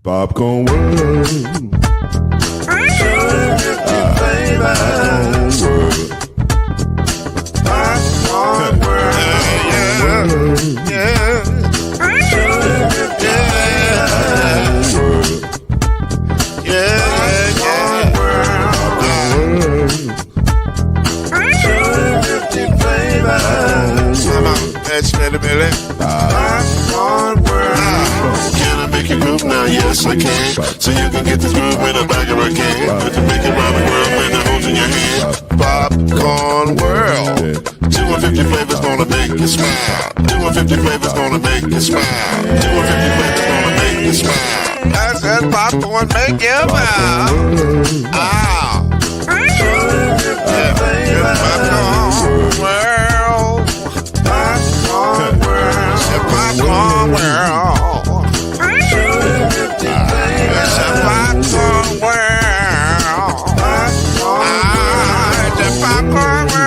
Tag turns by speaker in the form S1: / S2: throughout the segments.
S1: Popcorn World. Popcorn World. Yeah. Popcorn World. Can I make you groove now? Yes, I can. So you can get this groove in the back of a can. Put the big around the world when the holes in your hand. Popcorn World. 250 flavors gonna make you smile. 250 flavors gonna make you smile. 250 flavors gonna make you smile. That popcorn make you melt. Ah. Popcorn world. Popcorn world. Popcorn world. Popcorn world. The popcorn world.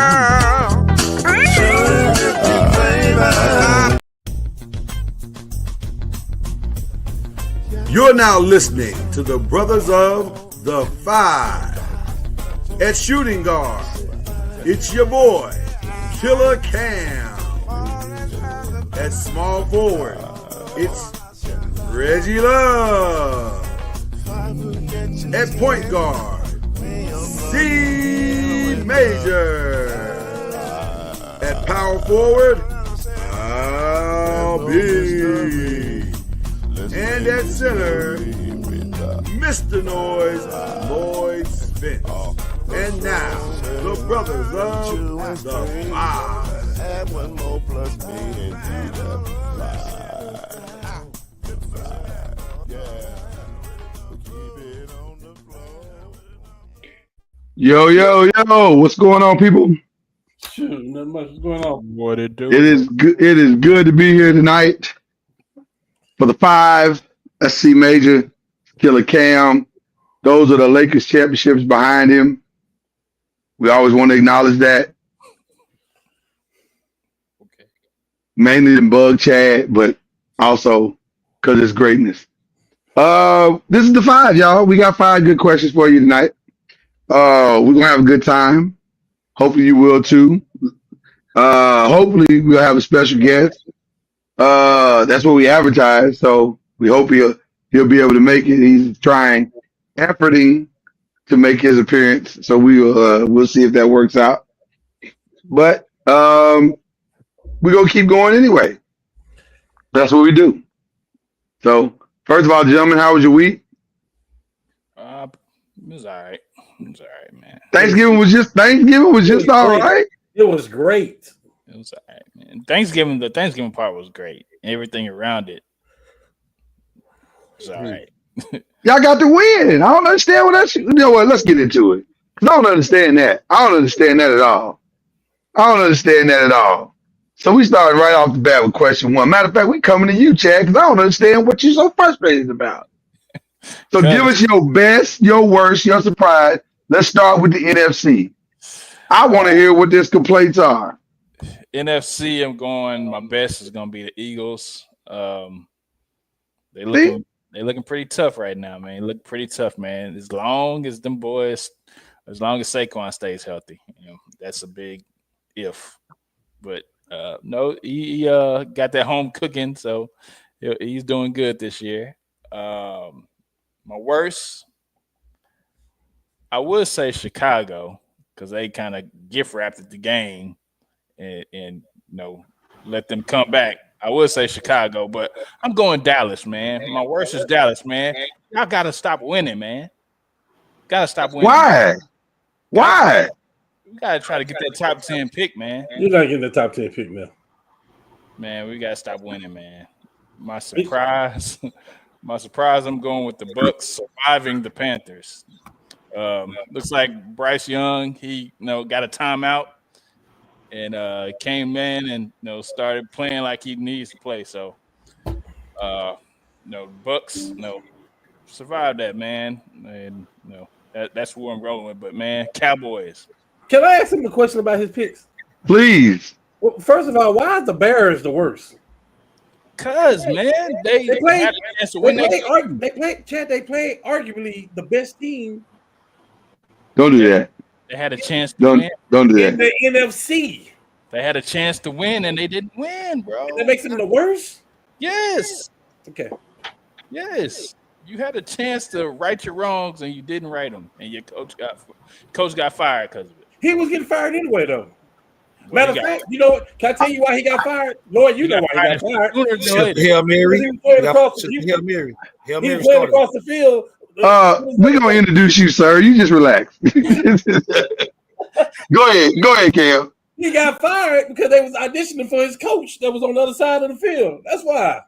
S2: You're now listening to the Brothers of the Five. At shooting guard, it's your boy, Killer Cam. At small forward, it's Reggie Love. At point guard, C Major. At power forward, I'll be. And at center, Mr. Noise, Lloyd Spence. And now, the Brothers of the Five.
S1: Add one more plus me into the
S3: Yo, what's going on, people?
S4: Shoot, not much is going on.
S5: What it do?
S3: It is good to be here tonight for the Five. SC Major, Killer Cam. Those are the Lakers championships behind him. We always want to acknowledge that.
S5: Okay.
S3: Mainly in Bug Chad, but also because it's greatness. This is the Five, y'all. We got 5 good questions for you tonight. We're gonna have a good time. Hopefully you will too. Hopefully we'll have a special guest. That's what we advertise, so we hope he'll be able to make it. He's efforting to make his appearance, so we'll see if that works out. But we're gonna keep going anyway. That's what we do. So first of all, gentlemen, how was your week?
S5: It was all right. It was all right, man.
S3: Thanksgiving was just all right.
S4: It was great.
S5: It was all right, man. The Thanksgiving part was great. Everything around it was all right.
S3: Y'all got to win. I don't understand what that's. You know what? Let's get into it. I don't understand that. I don't understand that at all. So we started right off the bat with question 1. Matter of fact, we coming to you, Chad, because I don't understand what you're so frustrated about. So give us your best, your worst, your surprise. Let's start with the NFC. I want to hear what these complaints are.
S5: NFC, my best is going to be the Eagles. They looking pretty tough right now, man. Look pretty tough, man. As long as Saquon stays healthy, that's a big if. But no, he got that home cooking, so he's doing good this year. My worst, I would say Chicago, because they kind of gift wrapped at the game and let them come back. I would say Chicago, but I'm going Dallas, man. My worst is Dallas, man. Y'all got to stop winning, man. Got to stop winning.
S3: Why?
S5: We got to try to get that top 10 pick, man.
S4: You're not getting the top 10 pick now.
S5: Man, we got to stop winning, man. My surprise, I'm going with the Bucks surviving the Panthers. Looks like Bryce Young, he got a timeout and came in and started playing like he needs to play. So Bucks survived that, man. And that's who I'm rolling with. But man, Cowboys.
S4: Can I ask him a question about his picks?
S3: Please.
S4: Well, first of all, why is the Bears the worst?
S5: Cause man, they played
S4: arguably the best team.
S3: Don't do that.
S5: They had a chance to win.
S3: Don't do that.
S4: In the NFC.
S5: They had a chance to win and they didn't win, bro.
S4: And that makes them the worst?
S5: Yes.
S4: Okay.
S5: Yes. You had a chance to right your wrongs and you didn't right them, and your coach got fired because of it.
S4: He was getting fired anyway, though. Matter of fact, you know what? Can I tell you why he got fired? Lord, you know why he got fired.
S6: Hail Mary.
S4: He was playing across the field.
S3: We're gonna introduce you, sir. You just relax. Go ahead, Cam.
S4: He got fired because they was auditioning for his coach that was on the other side of the field. That's why.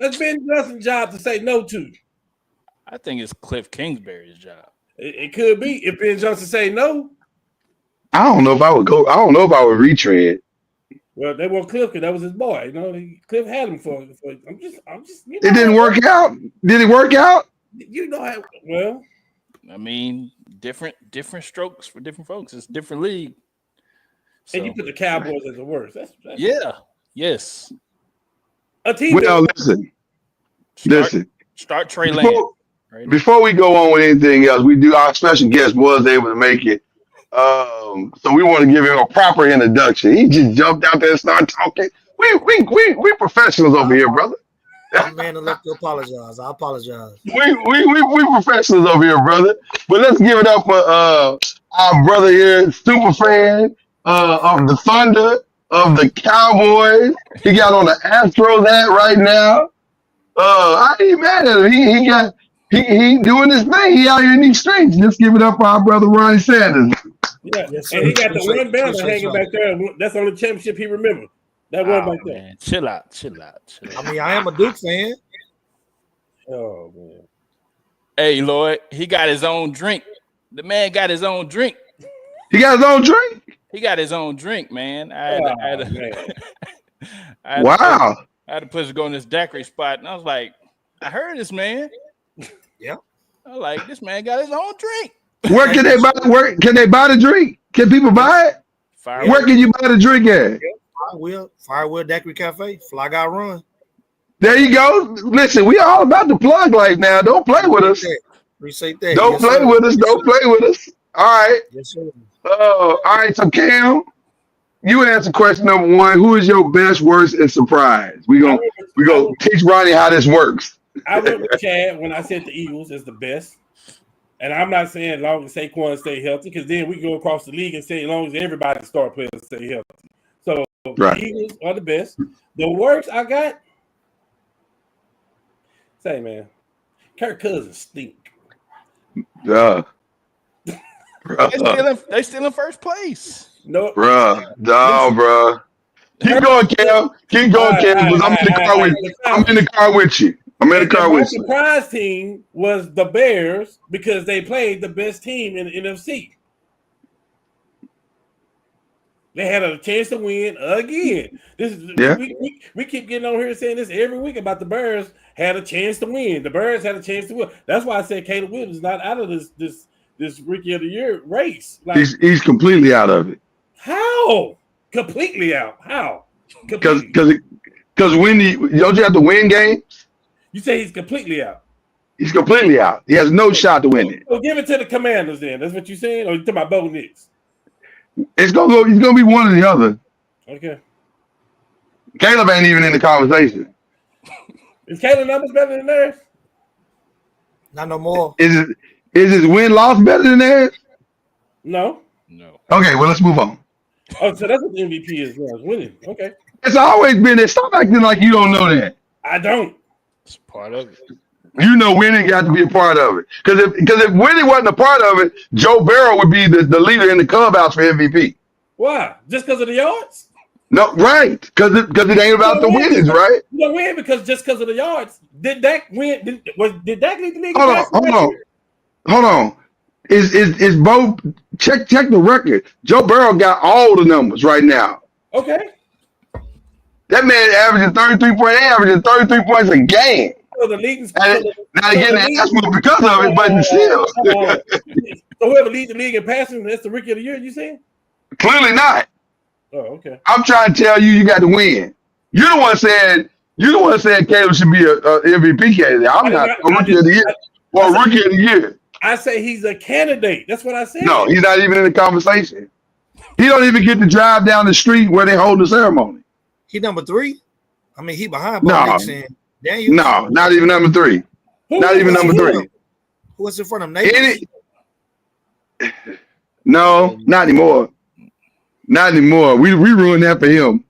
S4: That's Ben Johnson's job to say no to.
S5: I think it's Cliff Kingsbury's job.
S4: It could be if Ben Johnson say no.
S3: I don't know if I would go. I don't know if I would retread.
S4: Well, they want Cliff because that was his boy. You know, Cliff had him for. I'm just. You know,
S3: It didn't work out. Did it work out?
S4: You know how. Well,
S5: I mean, different strokes for different folks. It's a different league. So,
S4: and you put the Cowboys as the worst. That's
S5: yeah. Yes.
S4: A team.
S3: Well, listen.
S5: Start Trey Lance.
S3: Before we go on with anything else, our special guest was able to make it. So we want to give him a proper introduction. He just jumped out there and started talking. We professionals over here, brother.
S6: I'm man enough to apologize. I apologize.
S3: We professionals over here, brother. But let's give it up for our brother here, Superfan of the Thunder, of the Cowboys. He got on the Astros hat right now. I ain't mad at him. He doing his thing. He out here in these streets. Let's give it up for our brother Ronnie Sanders.
S4: Yeah, yes, and he got the one banner hanging back there. That's the only championship he remembers. That one back there.
S5: Man. Chill out.
S6: I mean, I am a Duke fan.
S4: Oh man.
S5: Hey, Lloyd, he got his own drink. The man got his own drink.
S3: He got his own drink?
S5: He got his own drink, man. I had to push to go in this daiquiri spot, and I was like, I heard this man.
S6: Yeah.
S5: I was like, this man got his own drink.
S3: Where can they buy? Where can they buy the drink? Can people buy it? Where can you buy the drink at?
S6: Firewheel Daiquiri Cafe, Fly Guy Run.
S3: There you go. Listen, we all about to plug right now. Don't play with us.
S6: Appreciate that.
S3: Don't play with us. Don't play with us. All right.
S6: Yes, sir.
S3: All right. So Cam, you answer question number 1. Who is your best, worst, and surprise? We gonna teach Ronnie how this works.
S4: I went with Chad when I said the Eagles is the best. And I'm not saying as long as Saquon stay healthy, because then we go across the league and say as long as everybody start players stay healthy. So the Eagles are the best. The worst I got, man, Kirk Cousins stink.
S3: Duh.
S5: They still in first place.
S4: No,
S3: bruh. Keep going, Cam. Keep going, Cam. I'm in the car with you. I'm in the car with you.
S4: My surprise team was the Bears because they played the best team in the NFC. They had a chance to win again. We keep getting on here saying this every week about the Bears had a chance to win. The Bears had a chance to win. That's why I said Caleb Williams is not out of this Rookie of the Year race. Like,
S3: he's completely out of it.
S4: How? Completely out. How?
S3: Because when don't you have to win games?
S4: You say he's completely out.
S3: He's completely out. He has no shot to win it.
S4: So give it to the Commanders then. That's what you're saying? Or you talking about Bo Nix?
S3: It's gonna be one or the other.
S4: Okay.
S3: Caleb ain't even in the conversation.
S4: Is Caleb numbers better than theirs?
S6: Not no more.
S3: Is his win-loss better than theirs?
S4: No.
S3: Okay, well, let's move on.
S4: Oh, so that's what the MVP is, winning. Okay.
S3: It's always been there. Stop acting like you don't know that.
S4: I don't.
S5: It's part of it.
S3: You know winning got to be a part of it. Because if winning wasn't a part of it, Joe Burrow would be the leader in the clubhouse for MVP.
S4: Why? Just because of the yards?
S3: No, right. Because it ain't about the winnings, right?
S4: You don't win because of the yards. Did Dak win? Did Dak lead the league?
S3: Hold on. Is Bo check the record? Joe Burrow got all the numbers right now.
S4: Okay.
S3: That man averaging 33 points a game.
S4: So the league
S3: now again, that's because of it, but still.
S4: So whoever leads the league in passing, that's the Rookie of the Year, you saying?
S3: Clearly not.
S4: Oh, okay.
S3: I'm trying to tell you got to win. You're the one saying Caleb should be a MVP candidate. I'm not a Rookie of the Year or Rookie of the Year.
S4: I say he's a candidate. That's what I said.
S3: No, he's not even in the conversation. He don't even get to drive down the street where they hold the ceremony.
S6: He number 3? I mean, he behind
S3: No.
S6: Bo Nix and Daniel.
S3: No, not even number 3. Not even number 3.
S6: What's in front of him?
S3: No, not anymore. Not anymore. We ruined that for him.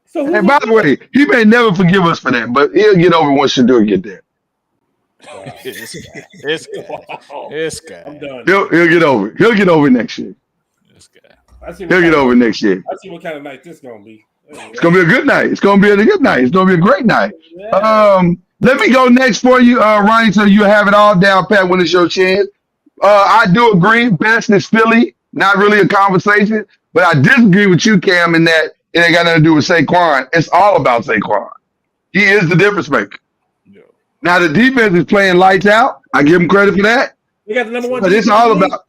S4: So
S3: and by the way, he may never forgive us for that, but he'll get over once Shador get there.
S5: This guy.
S4: I'm done.
S3: He'll get over it. He'll get over it next year.
S5: This guy.
S3: He'll get over it next year.
S4: I see what kind of night this gonna be.
S3: It's gonna be a good night. It's gonna be a good night. It's gonna be a great night.
S4: Yeah.
S3: Let me go next for you, Ronnie, so you have it all down pat when it's your chance. I do agree. Best is Philly. Not really a conversation, but I disagree with you, Cam, in that it ain't got nothing to do with Saquon. It's all about Saquon. He is the difference maker.
S5: Yeah.
S3: Now the defense is playing lights out. I give him credit for that.
S4: We got the number one.
S3: But it's all about.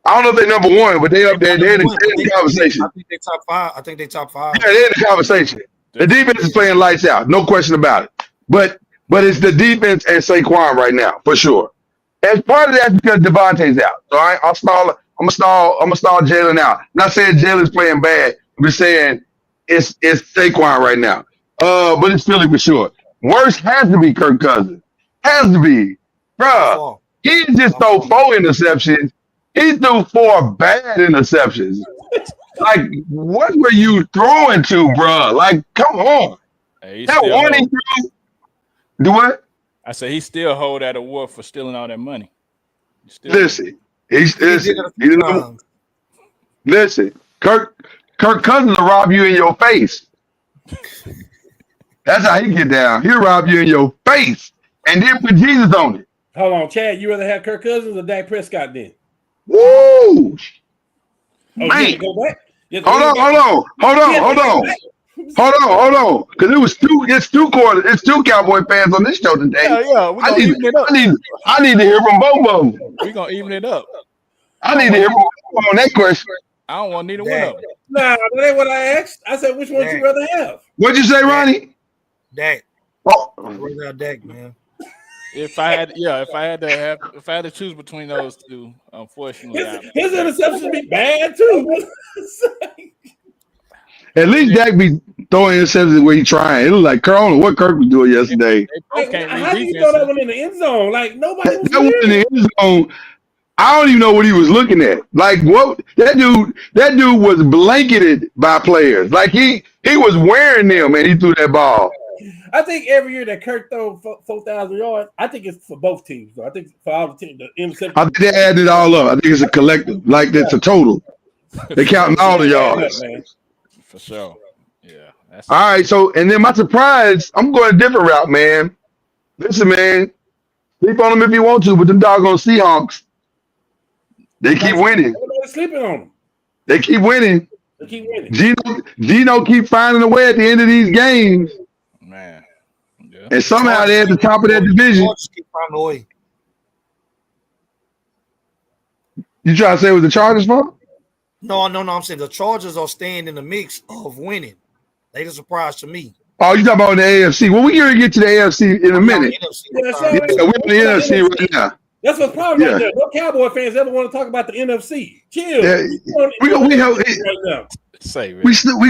S3: I don't know if they're number one, but they up there. They're in the conversation.
S6: I think they top 5. I think they top 5.
S3: Yeah, they're in the conversation. The defense is playing lights out, no question about it. But it's the defense and Saquon right now for sure. As part of that, because Devontae's out, so I'll stall. I'm gonna stall Jalen out. I'm not saying Jalen's playing bad. I'm just saying it's Saquon right now. But it's Philly for sure. Worst has to be Kirk Cousins. Has to be, bruh. He just threw 4 interceptions. He threw 4 bad interceptions. Like, what were you throwing to, bro? Like, come on.
S5: Hey,
S3: that one he threw. Do what?
S5: I said he still hold that award for stealing all that money.
S3: Listen, listen. Kirk Cousins will rob you in your face. That's how he get down. He'll rob you in your face, and then put Jesus on it.
S4: Hold on, Chad. You rather have Kirk Cousins or Dak Prescott then?
S3: Woo!
S4: Oh,
S3: man.
S4: You go back?
S3: Hold on. Because it's two Cowboy fans on this show today.
S5: Yeah.
S3: I need to hear from both of them.
S5: We're gonna even it up.
S3: I need to hear from both of them on that question.
S5: I don't want neither one of them.
S4: Nah, that ain't what I asked. I said, which one would you rather have?
S3: What'd you say, Ronnie?
S6: Dak.
S3: Oh,
S6: Dak, man.
S5: If I had to choose between those two, unfortunately,
S4: his interceptions be bad too.
S3: At least Dak be throwing interceptions where he trying. It look like Kirk. I don't know what Kirk was doing yesterday.
S4: How do you throw that one in the end zone? Like nobody was
S3: that one in the end zone. I don't even know what he was looking at. Like what that dude was blanketed by players. Like he was wearing them and he threw that ball.
S4: I think every year that Kirk throws 4,000 yards, I think it's for both teams. Though. I think for all the teams, the interception.
S3: I think they added it all up. I think it's a collective. Like it's a total. They counting all the yards.
S5: For sure. Yeah.
S3: All right. So and then my surprise, I'm going a different route, man. Listen, man. Sleep on them if you want to, but them doggone Seahawks, they keep winning.
S4: Everybody's sleeping on them.
S3: They keep winning.
S4: They keep winning.
S3: Gino keep finding a way at the end of these games.
S5: Man. Yeah.
S3: And somehow they're at the top of that division.
S6: Keep finding a way.
S3: You trying to say it was the Chargers' fault?
S6: No. I'm saying the Chargers are staying in the mix of winning. They a surprise to me.
S3: Oh, you talking about the AFC? Well, we're gonna get to the AFC in a minute. We're in the NFC right now.
S4: That's what's problem right there. No Cowboy fans ever want to talk about the NFC. Chill.
S3: Yeah. We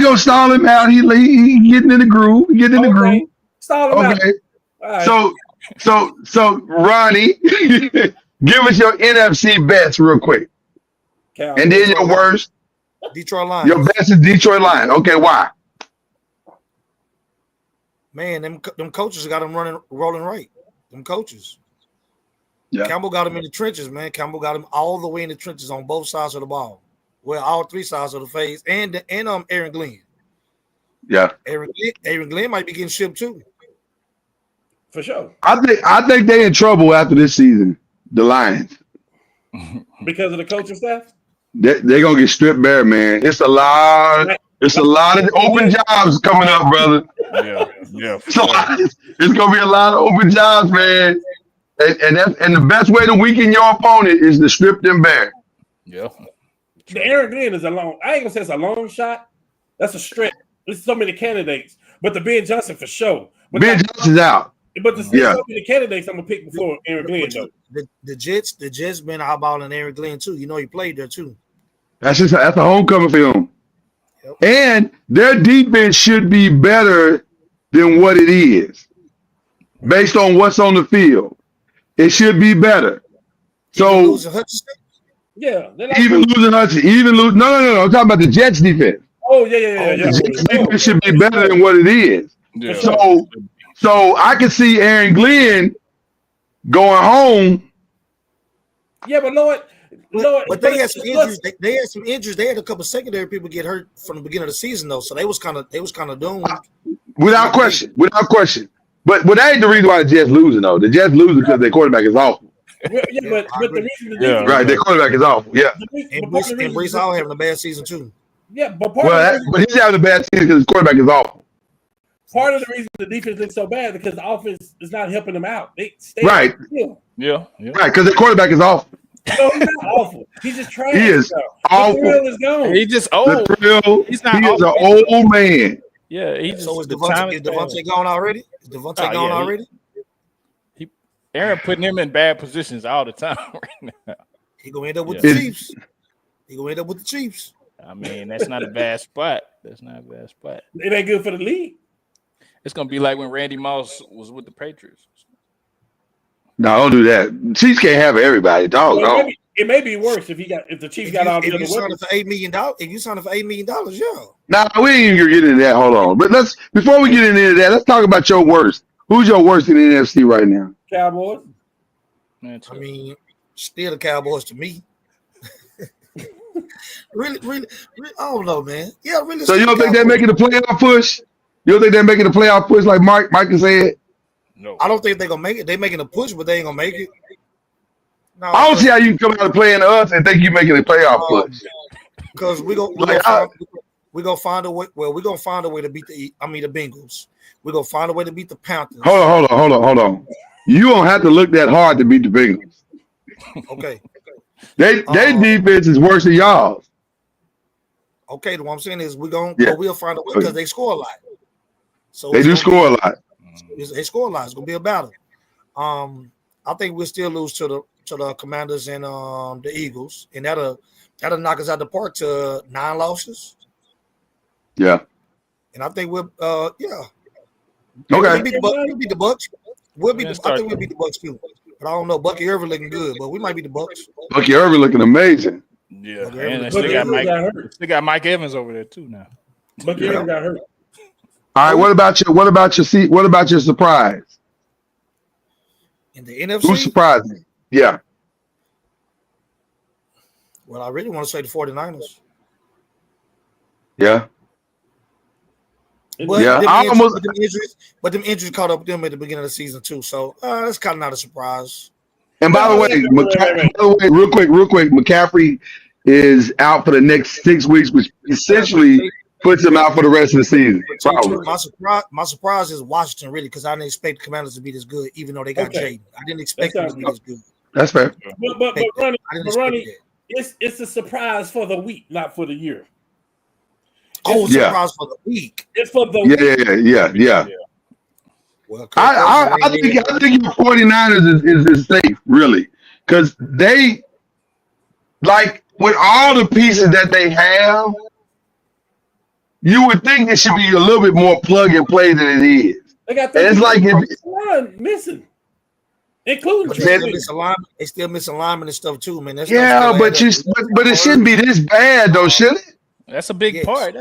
S3: gonna stall him out. He getting in the groove. Groove.
S4: Stall him out.
S3: Right. So Ronnie, give us your NFC best real quick.
S6: Cowboys.
S3: And then your worst.
S6: Detroit Lions.
S3: Your best is Detroit Lions. Okay, why?
S6: Man, them coaches got them rolling right. Them coaches.
S3: Yeah.
S6: Campbell got him in the trenches, man. Campbell got him all the way in the trenches on both sides of the ball. Well, all 3 sides of the face, and Aaron Glenn.
S3: Yeah.
S6: Aaron Glenn might be getting shipped too.
S4: For sure.
S3: I think they in trouble after this season. The Lions.
S4: Because of the coaching staff?
S3: They're gonna get stripped bare, man. It's a lot of open jobs coming up, brother.
S5: Yeah.
S3: It's gonna be a lot of open jobs, man. And the best way to weaken your opponent is to strip them bare.
S5: Yeah.
S4: The Aaron Glenn is I ain't gonna say it's a long shot. That's a stretch. There's so many candidates. But the Ben Johnson for sure. But
S3: Ben Johnson's out.
S4: But there's so many candidates I'm gonna pick before Aaron Glenn though.
S6: The Jets been eyeballing Aaron Glenn too. You know he played there too.
S3: That's a homecoming for him. Yep. And their defense should be better than what it is. Based on what's on the field. It should be better. So even losing Hudson, no. I'm talking about the Jets defense.
S4: Oh yeah.
S3: The Jets defense should be better than what it is. Yeah. So I can see Aaron Glenn going home.
S4: Yeah, but Lord,
S6: But they had some injuries. They had some injuries. They had a couple secondary people get hurt from the beginning of the season though, so they was kind of doomed.
S3: Without question. But that ain't the reason why the Jets losing though. The Jets losing because their quarterback is awful.
S4: But the reason
S3: Right, their quarterback is awful. Yeah.
S6: And Brees Hall having a bad season too.
S4: Yeah, but
S3: but he's having a bad season because his quarterback is awful.
S4: Part of the reason the defense looks so bad because the offense is not helping them out. They stay
S3: right.
S5: Yeah.
S3: Right, because the quarterback is awful.
S4: No, he's not awful. He's just trash.
S3: He is awful.
S4: The thrill is gone.
S5: He's just old.
S3: He's not. He is an old man.
S5: Yeah. He just,
S6: so is Devontae gone already? Is Devontae gone already?
S5: Aaron putting him in bad positions all the time right now.
S6: He gonna end up with the Chiefs.
S5: I mean, that's not a bad spot. It
S4: ain't good for the league.
S5: It's gonna be like when Randy Moss was with the Patriots.
S3: No, don't do that. Chiefs can't have everybody, dog.
S4: Well, it may be worse if the Chiefs got all the other weapons.
S6: If you sign it for $8 million, yeah.
S3: Nah, we ain't even getting into that. Hold on. But before we get into that, let's talk about your worst. Who's your worst in the NFC right now?
S4: Cowboys.
S6: I mean, still the Cowboys to me. really, I don't know, man. Yeah, really.
S3: So you don't think they're making the playoff push? You don't think they're making the playoff push like Mike can say it?
S5: No.
S6: I don't think they're gonna make it. They're making a push, but they ain't gonna make it. No,
S3: I don't see how you come out of playing us and think you're making a playoff push.
S6: Because we're gonna find a way. Well, we're gonna find a way to beat the Bengals. We're gonna find a way to beat the Panthers.
S3: Hold on. You don't have to look that hard to beat the Bengals.
S6: Okay.
S3: They defense is worse than y'all's.
S6: Okay, what I'm saying is we'll find a way because they score a lot. So
S3: they do score a lot.
S6: They score a lot. It's gonna be a battle. I think we'll still lose to the Commanders and the Eagles, and that'll knock us out the park to 9 losses.
S3: Yeah.
S6: And I think we'll
S3: Okay.
S6: We'll beat the Bucks. I think we'll beat the Bucks too. But I don't know. Bucky Irvin looking good, but we might beat the Bucks.
S3: Bucky Irvin looking amazing.
S5: Yeah, and they got Mike Evans over there too now.
S4: Bucky Irvin got hurt.
S3: All right, what about your surprise?
S6: In the NFC?
S3: Who's surprising? Yeah.
S6: Well, I really want to say the 49ers.
S3: Yeah.
S6: But
S3: yeah.
S6: Them injuries caught up with them at the beginning of the season too. So that's kind of not a surprise.
S3: And by the way, real quick, McCaffrey is out for the next 6 weeks, which essentially puts him out for the rest of the season.
S6: My surprise is Washington, really, because I didn't expect the Commanders to be this good, even though they got Jaden. I didn't expect them to be this good.
S3: That's fair.
S4: But Ronnie, it's a surprise for the week, not for the year.
S6: Surprise for the week.
S4: It's for the week.
S3: Yeah. Well, I think your 49ers is safe, really, because they, like, with all the pieces that they have, you would think it should be a little bit more plug and play than it is.
S4: They got
S3: it's like
S4: missing, including
S6: they still miss alignment and stuff too, man.
S3: But it shouldn't be this bad though, should it?
S5: That's a big part.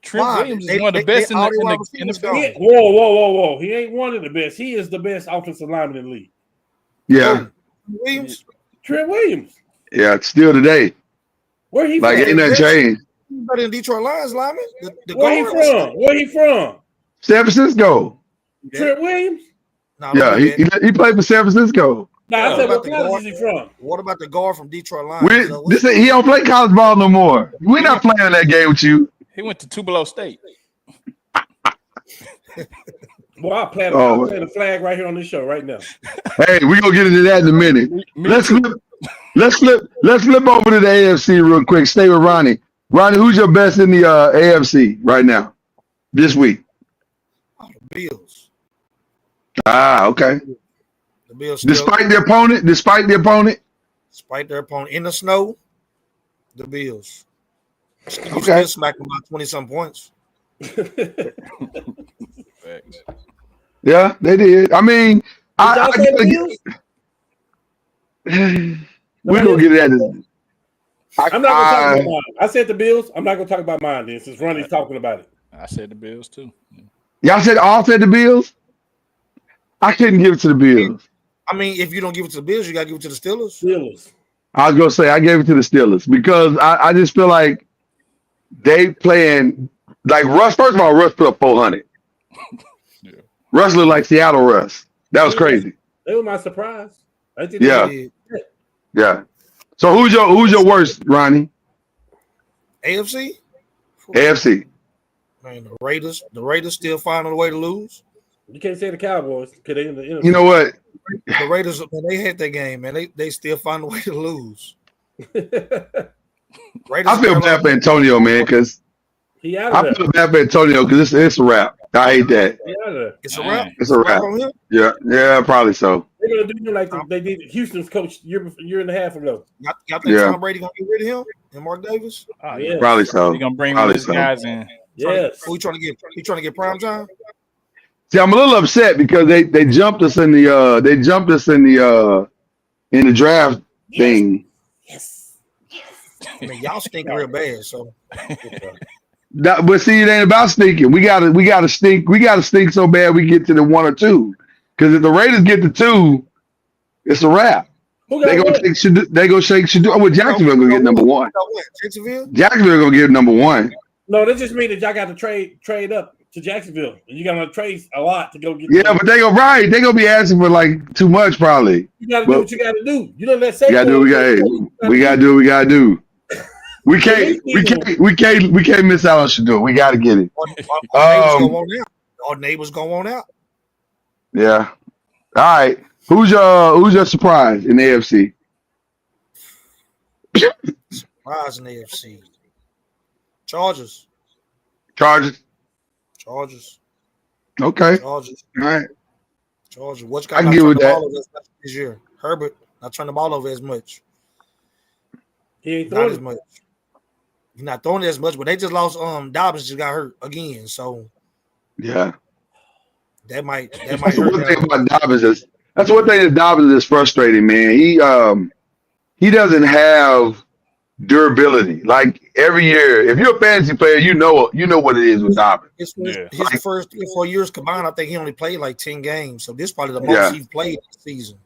S5: Trent Williams is one of the best in the field.
S4: Whoa. He ain't one of the best. He is the best offensive lineman in the league.
S3: Yeah.
S6: Trent
S4: Williams.
S3: Yeah, it's still today.
S4: Where he
S3: like
S4: from?
S3: Ain't that changed?
S6: Better than Detroit Lions lineman.
S4: Where he from?
S3: San Francisco.
S4: Trent Williams?
S3: Yeah, he played for San Francisco.
S4: I said, what college is he from?
S6: What about the guard from Detroit Lions?
S3: He don't play college ball no more. We're not playing that game with you.
S5: He went to Tupelo State.
S4: Well, I'll plant a flag right here on this show right now.
S3: Hey, we're gonna get into that in a minute. Let's flip over to the AFC real quick. Stay with Ronnie. Ronnie, who's your best in the AFC right now? This week?
S6: The Bills.
S3: Okay.
S6: The Bills.
S3: Despite their opponent
S6: in the snow, the Bills.
S3: Okay.
S6: Still smacked them about 20-some points.
S3: Yeah, they did. I mean, we're gonna get at it.
S4: I'm not gonna talk about mine. I said the Bills. I'm not gonna talk about mine then, since Ronnie's talking about it.
S5: I said the Bills too.
S3: Y'all said the Bills? I couldn't give it to the Bills.
S6: I mean, if you don't give it to the Bills, you gotta give it to the Steelers.
S3: I was gonna say I gave it to the Steelers because I just feel like they playing like Russ. First of all, Russ put up 400.
S5: Yeah.
S3: Russ looked like Seattle Russ. That was crazy.
S4: They were my surprise. I think
S3: Yeah. Yeah. So who's your worst, Ronnie?
S6: AFC?
S3: AFC.
S6: Man, the Raiders still finding a way to lose.
S4: You can't say the Cowboys because they in the NFC.
S3: You know what?
S6: The Raiders, man, they hit that game, man. They still find a way to lose. Raiders
S3: I feel bad for Antonio, man, because
S4: he out
S3: I
S4: of there.
S3: feel bad for Antonio because it's a wrap. I hate that.
S4: He out of there.
S6: It's a wrap.
S3: It's a wrap.
S6: on him.
S3: Yeah, probably so.
S4: They're gonna do him like they did Houston's coach year and a half ago.
S6: Y'all think
S3: Yeah.
S6: Tom Brady gonna get rid of him and Mark Davis?
S5: Oh,
S4: Yeah.
S3: Probably so.
S5: They're gonna bring
S3: Probably
S5: these
S3: so.
S5: guys in.
S4: Yes.
S6: Who he trying to get? He trying to get prime time?
S3: See, I'm a little upset because they jumped us in the in the draft thing.
S4: Yes.
S6: I mean, y'all stink real bad. So
S3: But see, it ain't about sneaking. We gotta stink. We gotta stink so bad we get to the 1 or 2. Because if the Raiders get to 2, it's a wrap.
S4: Who got
S3: They gonna
S4: what?
S3: shake Shadu. Well, Jacksonville gonna get number 1.
S6: Jacksonville.
S3: Jacksonville gonna get number 1.
S4: No, that just means that y'all got to trade up to Jacksonville, and you got to trade a lot to go get.
S3: Yeah, but they gonna be asking for like too much probably.
S4: You got to do what you got to do. You know that.
S3: We gotta do we gotta do what we gotta do. We can't miss out on Shadu. We gotta get it.
S6: Our neighbors go on out.
S3: Yeah. All right. Who's your surprise in the AFC?
S6: Surprise in the AFC. Chargers.
S3: Chargers. Okay.
S6: Chargers.
S3: All right.
S6: What's
S3: I can get with that.
S6: This year? Herbert not turning the ball over as much.
S4: He ain't
S6: Not
S4: throwing
S6: as much. He's not throwing it as much, but they just lost. Dobbins just got hurt again, so
S3: Yeah.
S6: that might
S3: That's
S6: hurt
S3: one thing
S6: them.
S3: about Dobbins is that's one thing that Dobbins is frustrating, man. He doesn't have durability. Like every year, if you're a fantasy player, you know what it is with Dobbins.
S6: His
S5: Yeah.
S6: first 3 or 4 years combined, I think he only played like 10 games. So this is probably the most
S3: Yeah.
S6: he's played this season.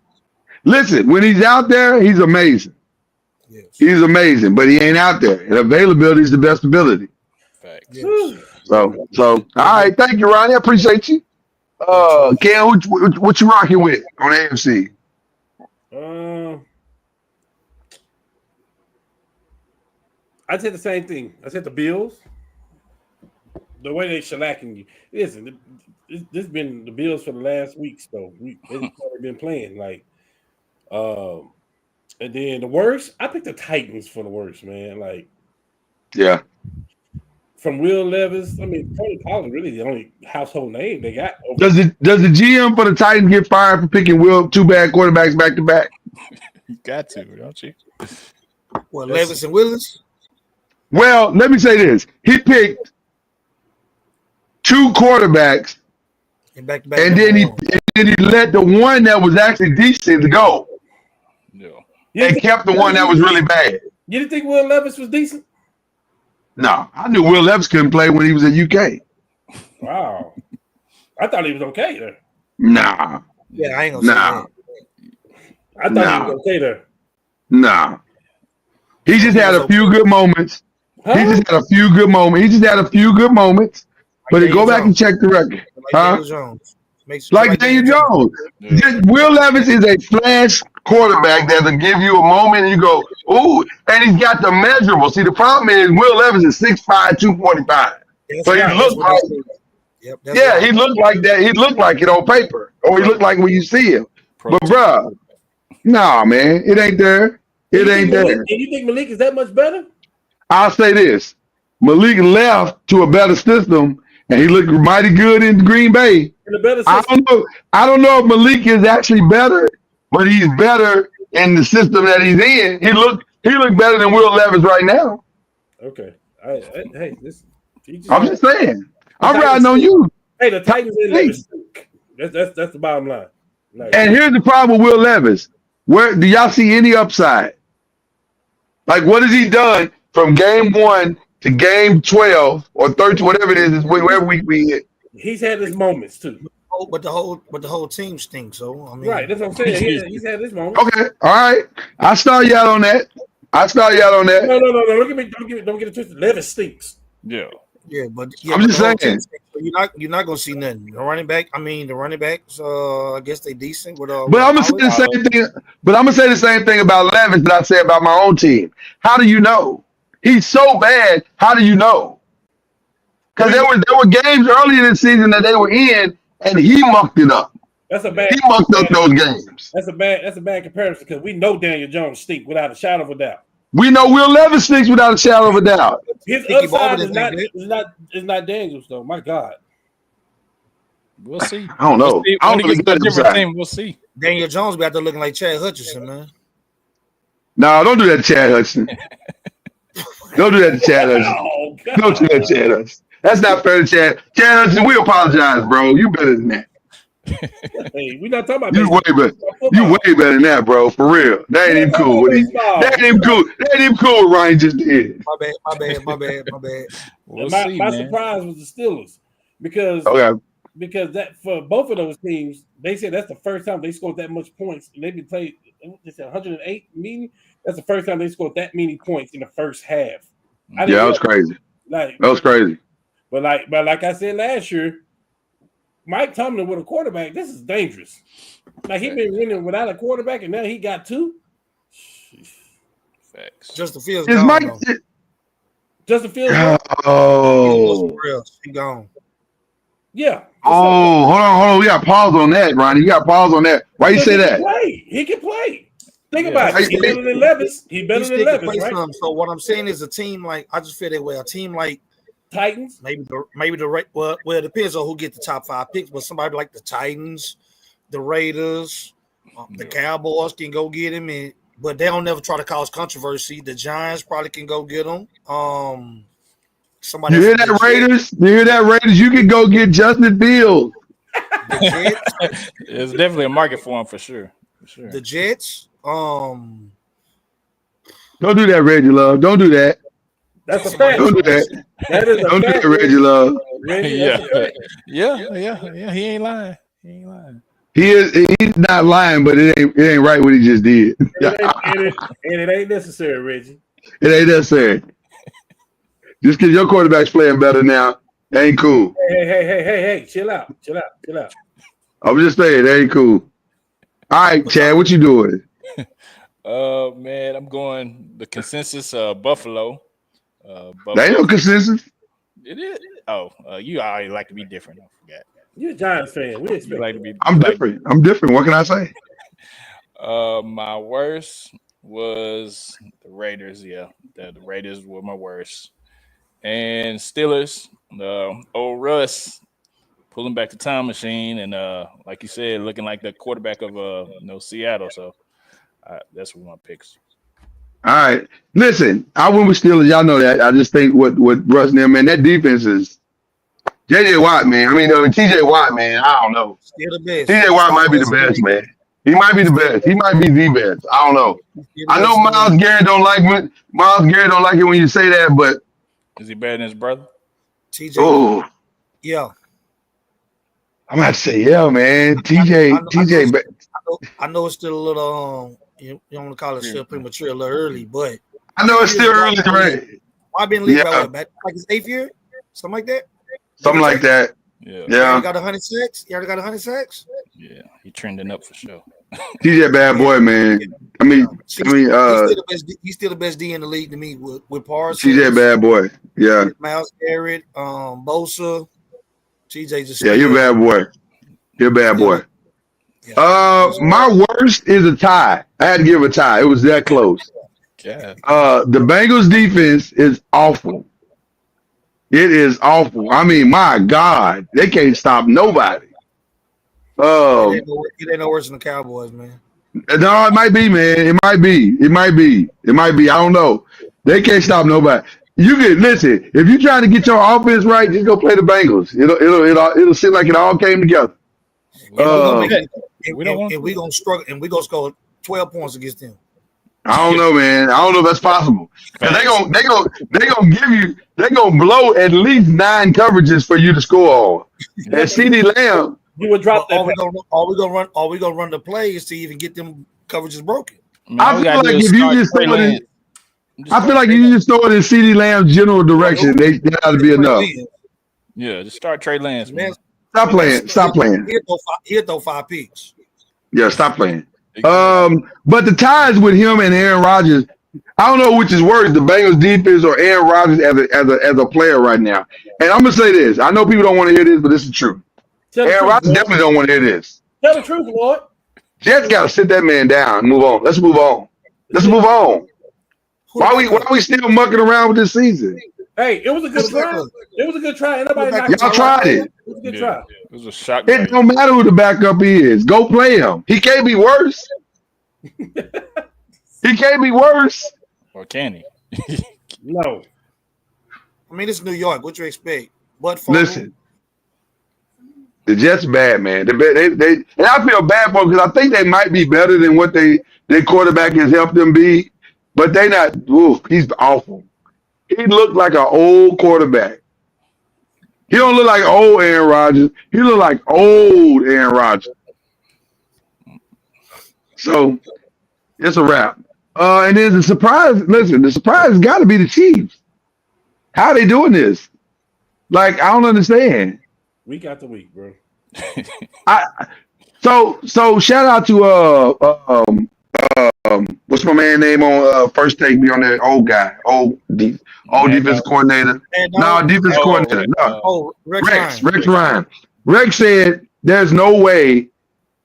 S3: Listen, when he's out there, he's amazing.
S6: Yes.
S3: He's amazing, but he ain't out there. And availability is the best ability.
S5: Facts.
S6: Yes.
S3: So all right, thank you, Ronnie. I appreciate you. Ken, what you rocking with on AFC?
S4: I said the same thing. I said the Bills. The way they shellacking you. Listen, this been the Bills for the last weeks, though. They've been playing like, and then the worst. I picked the Titans for the worst, man. Like,
S3: Yeah.
S4: from Will Levis. I mean, Tony Pollard really the only household name they got.
S3: Does the GM for the Titans get fired for picking two bad quarterbacks back to back?
S5: You got to, don't you?
S6: Well, Levis and Willis.
S3: Well, let me say this: he picked 2 quarterbacks,
S6: And back to back.
S3: and then he let the one that was actually decent go,
S5: No.
S3: and kept the one that was really bad.
S4: You didn't think Will Levis was decent?
S3: No, I knew Will Levis couldn't play when he was at UK.
S4: Wow. I thought he was okay there.
S3: Nah,
S6: Yeah, I ain't gonna
S3: Nah.
S6: say
S4: I thought he was okay there.
S3: nah. He just had a few good moments.
S4: Huh?
S3: He just had a few good moments. But
S6: Daniel
S3: go back and
S6: Jones.
S3: check the record.
S6: that. Like
S3: Huh?
S6: Daniel Jones.
S3: Like Daniel Jones.
S5: Yeah.
S3: Will Levis is a flash quarterback that'll give you a moment and you go, ooh, and he's got the measurable. See, the problem is Will Levis is 6'5", 245. So he looked like, he looked like that. He looked like it on paper, or he looked like when you see him. But bruh, nah, man, it ain't there. It ain't there.
S4: And you think Malik is that much better?
S3: I'll say this: Malik left to a better system, and he looked mighty good in Green Bay.
S4: In a better
S3: I
S4: system?
S3: don't know if Malik is actually better, but he's better in the system that he's in. He looked better than Will Levis right now.
S4: Okay. Hey, listen.
S3: I'm just saying. I'm riding on you.
S4: Hey, the Titans in Levis. That's the bottom line. Like,
S3: And here's the problem with Will Levis. Where do y'all see any upside? Like, what has he done from game 1 to game 12 or 13, whatever it is, wherever we hit?
S4: he's had his moments too.
S6: the whole team stinks. So I mean,
S4: Right, that's what I'm saying. He's had this moment.
S3: Okay, all right. I start you out on that.
S4: No. Don't get it twisted. Levis stinks.
S5: Yeah.
S6: but
S3: I'm just
S6: the whole
S3: saying.
S6: team stinks. So you're not gonna see nothing. The running backs. I guess they decent. But
S3: I'm gonna say the same thing. But I'm gonna say the same thing about Levis that I say about my own team. How do you know? He's so bad. How do you know? Because there were games early in the season that they were in, and he mucked it up.
S4: That's a bad.
S3: He mucked up those games.
S4: That's a bad comparison because we know Daniel Jones stink without a shadow of a doubt.
S3: We know Will Levis stinks without a shadow of a doubt.
S4: His upside is not Daniels though. My God.
S5: We'll see.
S3: I don't know.
S5: We'll see.
S3: I
S5: When
S3: don't
S5: he gets
S3: know
S5: to a different team, we'll see.
S6: Daniel Jones be out there looking like Chad Hutchinson, man.
S3: No, don't do that to Chad Hudson. Don't do that to Chad Hudson.
S4: Oh, God.
S3: Don't do that to Chad Hudson. That's not fair to Chad. Chad Hudson, we apologize, bro. You better than that.
S4: Hey, we're not talking about
S3: You way better. You way better than that, bro. For real. That ain't even cool. That ain't even cool. That ain't even cool what Ryan just did.
S6: My bad.
S5: We'll
S4: my
S5: see, man.
S4: surprise was the Steelers because that for both of those teams, they said that's the first time they scored that much points. And they've been played. They said 108 meaning. That's the first time they scored that many points in the first half.
S3: Yeah, that was crazy. That was crazy.
S4: But like I said last year, Mike Tomlin with a quarterback, this is dangerous. Like he been winning without a quarterback, and now he got two.
S5: Facts.
S6: Justin Fields
S3: Is
S6: gone.
S3: Mike?
S4: Justin Fields.
S3: Oh.
S6: He gone.
S4: Yeah.
S3: Oh, hold on. We got pause on that, Ronnie. You got pause on that. Why you say that?
S4: He can play. Think about it. He's better than Levis. He's better than Levis, right?
S6: So what I'm saying is a team like I just feel that way. A team like
S4: Titans.
S6: Maybe it depends on who gets the top 5 picks, but somebody like the Titans, the Raiders, the Cowboys can go get him, but they don't never try to cause controversy. The Giants probably can go get him. Somebody.
S3: You hear that, Raiders? You hear that, Raiders? You can go get Justin Fields.
S5: There's definitely a market for him for sure.
S6: The Jets.
S3: Don't do that, Reggie Love. Don't do that.
S4: That's a fact.
S3: Don't do that.
S4: That is a
S3: Don't do
S4: fact.
S3: that, Reggie Love.
S5: Yeah. He ain't lying.
S3: He's not lying, but it ain't right what he just did.
S4: It ain't necessary, Reggie.
S3: It ain't necessary. Just because your quarterback's playing better now, ain't cool.
S4: Hey, chill out.
S3: I'm just saying, it ain't cool. All right, Chad, what you doing?
S5: Man, I'm going the consensus Buffalo.
S3: There ain't no consensus.
S5: It is. Oh, you already like to be different. I forgot.
S4: You're a Giants fan. We expect
S5: like to be.
S3: I'm different. I'm different. What can I say?
S5: My worst was the Raiders. Yeah, the Raiders were my worst. And Steelers, old Russ pulling back the time machine, and like you said, looking like the quarterback of Seattle. So that's one of my picks.
S3: All right, listen, I went with Steelers. Y'all know that. I just think what Russ and them, man, that defense is J.J. Watt, man. I mean, T.J. Watt, man. I don't know.
S6: Still the best.
S3: T.J. Watt might be the best, man. He might be the best. He might be the best. I don't know. I know Myles Garrett don't like it when you say that, but
S5: is he better than his brother?
S6: TJ.
S3: Oh,
S6: yeah.
S3: I'm gonna have to say, yeah, man. TJ.
S6: I know it's still a little. You don't want to call it still premature, a little early, but
S3: I know it's still early, right?
S6: I've been leaving by like his 8th year, something like that.
S3: Something like that.
S5: Yeah.
S6: You already got 100 sacks.
S5: Yeah, he trending up for sure.
S3: TJ bad boy, man. He's
S6: still the best D in the league to me with Parsons.
S3: TJ bad boy. Yeah.
S6: Myles Garrett, Bosa. TJ just
S3: you're a bad boy. You're a bad boy. Yeah. My worst is a tie. I had to give a tie. It was that close.
S5: Yeah.
S3: The Bengals defense is awful. It is awful. I mean, my God, they can't stop nobody.
S6: It ain't no worse than the Cowboys, man.
S3: No, it might be, man. It might be. I don't know. They can't stop nobody. You can listen. If you're trying to get your offense right, just go play the Bengals. It'll seem like it all came together.
S6: We're gonna struggle, and we're gonna score 12 points against them.
S3: I don't know, man. I don't know if that's possible. Because they're gonna blow at least 9 coverages for you to score on. And CeeDee Lamb
S4: You would drop that.
S6: All we gonna run the plays to even get them coverages broken.
S3: I feel like if you just throw it in, I feel like you just throw it in CeeDee Lamb's general direction, they ought to be enough.
S5: Yeah, just start Trey Lance. Man.
S3: Stop playing.
S6: He'll throw 5 picks.
S3: Yeah, stop playing. But the ties with him and Aaron Rodgers, I don't know which is worse, the Bengals defense or Aaron Rodgers as a player right now. And I'm gonna say this. I know people don't want to hear this, but this is true. Aaron Rodgers definitely don't want to hear this.
S4: Tell the truth, Lord.
S3: Jets got to sit that man down and move on. Let's move on. Why we still mucking around with this season?
S4: Hey, it was a good try. It was a good try.
S3: Y'all tried it.
S4: It was a good try.
S5: It was a shock.
S3: It don't matter who the backup is. Go play him. He can't be worse. He can't be worse.
S5: Or can he?
S4: No.
S6: I mean, it's New York. What you expect?
S3: Listen, the Jets bad, man. They and I feel bad for them because I think they might be better than what their quarterback has helped them be, but they not. Ooh, he's awful. He looked like an old quarterback. He don't look like old Aaron Rodgers. He look like old Aaron Rodgers. So it's a wrap. And then the surprise has got to be the Chiefs. How are they doing this? Like, I don't understand.
S4: Week after week, bro.
S3: So shout out to what's my man name on First Take? Be on there, old guy, old defensive coordinator. Defense coordinator. No, Rex Ryan. Rex said there's no way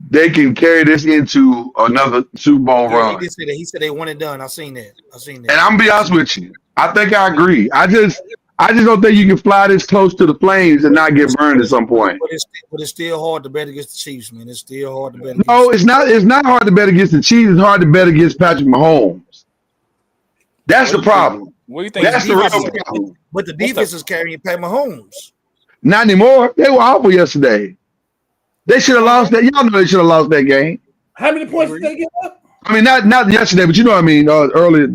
S3: they can carry this into another Super Bowl run.
S6: He said they want it done. I seen that.
S3: And I'm gonna be honest with you. I think I agree. I just don't think you can fly this close to the flames and not get burned at some point.
S6: But it's still hard to bet against the Chiefs, man. It's still hard to bet against.
S3: No, it's not. It's not hard to bet against the Chiefs. It's hard to bet against Patrick Mahomes. That's the problem.
S5: What do you think?
S3: That's the real problem.
S6: But the defense is carrying Pat Mahomes.
S3: Not anymore. They were awful yesterday. They should have lost that. Y'all know they should have lost that game.
S4: How many points did they give up?
S3: I mean, not yesterday, but you know what I mean, earlier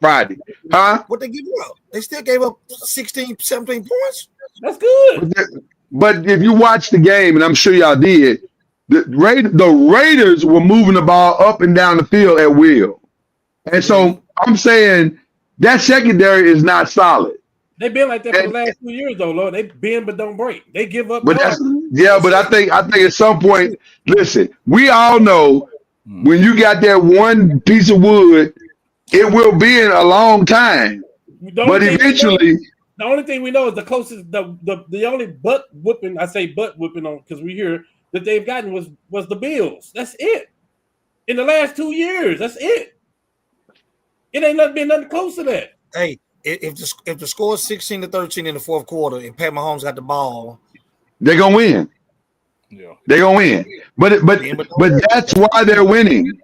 S3: Friday. Huh?
S6: What they give up? They still gave up 16, 17 points.
S4: That's good.
S3: But if you watch the game, and I'm sure y'all did, the Raiders were moving the ball up and down the field at will. And so I'm saying that secondary is not solid.
S4: They've been like that for the last 2 years, though, Lord. They bend but don't break. They give up.
S3: But but I think at some point, listen, we all know when you got that one piece of wood, it will be in a long time. But eventually,
S4: the only thing we know is the closest, the only butt whooping on because we hear that they've gotten was the Bills. That's it. In the last 2 years, that's it. It ain't been nothing close to that.
S6: Hey, if the score is 16-13 in the fourth quarter and Pat Mahomes got the ball,
S3: they're gonna win.
S5: Yeah,
S3: they're gonna win. But that's why they're winning.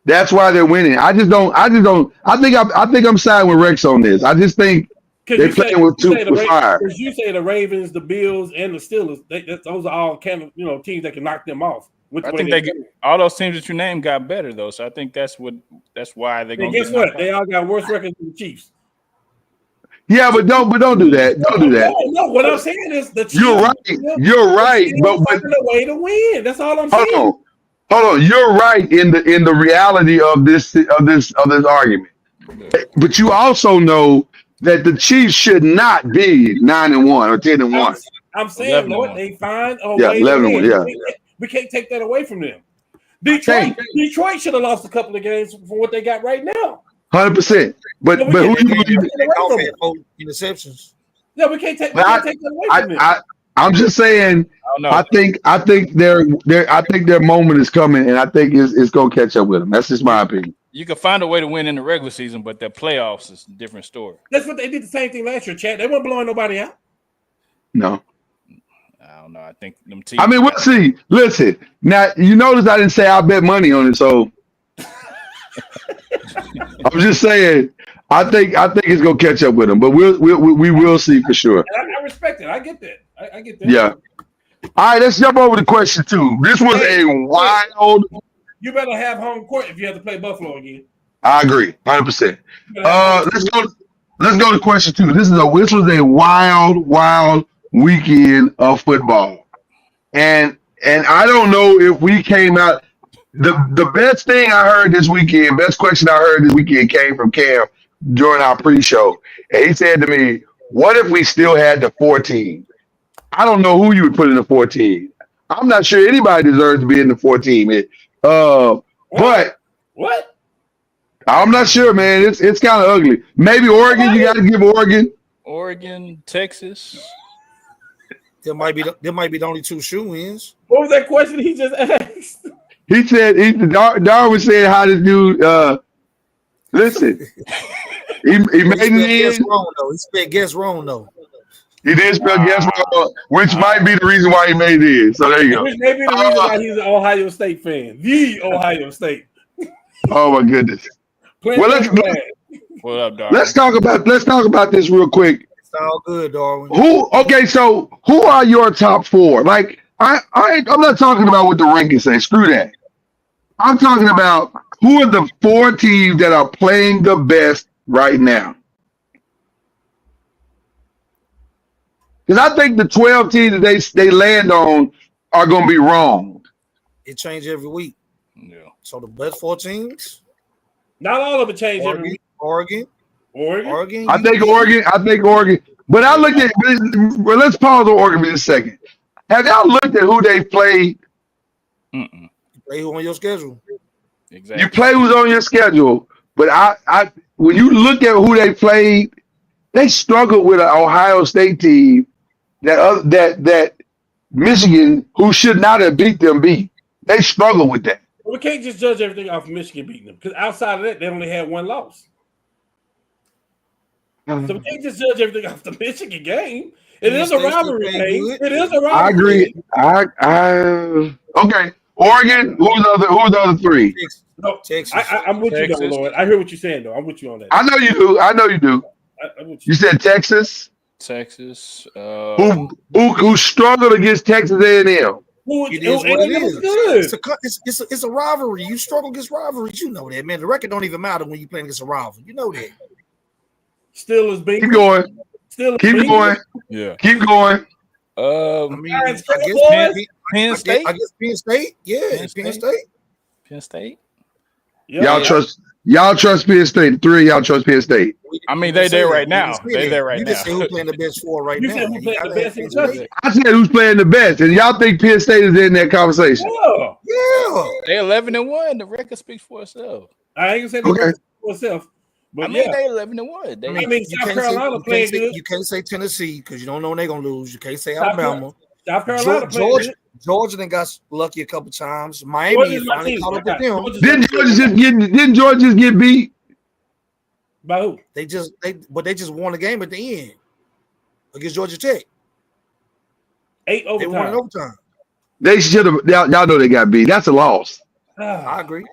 S3: That's why they're winning. I think I'm siding with Rex on this. I just think they're playing with fire.
S4: Because you say the Ravens, the Bills, and the Steelers, those are all kind of teams that can knock them off.
S5: I think all those teams that you named got better though, so I think that's why they're going to.
S4: Guess what? They all got worse records than the Chiefs.
S3: Yeah, but don't do that. Don't do that.
S4: No, what I'm saying is the Chiefs.
S3: You're right. But
S4: the way to win. That's all I'm saying.
S3: Hold on. You're right in the reality of this argument. But you also know that the Chiefs should not be 9-1 or 10-1.
S4: I'm saying, Lord, they find a way to win. Yeah. We can't take that away from them. Detroit should have lost a couple of games from what they got right now.
S3: 100%. But who you
S6: interceptions?
S4: No, we can't take that away from them.
S3: I'm just saying. I think their moment is coming, and I think it's gonna catch up with them. That's just my opinion.
S5: You can find a way to win in the regular season, but the playoffs is a different story.
S4: That's what they did. The same thing last year, Chad. They weren't blowing nobody out.
S3: No.
S5: I don't know. I think them teams.
S3: I mean, we'll see. Listen, now you notice I didn't say I bet money on it, so I'm just saying. I think it's gonna catch up with them, but we will see for sure.
S4: I respect it. I get that. I get that.
S3: Yeah. All right, let's jump over to question 2. This was a wild.
S4: You better have home court if you have to play Buffalo again.
S3: I agree, 100%. Let's go to question 2. This was a wild weekend of football, and And I don't know if we came out. The best thing I heard this weekend, best question I heard this weekend came from Cam during our pre-show. And he said to me, what if we still had the 14? I don't know who you would put in the 14. I'm not sure anybody deserves to be in the 14. But
S4: what?
S3: I'm not sure, man. It's kind of ugly. Maybe Oregon. You got to give
S5: Oregon, Texas.
S6: There might be the only two shoe-ins.
S4: What was that question he just asked?
S3: He said Darwin said how this dude listen. he made it in.
S6: Wrong though. He spelled guess wrong though.
S3: He did spell guess wrong, which might be the reason why he made it in. So there you go.
S4: Which may be the reason why he's an Ohio State fan. The Ohio State.
S3: Oh my goodness. Well, let's talk about this real quick.
S6: It's all good, Darwin.
S3: So who are your top 4? Like I'm not talking about what the rankings say. Screw that. I'm talking about who are the 4 teams that are playing the best right now. Because I think the 12 teams that they land on are going to be wrong.
S6: It changes every week.
S5: Yeah.
S6: So the best 4 teams.
S4: Not all of it change every week.
S6: Oregon.
S3: I think Oregon. But I looked at. Well, let's pause on Oregon for a second. Have y'all looked at who they played?
S6: You play who on your schedule.
S5: Exactly.
S3: You play who's on your schedule. But I when you look at who they played, they struggled with an Ohio State team that Michigan, who should not have beat them, beat. They struggled with that.
S4: We can't just judge everything off of Michigan beating them because outside of that, they only had 1 loss. So we can't just judge everything off the Michigan game. It is a rivalry game. It is a rivalry.
S3: I agree. Okay. Oregon. Who's the other 3?
S4: No,
S6: Texas.
S4: I'm with you, though, Lord. I hear what you're saying, though. I'm with you on that.
S3: I know you do. You said Texas.
S5: Texas.
S3: Who struggled against Texas A&M?
S6: It is what it is. It's a rivalry. You struggle against rivalries. You know that, man. The record don't even matter when you're playing against a rival. You know that.
S4: Still is being.
S3: Keep going. Keep going.
S5: Yeah.
S3: Keep going.
S6: I guess Penn State. I guess Penn State. Yeah, Penn State.
S5: Penn State.
S3: Y'all trust Penn State. 3 of y'all trust Penn State.
S5: I mean, they there right now. They there right now.
S6: You just say who's playing the best 4 right now.
S4: You said who's playing the best in the country.
S3: I said who's playing the best, and y'all think Penn State is in that conversation?
S6: Yeah.
S5: They 11-1. The record speaks for itself.
S4: I ain't gonna say the record for itself. But
S5: I mean, they 11-1.
S4: I mean, South Carolina playing good.
S6: You can't say Tennessee because you don't know when they're gonna lose. You can't say Alabama.
S4: South Carolina playing good.
S6: Georgia then got lucky a couple times. Miami finally caught up with them.
S3: Didn't Georgia just get beat?
S4: By who?
S6: They just won the game at the end against Georgia Tech.
S4: 8 overtime.
S6: They won in overtime.
S3: They should have. Y'all know they got beat. That's a loss.
S6: I agree.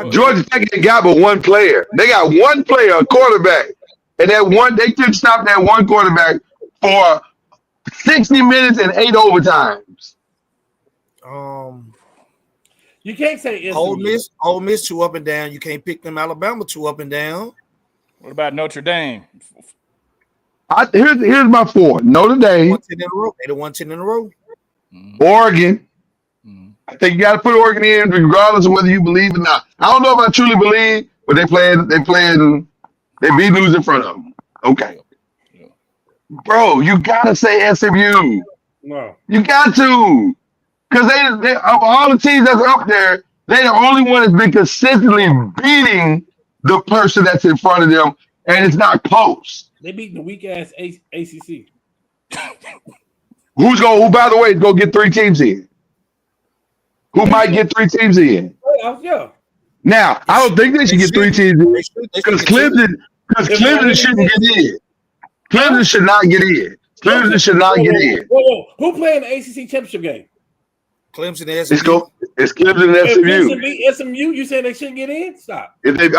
S3: Georgia Tech ain't got but 1 player. They got 1 player, a quarterback, and they couldn't stop that 1 quarterback for 60 minutes and 8 overtimes.
S4: You can't say
S6: Ole Miss 2 up and down. You can't pick them. Alabama 2 up and down.
S5: What about Notre Dame?
S3: Here's my 4. Notre Dame.
S6: They won 10 in a row.
S3: Oregon. I think you got to put Oregon in, regardless of whether you believe or not. I don't know if I truly believe, but they beat news in front of them. Okay. Bro, you got to say SMU.
S4: No.
S3: You got to. Because they of all the teams that's up there, they're the only one that's been consistently beating the person that's in front of them, and it's not close.
S4: They beating the weak-ass ACC.
S3: Who, by the way, is going to get 3 teams in? Who might get 3 teams in?
S4: Yeah.
S3: Now, I don't think they should get 3 teams in because Clemson shouldn't get in. Clemson should not get in. Clemson should not get in.
S4: Whoa. Who playing the ACC championship game?
S6: Clemson and SMU.
S3: It's Clemson and SMU.
S4: If Clemson beat SMU, you saying they shouldn't get in? Stop.
S3: If they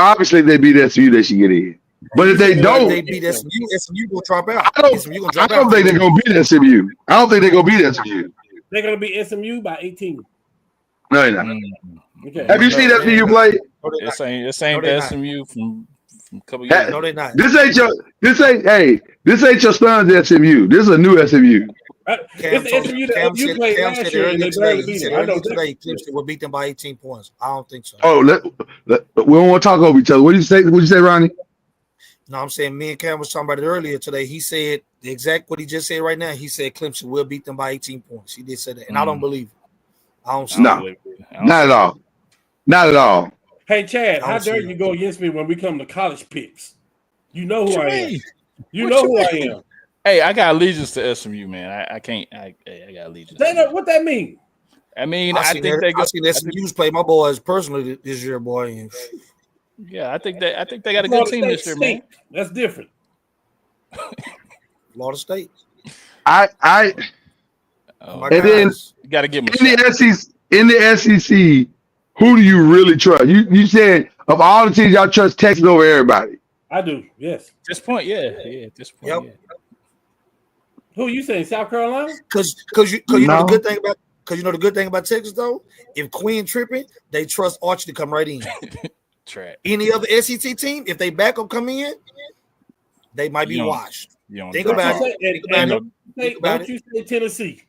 S3: beat SMU, they should get in. But if they don't,
S6: they beat SMU will drop out.
S3: I don't think they're gonna beat SMU. I don't think they're gonna beat SMU.
S4: They're gonna beat SMU by 18.
S3: No, they're not.
S4: Okay.
S3: Have you seen SMU play?
S5: This ain't the SMU from a couple years ago.
S6: No, they're not.
S3: This ain't your son's SMU. This is a new SMU.
S4: It's the SMU that you played last year and they barely beat them. I know
S6: today Clemson will beat them by 18 points. I don't think so.
S3: Oh, we don't want to talk over each other. What did you say? What did you say, Ronnie?
S6: No, I'm saying me and Cam was talking about it earlier today. He said the exact what he just said right now. He said Clemson will beat them by 18 points. He did say that, and I don't believe it. I don't see
S3: No,
S6: it.
S3: not at all. Not at all.
S4: Hey, Chad, how dare you go against me when we come to college picks? You know who I am. You know who I am.
S5: Hey, I got allegiance to SMU, man. I can't. I got allegiance.
S4: What that mean?
S5: I mean,
S6: I seen SMU's play my boys personally this year, boy. And
S5: yeah, I think they got a good team this year, man.
S4: That's different.
S6: Florida State.
S3: And then
S5: you got to give them
S3: in the SEC, who do you really trust? You said of all the teams, y'all trust Texas over everybody.
S4: I do. Yes.
S5: At this point, yeah. At this point,
S6: Yep.
S5: yeah.
S4: Who you saying? South Carolina?
S6: Because you know the good thing about Texas though, if Quinn tripping, they trust Archie to come right in. Any other SEC team, if they backup come in, they might be washed. Think about it.
S4: Don't you say Tennessee?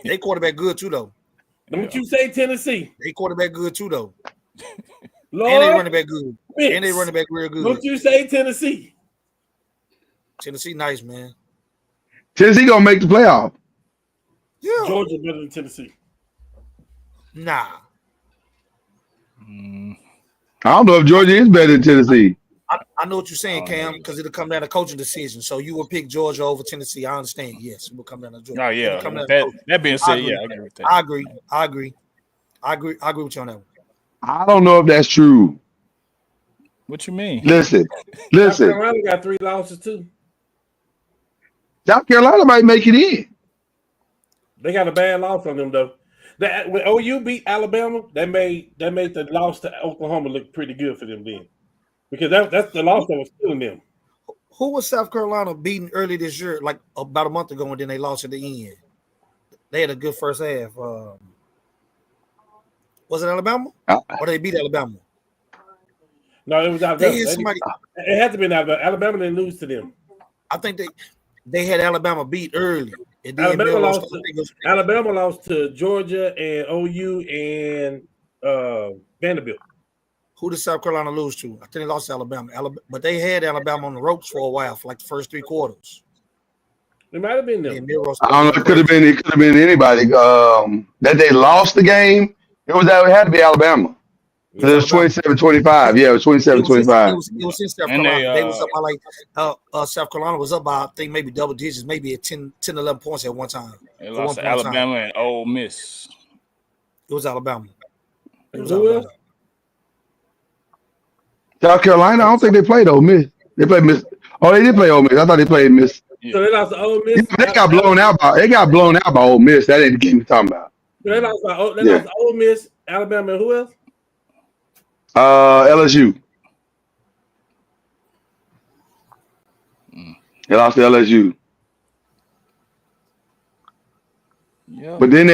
S6: They quarterback good too though.
S4: Don't you say Tennessee?
S6: They quarterback good too though.
S4: Lord,
S6: and they running back good.
S4: Vince.
S6: And they running back real good.
S4: Don't you say Tennessee?
S6: Tennessee nice, man.
S3: Tennessee gonna make the playoff.
S6: Yeah.
S4: Georgia better than Tennessee.
S6: Nah.
S3: I don't know if Georgia is better than Tennessee.
S6: I know what you're saying, Cam, because it'll come down to coaching decision. So you will pick Georgia over Tennessee. I understand. Yes, it will come down to Georgia.
S5: Oh yeah. That being said, yeah, I agree with that.
S6: I agree with you on that one.
S3: I don't know if that's true.
S5: What you mean?
S3: Listen.
S4: South Carolina got 3 losses too.
S3: South Carolina might make it in.
S4: They got a bad loss on them though. When OU beat Alabama, that made the loss to Oklahoma look pretty good for them then, because that's the loss that was killing them.
S6: Who was South Carolina beating early this year, like about a month ago, and then they lost at the end? They had a good first half. Was it Alabama? Or they beat Alabama?
S4: No, it was Alabama. It had to be Alabama. Alabama didn't lose to them.
S6: I think they had Alabama beat early. And then
S4: Alabama lost to Georgia and OU and Vanderbilt.
S6: Who did South Carolina lose to? I think they lost to Alabama. But they had Alabama on the ropes for a while, for like the first 3 quarters.
S4: It might have been them.
S3: I don't know. It could have been anybody. That they lost the game. It had to be Alabama. It was 27-25. Yeah, it was 27-25.
S6: It was in South Carolina. They was up by South Carolina was up by, I think, maybe double digits, maybe at 10, 11 points at one time.
S5: They lost to Alabama and Ole Miss.
S6: It was Alabama.
S3: South Carolina, I don't think they played Ole Miss. They played Miss. Oh, they did play Ole Miss. I thought they played Miss.
S4: So they lost to Ole Miss.
S3: They got blown out by Ole Miss. That ain't the game we're talking about.
S4: So they lost to Ole Miss, Alabama, and who else?
S3: LSU. They lost to LSU.
S5: Yeah.
S3: But then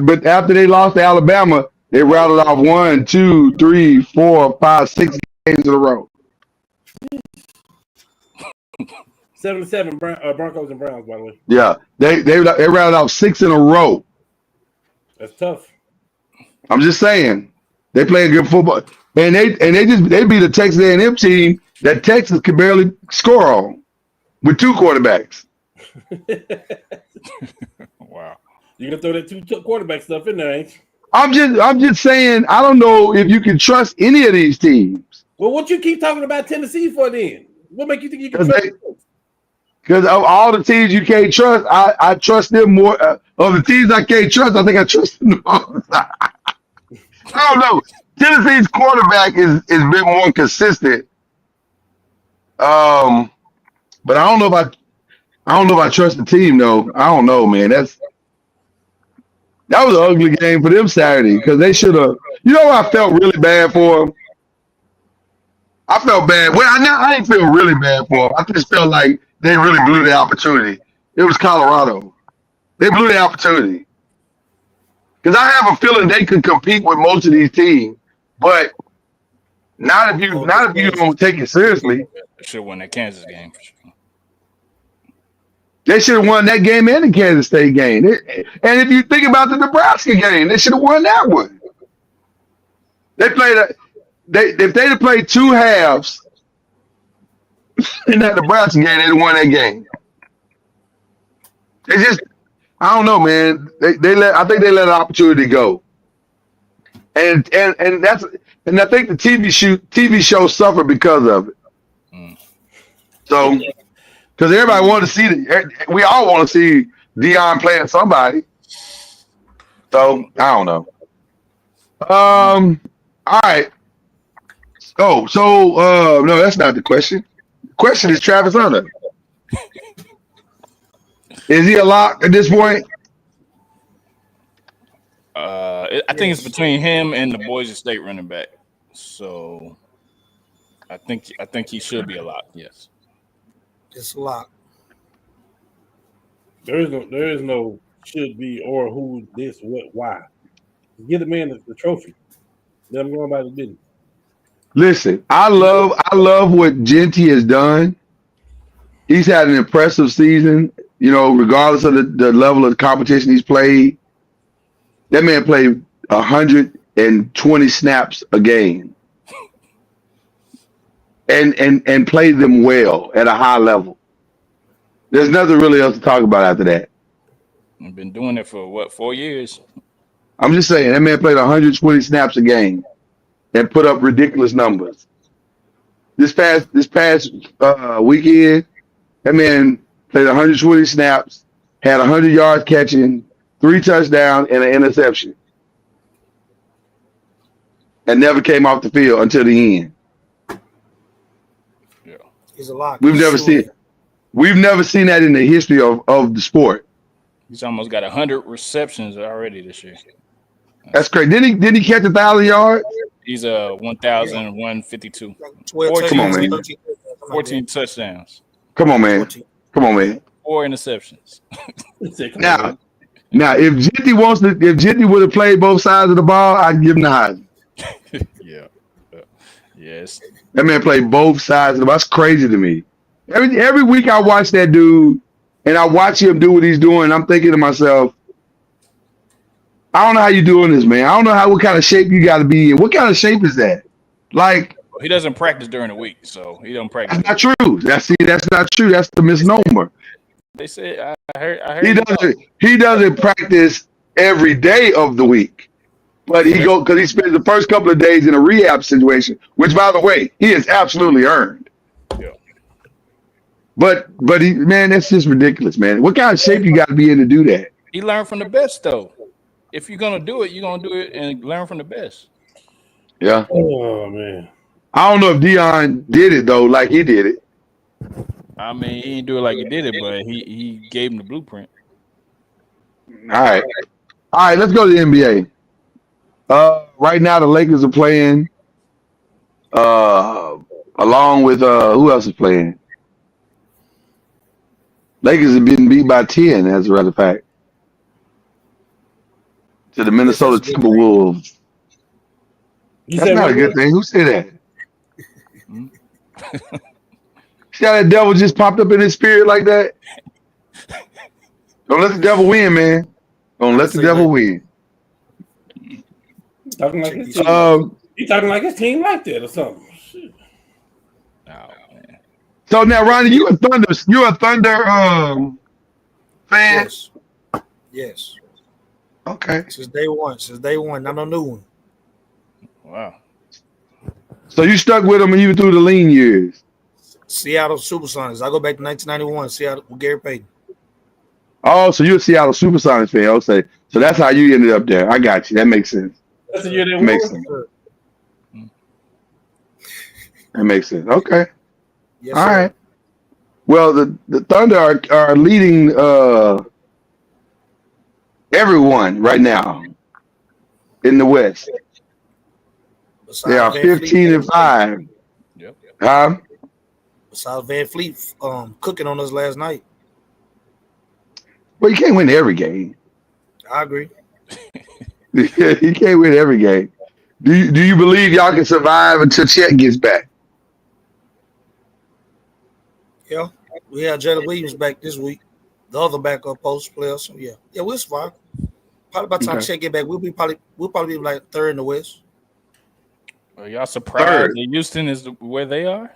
S3: but after they lost to Alabama, they rattled off 1, 2, 3, 4, 5, 6 games in a row.
S4: 7-7 Broncos and Browns, by the way.
S3: Yeah, they rattled off 6 in a row.
S4: That's tough.
S3: I'm just saying, they play good football, and they beat a Texas A&M team that Texas could barely score on with 2 quarterbacks.
S5: Wow,
S4: you gonna throw that 2 quarterback stuff in there, ain't you?
S3: I'm just saying, I don't know if you can trust any of these teams.
S4: Well, what you keep talking about Tennessee for then? What make you think you can trust them?
S3: Because of all the teams you can't trust, I trust them more. Of the teams I can't trust, I think I trust them the most. I don't know. Tennessee's quarterback is been more consistent. But I don't know if I trust the team though. I don't know, man. That was an ugly game for them Saturday because they should have. You know what I felt really bad for them? I felt bad. Well, I didn't feel really bad for them. I just felt like they really blew the opportunity. It was Colorado. They blew the opportunity. Because I have a feeling they could compete with most of these teams, but not if you don't take it seriously.
S5: Should win that Kansas game for sure.
S3: They should have won that game and the Kansas State game. And if you think about the Nebraska game, they should have won that one. They played if they'd have played 2 halves in that Nebraska game, they'd have won that game. They just, I don't know, man. I think they let an opportunity go. And I think the TV show suffered because of it. So, because everybody wanted to see we all want to see Deion playing somebody. So I don't know. All right. Oh, so no, that's not the question. The question is Travis Hunter. Is he a lock at this point?
S5: I think it's between him and the Boise State running back. So I think he should be a lock. Yes,
S6: it's a lock.
S4: There is no should be or who, this, what, why. Give the man the trophy. Let him go about his business.
S3: Listen, I love what Genty has done. He's had an impressive season, regardless of the level of competition he's played. That man played 120 snaps a game. And played them well at a high level. There's nothing really else to talk about after that.
S5: I've been doing it for 4 years.
S3: I'm just saying that man played 120 snaps a game and put up ridiculous numbers. This past weekend, that man played 120 snaps, had 100 yards catching, 3 touchdowns, and an interception, and never came off the field until the end.
S5: Yeah,
S6: he's a lock.
S3: We've never seen that in the history of the sport.
S5: He's almost got 100 receptions already this year.
S3: That's crazy. Didn't he catch 1,000 yards?
S5: He's 1,152.
S6: 12
S3: Come on, man.
S5: 14 touchdowns.
S3: Come on, man.
S5: 4 interceptions.
S3: Now, if Genty would have played both sides of the ball, I'd give him the Heisman.
S5: Yeah. Yes.
S3: That man played both sides of the ball. That's crazy to me. Every week I watch that dude, and I watch him do what he's doing. I'm thinking to myself, I don't know how you're doing this, man. I don't know what kind of shape you got to be in. What kind of shape is that? Like,
S5: he doesn't practice during the week, so he don't practice.
S3: That's not true. That's not true. That's the misnomer.
S5: They said I heard
S3: he doesn't practice every day of the week, but because he spends the first couple of days in a rehab situation, which, by the way, he has absolutely earned.
S5: Yeah.
S3: But that's just ridiculous, man. What kind of shape you got to be in to do that?
S5: He learned from the best, though. If you're gonna do it, you're gonna do it and learn from the best.
S3: Yeah.
S4: Oh man.
S3: I don't know if Deion did it though, like he did it.
S5: I mean, he didn't do it like he did it, but he gave him the blueprint.
S3: All right. Let's go to the NBA. Right now the Lakers are playing. Along with who else is playing? Lakers have been beat by 10, as a matter of fact, to the Minnesota Timberwolves. That's not a good thing. Who said that? See how that devil just popped up in his spirit like that? Don't let the devil win, man. Don't let the devil win.
S4: Talking like his team. He talking like his team like that or something. Shit.
S5: Oh, man.
S3: So now, Ronnie, you a Thunder fan?
S6: Yes.
S3: Okay.
S6: Since day one. Not a new one.
S5: Wow.
S3: So you stuck with them even through the lean years?
S6: Seattle Supersonics. I go back to 1991. Seattle with Gary Payton.
S3: Oh, so you're a Seattle Supersonics fan. Okay. So that's how you ended up there. I got you. That makes sense.
S4: That's the year they
S3: makes sense. That makes sense. Okay.
S6: Yes,
S3: all
S6: sir.
S3: right. Well, the Thunder are leading everyone right now in the West.
S6: Besides
S3: They are
S6: Van
S3: 15-5.
S5: Yep.
S3: Huh?
S6: Besides Van Fleet cooking on us last night.
S3: Well, you can't win every game.
S6: I agree.
S3: You can't win every game. Do you believe y'all can survive until Chet gets back?
S6: Yeah. We had Jalen Williams back this week. the other backup post player. So yeah, we'll survive. Probably by the time Chet get back, we'll probably be like third in the West.
S5: Are y'all surprised that Houston is where they are?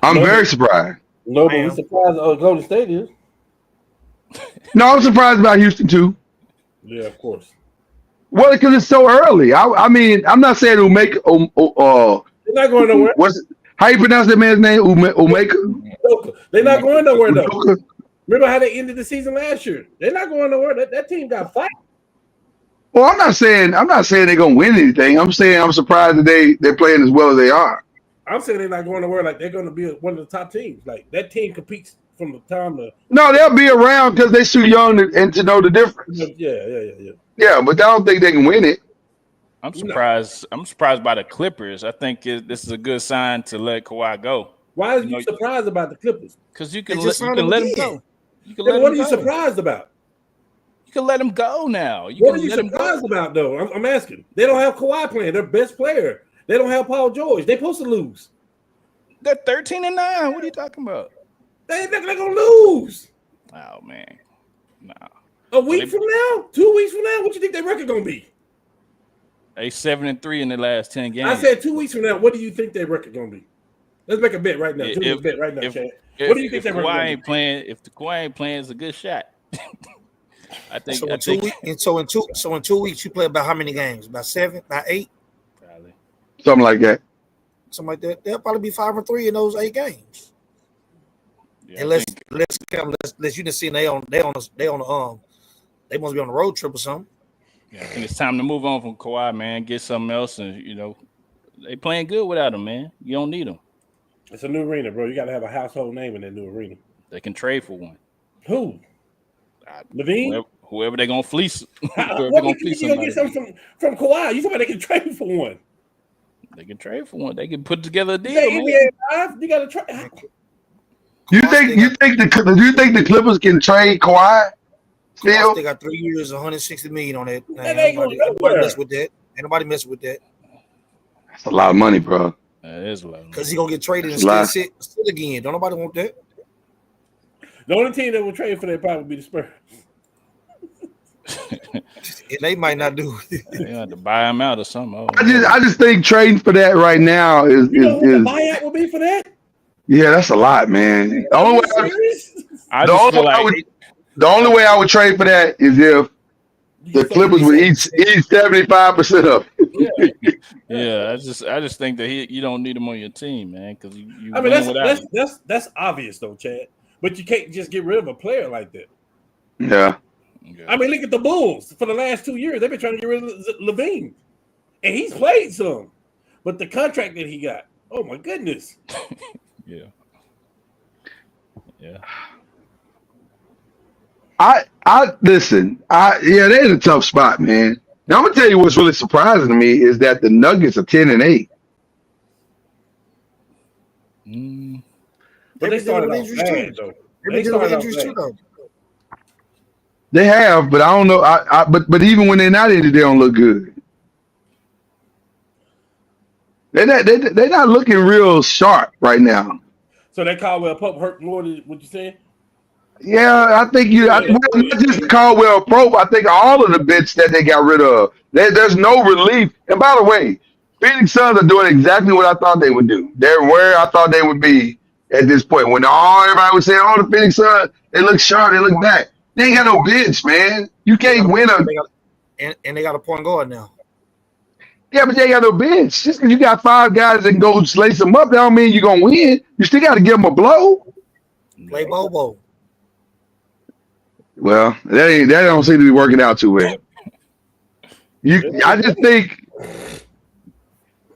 S3: I'm very surprised.
S4: No, but we surprised Golden State is.
S3: No, I'm surprised about Houston too.
S4: Yeah, of course.
S3: Well, because it's so early. I mean, I'm not saying it'll make.
S4: They're not going nowhere.
S3: How you pronounce that man's name? Umeka?
S4: They're not going nowhere though. Remember how they ended the season last year? They're not going nowhere. That team got fight.
S3: Well, I'm not saying they're gonna win anything. I'm saying I'm surprised that they're playing as well as they are.
S4: I'm saying they're not going nowhere. Like they're going to be one of the top teams. Like that team competes from the time to.
S3: No, they'll be around because they're too young to know the difference.
S4: Yeah.
S3: Yeah, but I don't think they can win it.
S5: I'm surprised. I'm surprised by the Clippers. I think this is a good sign to let Kawhi go.
S4: Why are you surprised about the Clippers?
S5: Because you can let him go.
S4: What are you surprised about?
S5: You can let him go now.
S4: What are you surprised about, though? I'm asking. They don't have Kawhi playing. Their best player. They don't have Paul George. They're supposed to lose.
S5: They're 13-9. What are you talking about?
S4: They're going to lose.
S5: Oh, man. Nah.
S4: A week from now? 2 weeks from now? What you think their record going to be?
S5: They 7-3 in the last 10 games.
S4: I said 2 weeks from now. What do you think their record going to be? Let's make a bet right now. Chad. What do you think their record going to be?
S5: If the Kawhi ain't playing, it's a good shot. I think.
S6: So in 2 weeks, you play about how many games? About 7? About 8?
S5: Probably.
S3: Something like that.
S6: Something like that. They'll probably be 5-3 in those 8 games.
S5: Yeah,
S6: unless you didn't see they must be on the road trip or something.
S5: Yeah, I think it's time to move on from Kawhi, man. Get something else, and they playing good without him, man. You don't need him.
S4: It's a new arena, bro. You got to have a household name in that new arena.
S5: They can trade for one.
S4: Who? Levine?
S5: Whoever they're gonna fleece.
S4: What do you think you're gonna get something from Kawhi? You talking about they can trade for one?
S5: They can trade for one. They can put together a deal.
S4: You got to trade.
S3: Do you think the Clippers can trade Kawhi? Still,
S6: they got 3 years, $160 million on that.
S4: Ain't nobody
S6: mess with that. Ain't nobody mess with that.
S3: That's a lot of money, bro.
S5: That is a lot of money.
S6: Because he's gonna get traded and still sit again. Don't nobody want that.
S4: The only team that will trade for that probably would be the Spurs.
S6: And they might not do it.
S5: They have to buy him out or something.
S3: I just think trading for that right now is
S4: what the buyout will be for that?
S3: Yeah, that's a lot, man. The only way I would trade for that is if the Clippers would eat 75% of it.
S5: Yeah, I just think that you don't need him on your team, man. Because you.
S4: I mean, that's obvious though, Chad. But you can't just get rid of a player like that.
S3: Yeah.
S4: I mean, look at the Bulls. For the last 2 years, they've been trying to get rid of Levine, and he's played some. But the contract that he got, oh my goodness.
S5: Yeah.
S3: I listen. They're in a tough spot, man. Now I'm gonna tell you what's really surprising to me is that the Nuggets are 10-8.
S4: But they started off bad, though. They started off bad. Though.
S3: They have, but I don't know. But even when they're not in it, they don't look good. They're not looking real sharp right now.
S4: So that Caldwell Pope hurt more than what you saying?
S3: Yeah, I think not just Caldwell Pope. I think all of the bits that they got rid of. There's no relief. And by the way, Phoenix Suns are doing exactly what I thought they would do. They're where I thought they would be at this point. When everybody was saying, "Oh, the Phoenix Suns, they look sharp, they look back." They ain't got no bench, man. You can't win
S6: and they got a point guard now.
S3: Yeah, but they ain't got no bench. Just because you got 5 guys that can go lace them up, that don't mean you're gonna win. You still got to give them a blow.
S6: Play Bobo.
S3: Well, that don't seem to be working out too well. I just think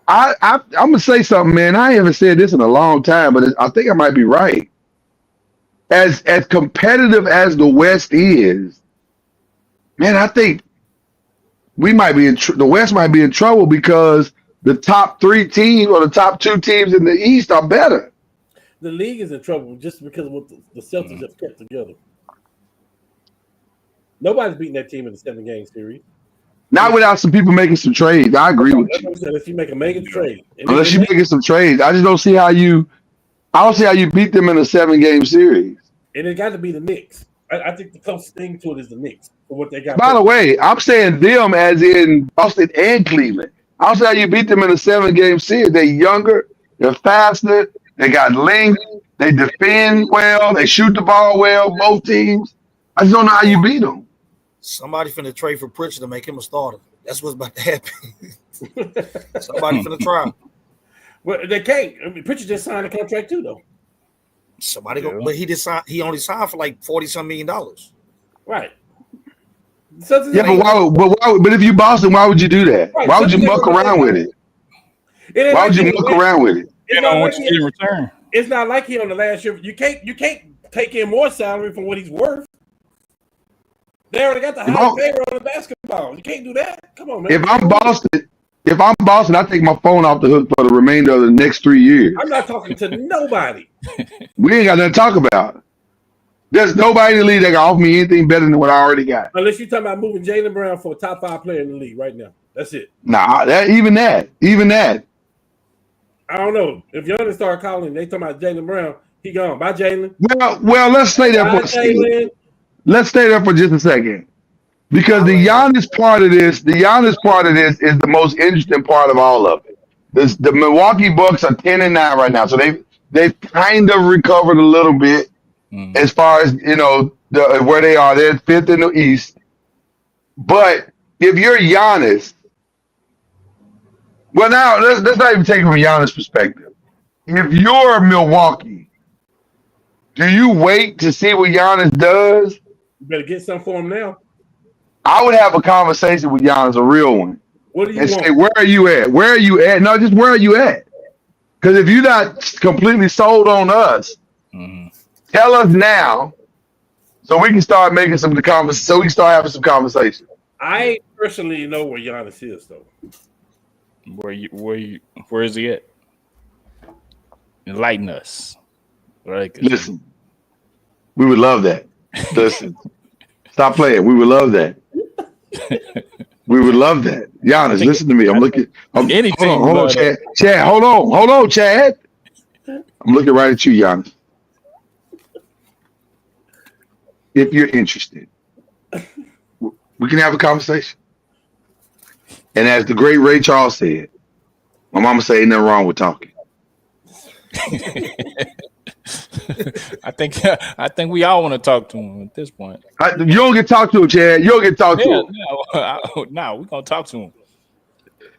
S3: I'm gonna say something, man. I haven't said this in a long time, but I think I might be right. As competitive as the West is, man, I think we might be the West might be in trouble because the top 3 teams or the top 2 teams in the East are better.
S4: The league is in trouble just because of what the Celtics have kept together. Nobody's beating that team in the 7-game series.
S3: Not without some people making some trades. I agree with you.
S4: Unless you make a mega trade.
S3: Unless you're making some trades. I just don't see how you beat them in a 7-game series.
S4: And it got to be the Knicks. I think the closest thing to it is the Knicks for what they got.
S3: By the way, I'm saying them as in Boston and Cleveland. I'll say how you beat them in a 7-game series. They're younger, they're faster, they got length, they defend well, they shoot the ball well, both teams. I just don't know how you beat them.
S6: Somebody finna trade for Pritchard to make him a starter. That's what's about to happen. Somebody finna try.
S4: Well, they can't. I mean, Pritchard just signed a contract too, though.
S6: Somebody go, but he only signed for like $40-some million.
S4: Right. So
S3: Yeah, but if you Boston, why would you do that?
S4: Right,
S3: Why would you muck around with it? Why would you muck around with it?
S5: You know what you get in return.
S4: It's not like he on the last year. You can't take in more salary from what he's worth. They already got the highest payroll in basketball. You can't do that. Come on, man.
S3: If I'm Boston, I take my phone off the hook for the remainder of the next 3 years.
S4: I'm not talking to nobody.
S3: We ain't got nothing to talk about. There's nobody in the league that can offer me anything better than what I already got.
S4: Unless you're talking about moving Jaylen Brown for a top 5 player in the league right now. That's it.
S3: Nah, even that.
S4: I don't know. If Giannis start calling, they talking about Jaylen Brown, he gone. Bye, Jaylen.
S3: Well, let's stay there for a second. Let's stay there for just a second. Because the Giannis part of this is the most interesting part of all of it. The Milwaukee Bucks are 10-9 right now, so they've kind of recovered a little bit as far as where they are. They're 5th in the East. But if you're Giannis, well, now let's not even take it from Giannis' perspective. If you're Milwaukee, do you wait to see what Giannis does?
S4: You better get some for him now.
S3: I would have a conversation with Giannis, a real one.
S4: What do you
S3: and
S4: want?
S3: say, where are you at? Where are you at? No, just where are you at? Because if you're not completely sold on us, tell us now so we can start making so we can start having some conversation.
S4: I personally know where Giannis is, though.
S5: Where is he at? Enlighten us. Right.
S3: Listen, we would love that. Listen, stop playing. We would love that. We would love that. Giannis, listen to me. I'm looking. Hold on, Chad. Chad, hold on, Chad. I'm looking right at you, Giannis. If you're interested, we can have a conversation. And as the great Ray Charles said, my mama said, ain't nothing wrong with talking.
S5: I think we all want to talk to him at this point.
S3: You don't get talked to him, Chad. You don't get talked to him.
S5: No, we're gonna talk to him.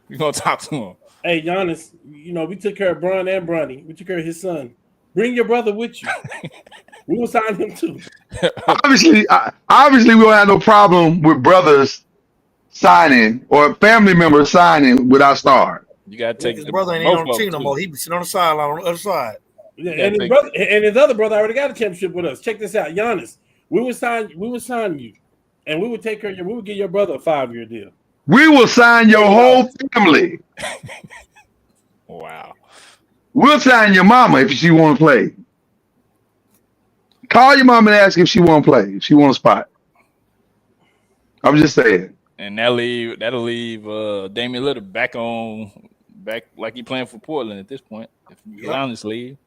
S5: We're gonna talk to him.
S4: Hey, Giannis, we took care of Bron and Bronny. We took care of his son. Bring your brother with you. We will sign him too.
S3: Obviously, we don't have no problem with brothers signing or family members signing with our star.
S5: You gotta take
S6: his brother ain't on the team no more. He be sitting on the sideline on the other side.
S4: Yeah, and his other brother already got a championship with us. Check this out, Giannis. We would sign you, and we would take care of you. We would give your brother a 5-year deal.
S3: We will sign your whole family.
S5: Wow.
S3: We'll sign your mama if she want to play. Call your mama and ask if she want to play, if she want a spot. I'm just saying.
S5: And that'll leave Damian Lillard back like he playing for Portland at this point. If you honestly,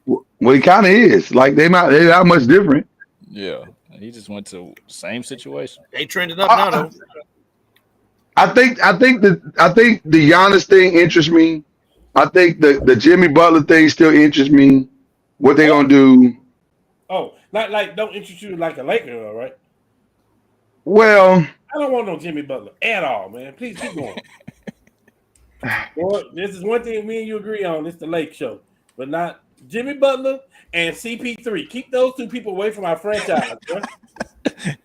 S3: well, he kind of is. Like they're not much different.
S5: Yeah, he just went to the same situation.
S6: They trending up now though.
S3: I think the Giannis thing interests me. I think the Jimmy Butler thing still interests me. What they gonna do? Oh,
S4: like don't interest you like a Laker, all right?
S3: Well,
S4: I don't want no Jimmy Butler at all, man. Please keep going. Boy, this is one thing me and you agree on. It's the Lake Show, but not Jimmy Butler and CP3. Keep those two people away from our franchise.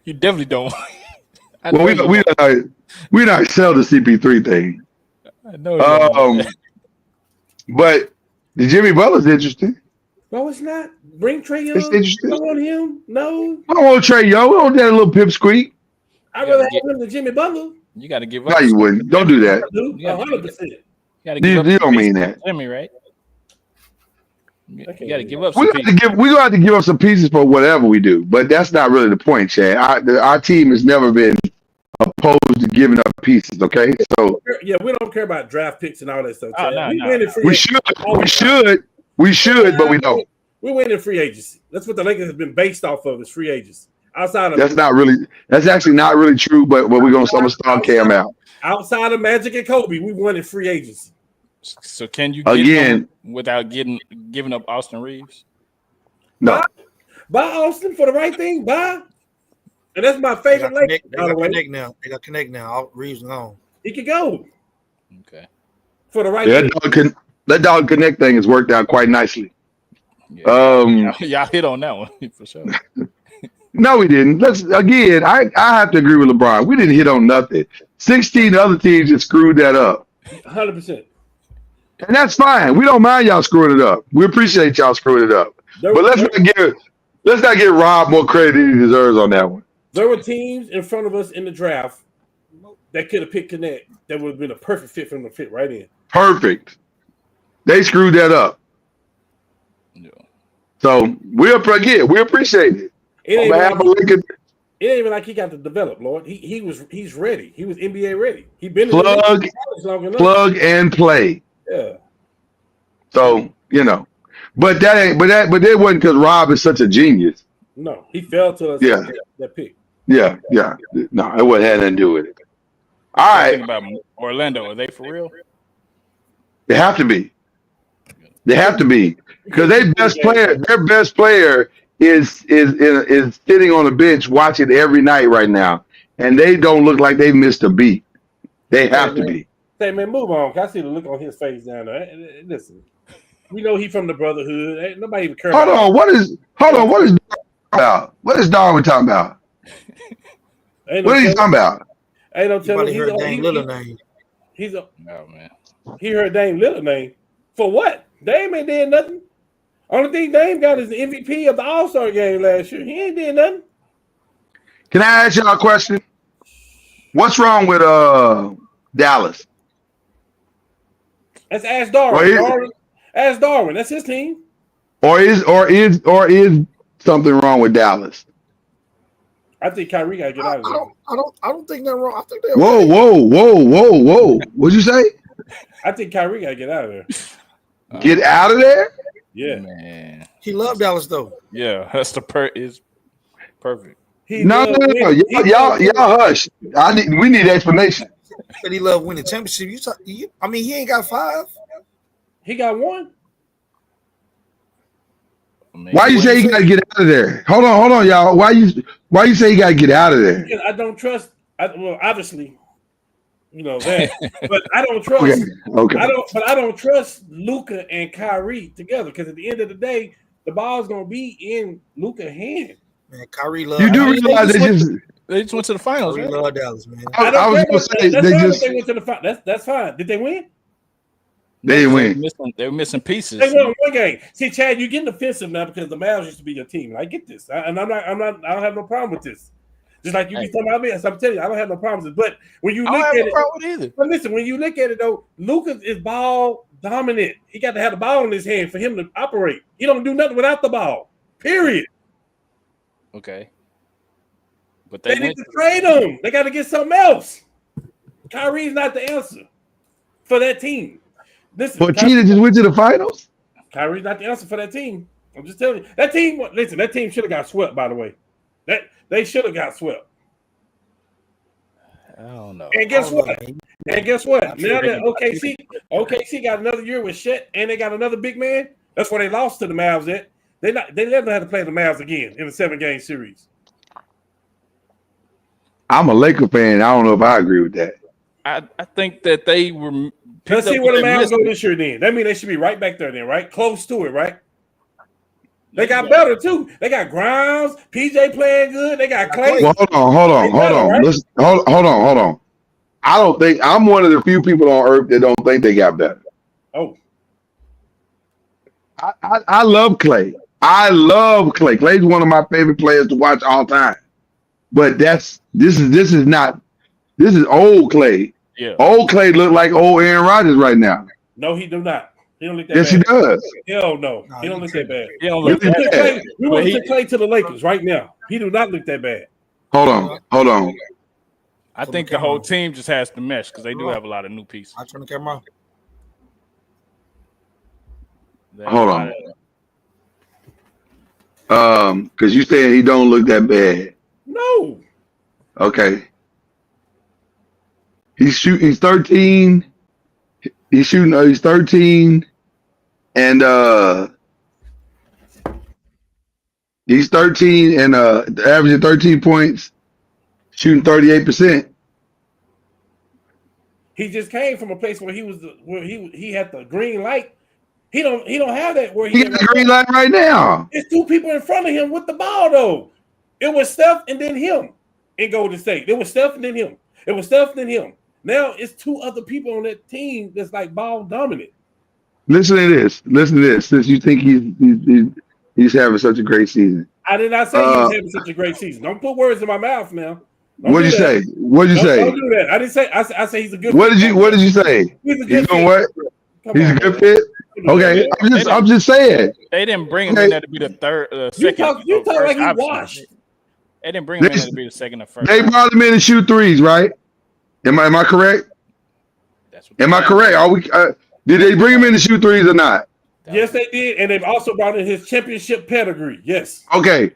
S5: You definitely don't.
S3: Well, we not sell the CP3 thing.
S5: I know.
S3: But the Jimmy Butler's interesting.
S4: No, it's not. Bring Trae Young.
S3: It's interesting.
S4: I don't want him. No.
S3: I don't want Trae Young. We don't want that little pipsqueak.
S4: I'd rather have him than Jimmy Butler.
S5: You got to give up.
S3: No, you wouldn't. Don't do that.
S4: 100%.
S3: You don't mean that.
S5: Jimmy, right? You got to give up.
S3: We're going to have to give up some pieces for whatever we do, but that's not really the point, Chad. Our team has never been opposed to giving up pieces. Okay, so
S4: yeah, we don't care about draft picks and all that stuff.
S3: We should, but we don't.
S4: We win in free agency. That's what the Lakers has been based off of as free agents. Outside of
S3: That's actually not really true. But we're gonna start Cam out.
S4: Outside of Magic and Kobe, we won in free agency.
S5: So can you get him without giving up Austin Reeves?
S3: No.
S4: Buy Austin for the right thing. Buy. And that's my favorite Lakers.
S6: They got connect now. Reeves gone.
S4: He could go.
S5: Okay.
S4: For the right thing.
S3: That dog connect thing has worked out quite nicely.
S5: Yeah. Y'all hit on that one for sure.
S3: No, we didn't. I have to agree with LeBron. We didn't hit on nothing. 16 other teams just screwed that up.
S4: 100%.
S3: And that's fine. We don't mind y'all screwing it up. We appreciate y'all screwing it up. But let's not give Rob more credit than he deserves on that one.
S4: There were teams in front of us in the draft that could have picked Connect that would have been a perfect fit for them to fit right in.
S3: Perfect. They screwed that up.
S5: Yeah.
S3: So we appreciate it.
S4: It ain't even like he got to develop, Lord. He's ready. He was NBA ready. He been
S3: plug and play.
S4: Yeah.
S3: So but that wasn't because Rob is such a genius.
S4: No, he fell to us.
S3: Yeah.
S4: That pick.
S3: Yeah. No, it wasn't had nothing to do with it. All right.
S5: Think about Orlando. Are they for real?
S3: They have to be. They have to be because their best player is sitting on the bench watching every night right now, and they don't look like they missed a beat. They have to be.
S4: Say, man, move on. I see the look on his face down there. Listen, we know he from the brotherhood. Ain't nobody even cares.
S3: Hold on. What is about? What is Darwin talking about? What are you talking about?
S4: Ain't no telling.
S6: He heard Dame Lillard name.
S5: No, man.
S4: He heard Dame Lillard name. For what? Dame ain't did nothing. Only thing Dame got is the MVP of the All-Star game last year. He ain't did nothing.
S3: Can I ask y'all a question? What's wrong with Dallas?
S4: Let's ask Darwin. Ask Darwin. That's his team.
S3: Or is something wrong with Dallas?
S4: I think Kyrie got to get out of there.
S6: I don't think they're wrong. I think they're
S3: Whoa. What'd you say?
S4: I think Kyrie got to get out of there.
S3: Get out of there?
S4: Yeah.
S5: Man.
S6: He loved Dallas though.
S5: Yeah, that's is perfect.
S3: No. Y'all hush. We need explanation.
S6: But he loved winning championship. He ain't got 5.
S4: He got 1.
S3: Why you say he got to get out of there? Hold on, y'all. Why you say he got to get out of there?
S4: Because I don't trust. Obviously, that. But I don't trust.
S3: Okay.
S4: I don't trust Luka and Kyrie together because at the end of the day, the ball's gonna be in Luka's hand.
S6: Man, Kyrie loves.
S3: You do realize
S5: they just went to the finals.
S6: Kyrie love Dallas, man.
S3: I was gonna say
S4: they went to the finals. That's fine. Did they win?
S3: They didn't win.
S5: They were missing pieces.
S4: They won 1 game. See, Chad, you're getting defensive now because the Mavs used to be your team. I get this, and I don't have no problem with this. Just like you be talking about me, as I'm telling you, I don't have no problems with it. But when you look at it, but listen, when you look at it though, Lucas is ball dominant. He got to have the ball in his hand for him to operate. He don't do nothing without the ball. Period.
S5: Okay. But
S4: they need to trade him. They got to get something else. Kyrie's not the answer for that team. Listen,
S3: but Kyrie just went to the finals.
S4: Kyrie's not the answer for that team. I'm just telling you. That team. Listen, that team should have got swept. By the way, they should have got swept.
S5: I don't know.
S4: And guess what? Now that OKC got another year with Chet, and they got another big man. That's why they lost to the Mavs. They never had to play the Mavs again in a 7-game series.
S3: I'm a Laker fan. I don't know if I agree with that.
S5: I think that they were.
S4: Let's see where the Mavs go this year. Then that means they should be right back there. Then right, close to it. Right. They got better too. They got Grimes, PJ playing good. They got Clay.
S3: Well, hold on. Right? Hold on. I don't think I'm one of the few people on earth that don't think they got better.
S4: Oh,
S3: I love Clay. Clay's one of my favorite players to watch all time. But this is old Clay.
S5: Yeah.
S3: Old Clay look like old Aaron Rodgers right now.
S4: No, he do not. He don't look that
S3: yes,
S4: bad.
S3: he does.
S4: Hell no. He don't look that bad.
S5: He don't look that bad.
S4: We want to take Clay to the Lakers right now. He do not look that bad.
S3: Hold on.
S5: I think the whole team just has to mesh because they do have a lot of new pieces.
S6: I turn the camera on.
S3: Hold on. Because you saying he don't look that bad.
S4: No.
S3: Okay. He's 13. He's 13 and he's 13 and averaging 13 points, shooting 38%.
S4: He just came from a place where he had the green light. He don't have that where
S3: He got the green light right now.
S4: There's two people in front of him with the ball though. It was Steph and then him in Golden State. It was Steph and then him. It was Steph and then him. Now it's two other people on that team that's like ball dominant.
S3: Listen to this. Since you think he's having such a great season.
S4: I did not say he was having such a great season. Don't put words in my mouth now.
S3: What'd you say? What'd you say?
S4: Don't do that. I didn't say. I say he's a good.
S3: What did you say?
S4: He's a good
S3: fit. What? He's a good fit. Okay, I'm just saying.
S5: They didn't bring him in there to be the second.
S4: You talk like he washed.
S5: They didn't bring him in there to be the second or first.
S3: They brought him in to shoot threes, right? Am I correct? Am I correct? Are we? Did they bring him in to shoot threes or not?
S4: Yes, they did, and they've also brought in his championship pedigree. Yes.
S3: Okay.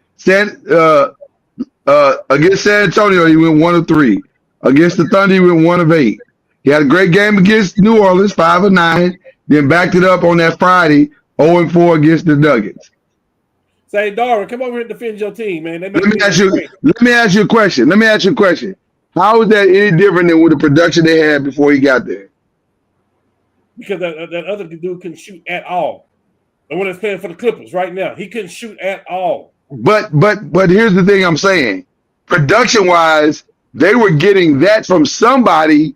S3: Against San Antonio, he went 1 of 3. Against the Thunder, he went 1 of 8. He had a great game against New Orleans, 5 of 9. Then backed it up on that Friday, 0 and 4 against the Nuggets.
S4: Say, Darwin, come over here and defend your team, man.
S3: Let me ask you a question. How is that any different than with the production they had before he got there?
S4: Because that other dude couldn't shoot at all. The one that's playing for the Clippers right now, he couldn't shoot at all.
S3: But here's the thing I'm saying. Production wise, they were getting that from somebody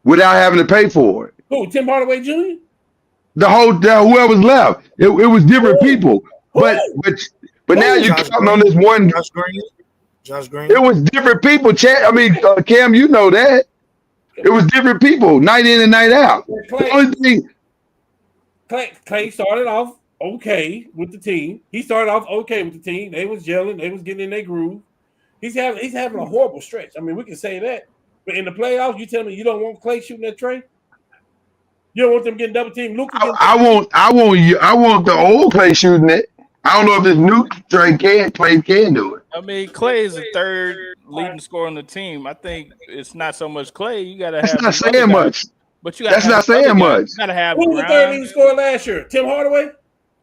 S3: without having to pay for it.
S4: Who? Tim Hardaway Jr.?
S3: Whoever's left. It was different people. But now you're counting on this one.
S6: Josh Green.
S3: It was different people. Cam, you know that. It was different people, night in and night out.
S4: Clay started off okay with the team. He started off okay with the team. They was gelling. They was getting in their groove. He's having a horrible stretch. I mean, we can say that. But in the playoffs, you tell me you don't want Clay shooting that tray? You don't want them getting double team.
S3: I want the old Clay shooting it. I don't know if this new Clay can do it.
S5: I mean, Clay is the third leading scorer on the team. I think it's not so much Clay. You got to have.
S3: That's not saying much.
S5: But you got.
S3: That's not saying much.
S5: You got to have.
S4: Who was the third leading scorer last year? Tim Hardaway.
S5: You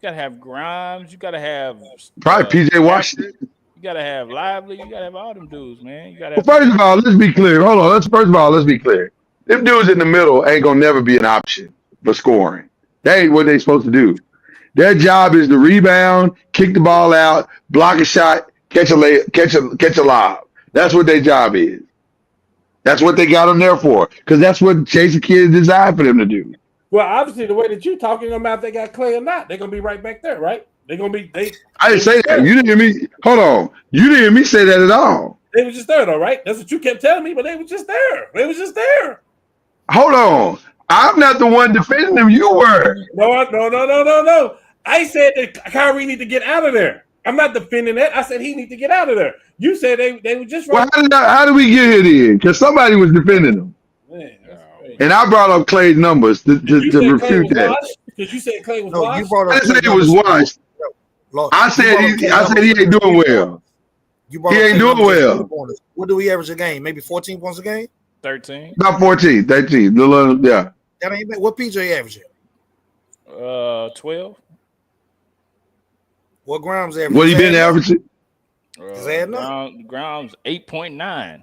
S5: got to have Grimes. You got to have.
S3: Probably PJ Washington.
S5: You got to have Lively. You got to have all them dudes, man. You got to.
S3: Well, first of all, let's be clear. Hold on. Let's be clear. Them dudes in the middle ain't gonna never be an option for scoring. That ain't what they supposed to do. Their job is to rebound, kick the ball out, block a shot, catch a lob. That's what their job is. That's what they got them there for. Because that's what Jason Kidd designed for them to do.
S4: Well, obviously, the way that you're talking about, if they got Clay or not, they're gonna be right back there, right? They're gonna be.
S3: I didn't say that. You didn't hear me. Hold on. You didn't hear me say that at all.
S4: They were just there, though, right? That's what you kept telling me, but they were just there. They was just there.
S3: Hold on. I'm not the one defending them. You were.
S4: No. I said that Kyrie need to get out of there. I'm not defending that. I said he need to get out of there. You said they were just right.
S3: Well, how did we get here then? Because somebody was defending them.
S4: Man,
S3: and I brought up Clay's numbers to refute that.
S4: Because you said Clay was washed.
S3: I didn't say he was washed. I said he ain't doing well. He ain't doing well.
S6: What do we average a game? Maybe 14 points a game?
S5: 13.
S3: About 14, 13. Yeah.
S6: That ain't bad. What PJ averaging?
S5: 12.
S6: What Grimes averaging?
S3: What he been averaging?
S6: Is adding up?
S5: Grimes 8.9.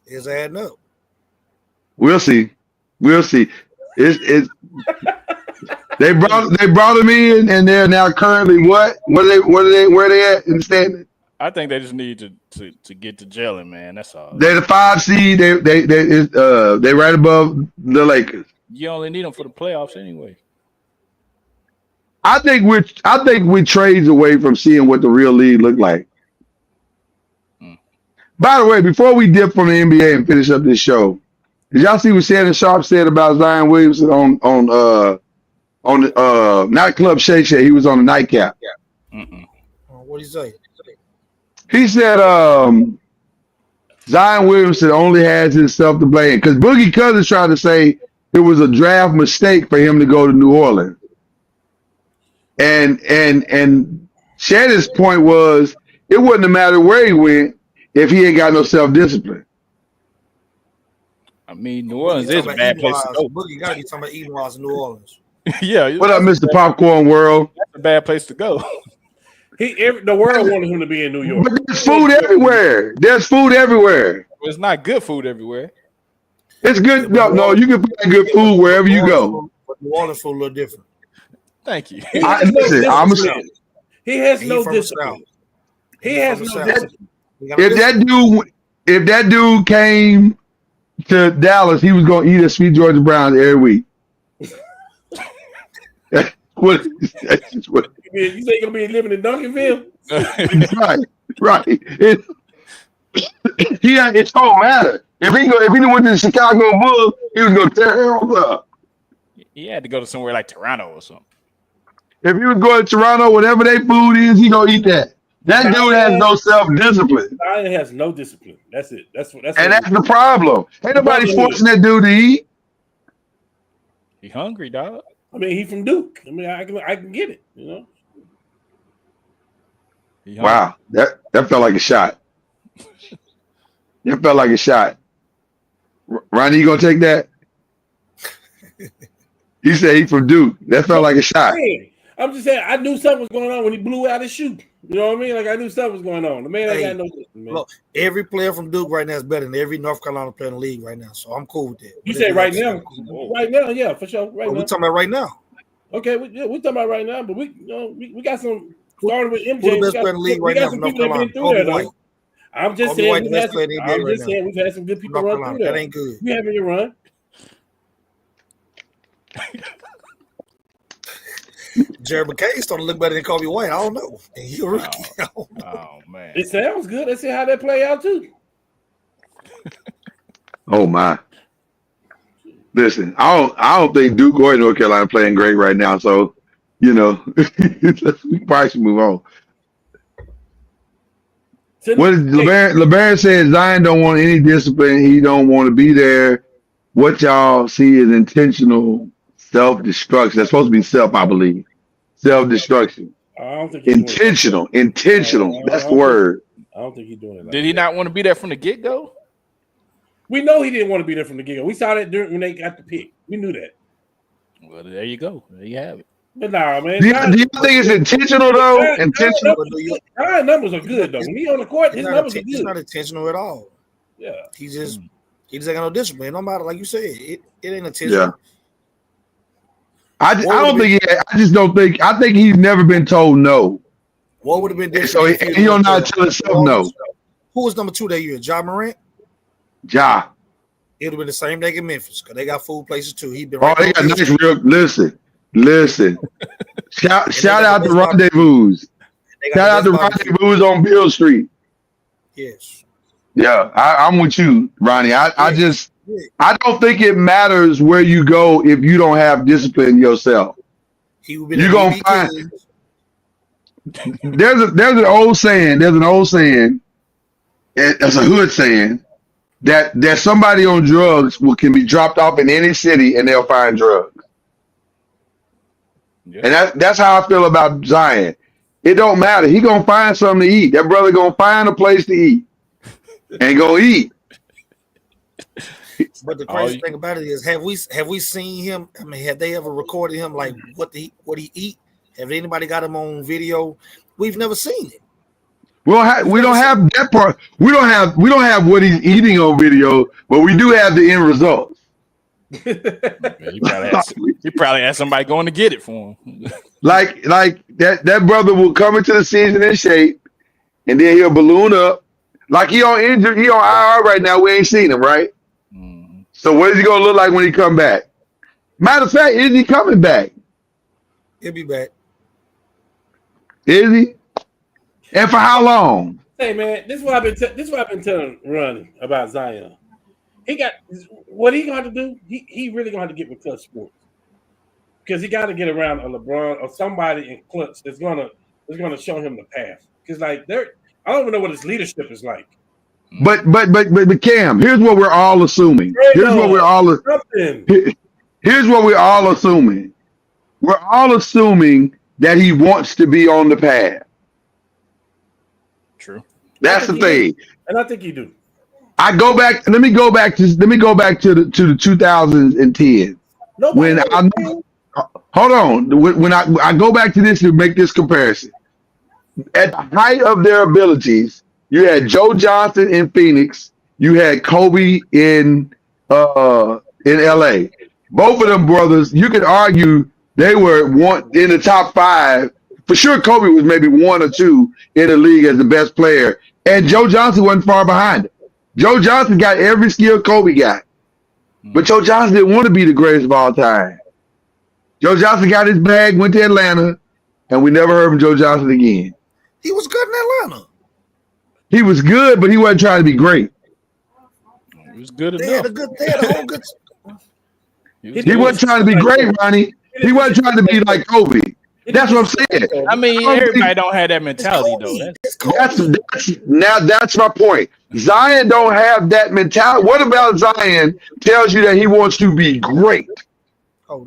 S6: Is adding up.
S3: We'll see. It's they brought him in, and they're now currently what? Where are they at in the standing?
S5: I think they just need to get to gelling, man. That's all.
S3: They're the 5 seed. They right above the Lakers.
S5: You only need them for the playoffs anyway.
S3: I think we trades away from seeing what the real league look like. By the way, before we dip from the NBA and finish up this show, did y'all see what Shannon Sharp said about Zion Williamson on the nightclub Shake Shack? He was on the nightcap.
S6: What did he say?
S3: He said Zion Williamson only has himself to blame because Boogie Cousins tried to say it was a draft mistake for him to go to New Orleans. And Shannon's point was it wouldn't have mattered where he went if he ain't got no self-discipline.
S5: I mean, New Orleans is a bad place to go.
S6: Boogie got to be talking about eating wise in New Orleans.
S5: Yeah.
S3: What up, Mr. Popcorn World?
S5: That's a bad place to go.
S4: The world wanted him to be in New York.
S3: But there's food everywhere. There's food everywhere.
S5: It's not good food everywhere.
S3: It's good. No, you can find good food wherever you go.
S6: But New Orleans food a little different.
S5: Thank you.
S4: He has no discipline. He has no discipline.
S3: If that dude came to Dallas, he was gonna eat at Sweet Georgia Brown's every week. That's just what.
S4: You think he's gonna be living in Duncanville?
S3: Right. It don't matter. If he went to the Chicago Bulls, he was gonna tear Harold up.
S5: He had to go to somewhere like Toronto or something.
S3: If he was going to Toronto, whatever their food is, he gonna eat that. That dude has no self-discipline.
S4: Zion has no discipline. That's it. That's
S3: the problem. Ain't nobody forcing that dude to eat.
S5: He hungry, dog.
S4: I mean, he from Duke. I mean, I can get it. You know.
S3: Wow, that felt like a shot. That felt like a shot. Ronnie, you gonna take that? He said he from Duke. That felt like a shot.
S4: I'm just saying, I knew something was going on when he blew out his shoe. You know what I mean? Like I knew something was going on. The man ain't got no discipline, man.
S6: Look, every player from Duke right now is better than every North Carolina player in the league right now. So I'm cool with that.
S4: You say right now? Right now, yeah, for sure. Right now.
S6: We're talking about right now.
S4: Okay, we're talking about right now, but we got some starting with MJ.
S6: Who's the best player in the league right now from North Carolina?
S4: I'm just saying we've had some good people run through there.
S6: That ain't good.
S4: You having your run.
S6: Jared McKay starting to look better than Kobe White. I don't know. He's a rookie.
S5: Oh man.
S4: It sounds good. Let's see how that play out too.
S3: Oh my. Listen, I don't think Duke or North Carolina playing great right now. So, we probably should move on. What is LeBaron said Zion don't want any discipline. He don't want to be there. What y'all see is intentional self-destruction. That's supposed to be self, I believe. Self-destruction.
S4: I don't think
S3: intentional. That's the word.
S4: I don't think he's doing it.
S5: Did he not want to be there from the get-go?
S4: We know he didn't want to be there from the get-go. We saw that when they got the pick. We knew that.
S5: Well, there you go. There you have it.
S4: But nah, man.
S3: Do you think it's intentional though? Intentional.
S4: Our numbers are good though. When he on the court, his numbers are good.
S6: It's not intentional at all.
S4: Yeah.
S6: He just ain't got no discipline. No matter, like you said, it ain't intentional.
S3: Yeah. I think he's never been told no.
S6: What would have been different?
S3: So he don't know how to tell himself no.
S6: Who was number 2 that year? Ja Morant?
S3: Ja.
S6: It would have been the same thing in Memphis because they got food places too. He been
S3: they got nice real. Listen. Shout out to Rendezvous. Shout out to Rendezvous on Beale Street.
S6: Yes.
S3: Yeah, I'm with you, Ronnie. I don't think it matters where you go if you don't have discipline yourself. You're gonna find. There's an old saying. It's a hood saying that somebody on drugs can be dropped off in any city and they'll find drugs. Yeah. And that's how I feel about Zion. It don't matter. He gonna find something to eat. That brother gonna find a place to eat and go eat.
S6: But the crazy thing about it is, have we seen him? I mean, have they ever recorded him like what he eat? Have anybody got him on video? We've never seen it.
S3: We don't have that part. We don't have what he's eating on video, but we do have the end results.
S5: He probably had somebody going to get it for him.
S3: like that brother will come into the season in shape, and then he'll balloon up. Like he on IR right now. We ain't seen him, right? Mm-hmm. So what is he gonna look like when he come back? Matter of fact, is he coming back?
S6: He'll be back.
S3: Is he? And for how long?
S4: Hey man, this is what I've been telling Ronnie about Zion. He got what he going to do. He really going to get with Clutch Sports because he got to get around a LeBron or somebody in Clutch that's gonna show him the path. Because I don't even know what his leadership is like.
S3: But Cam, here's what we're all assuming. Here's what we're all assuming. We're all assuming that he wants to be on the path. That's the thing.
S4: And I think he do.
S3: I go back. Let me go back to the 2010 when I hold on. When I go back to this to make this comparison. At the height of their abilities, you had Joe Johnson in Phoenix. You had Kobe in LA. Both of them brothers, you could argue they were one in the top 5. For sure, Kobe was maybe 1 or 2 in the league as the best player, and Joe Johnson wasn't far behind him. Joe Johnson got every skill Kobe got, but Joe Johnson didn't want to be the greatest of all time. Joe Johnson got his bag, went to Atlanta, and we never heard from Joe Johnson again.
S6: He was good in Atlanta.
S3: He was good, but he wasn't trying to be great.
S5: He was good
S6: They
S5: enough.
S6: had a whole good.
S3: He wasn't trying to be great, Ronnie. He wasn't trying to be like Kobe. That's what I'm saying.
S5: I mean, everybody don't have that mentality though.
S3: That's my point. Zion don't have that mentality. What about Zion tells you that he wants to be great?
S6: Oh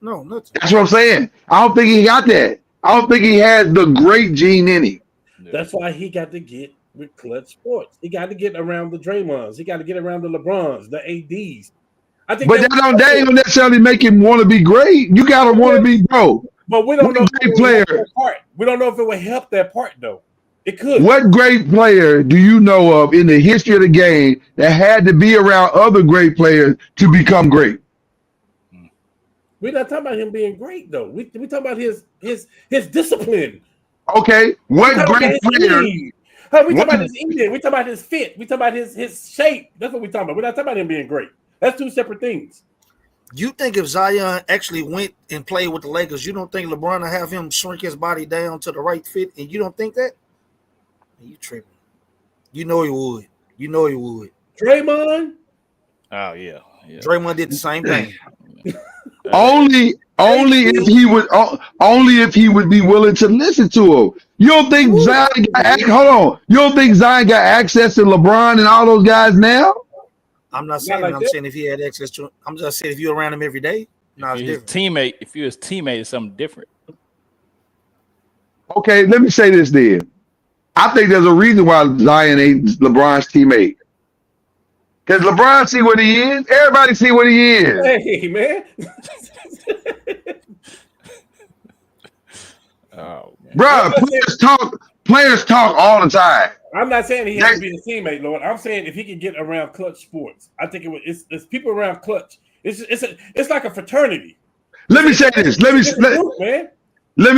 S6: no, nothing.
S3: That's what I'm saying. I don't think he got that. I don't think he has the great gene in him.
S4: That's why he got to get with clutch sports. He got to get around the Draymonds. He got to get around the LeBrons, the ADs. I think,
S3: but that ain't necessarily make him want to be great. You gotta want to be bro.
S4: But we don't know if
S3: great player.
S4: We don't know if it would help that part though. It could.
S3: What great player do you know of in the history of the game that had to be around other great players to become great?
S4: We're not talking about him being great though. We talking about his discipline.
S3: Okay, what great player?
S4: We talking about his eating. We talking about his fit. We talking about his shape. That's what we talking about. We're not talking about him being great. That's 2 separate things.
S6: You think if Zion actually went and played with the Lakers, you don't think LeBron will have him shrink his body down to the right fit? And you don't think that? You tripping. You know he would. You know he would.
S4: Draymond?
S5: Oh, yeah.
S6: Draymond did the same thing.
S3: Only if he would be willing to listen to him. You don't think Zion you don't think Zion got access to LeBron and all those guys now?
S6: I'm not saying I'm saying if he had access to him. I'm just saying if you're around him every day, no, it's different.
S5: If you're his teammate, it's something different.
S3: Okay, let me say this then. I think there's a reason why Zion ain't LeBron's teammate. Because LeBron see what he is. Everybody see what he is.
S4: Hey, man.
S5: Oh, man.
S3: Bruh, players talk all the time.
S4: I'm not saying he has to be a teammate, Lord. I'm saying if he can get around Clutch Sports, I think it's people around Clutch. It's like a fraternity.
S3: Let me say this. Let me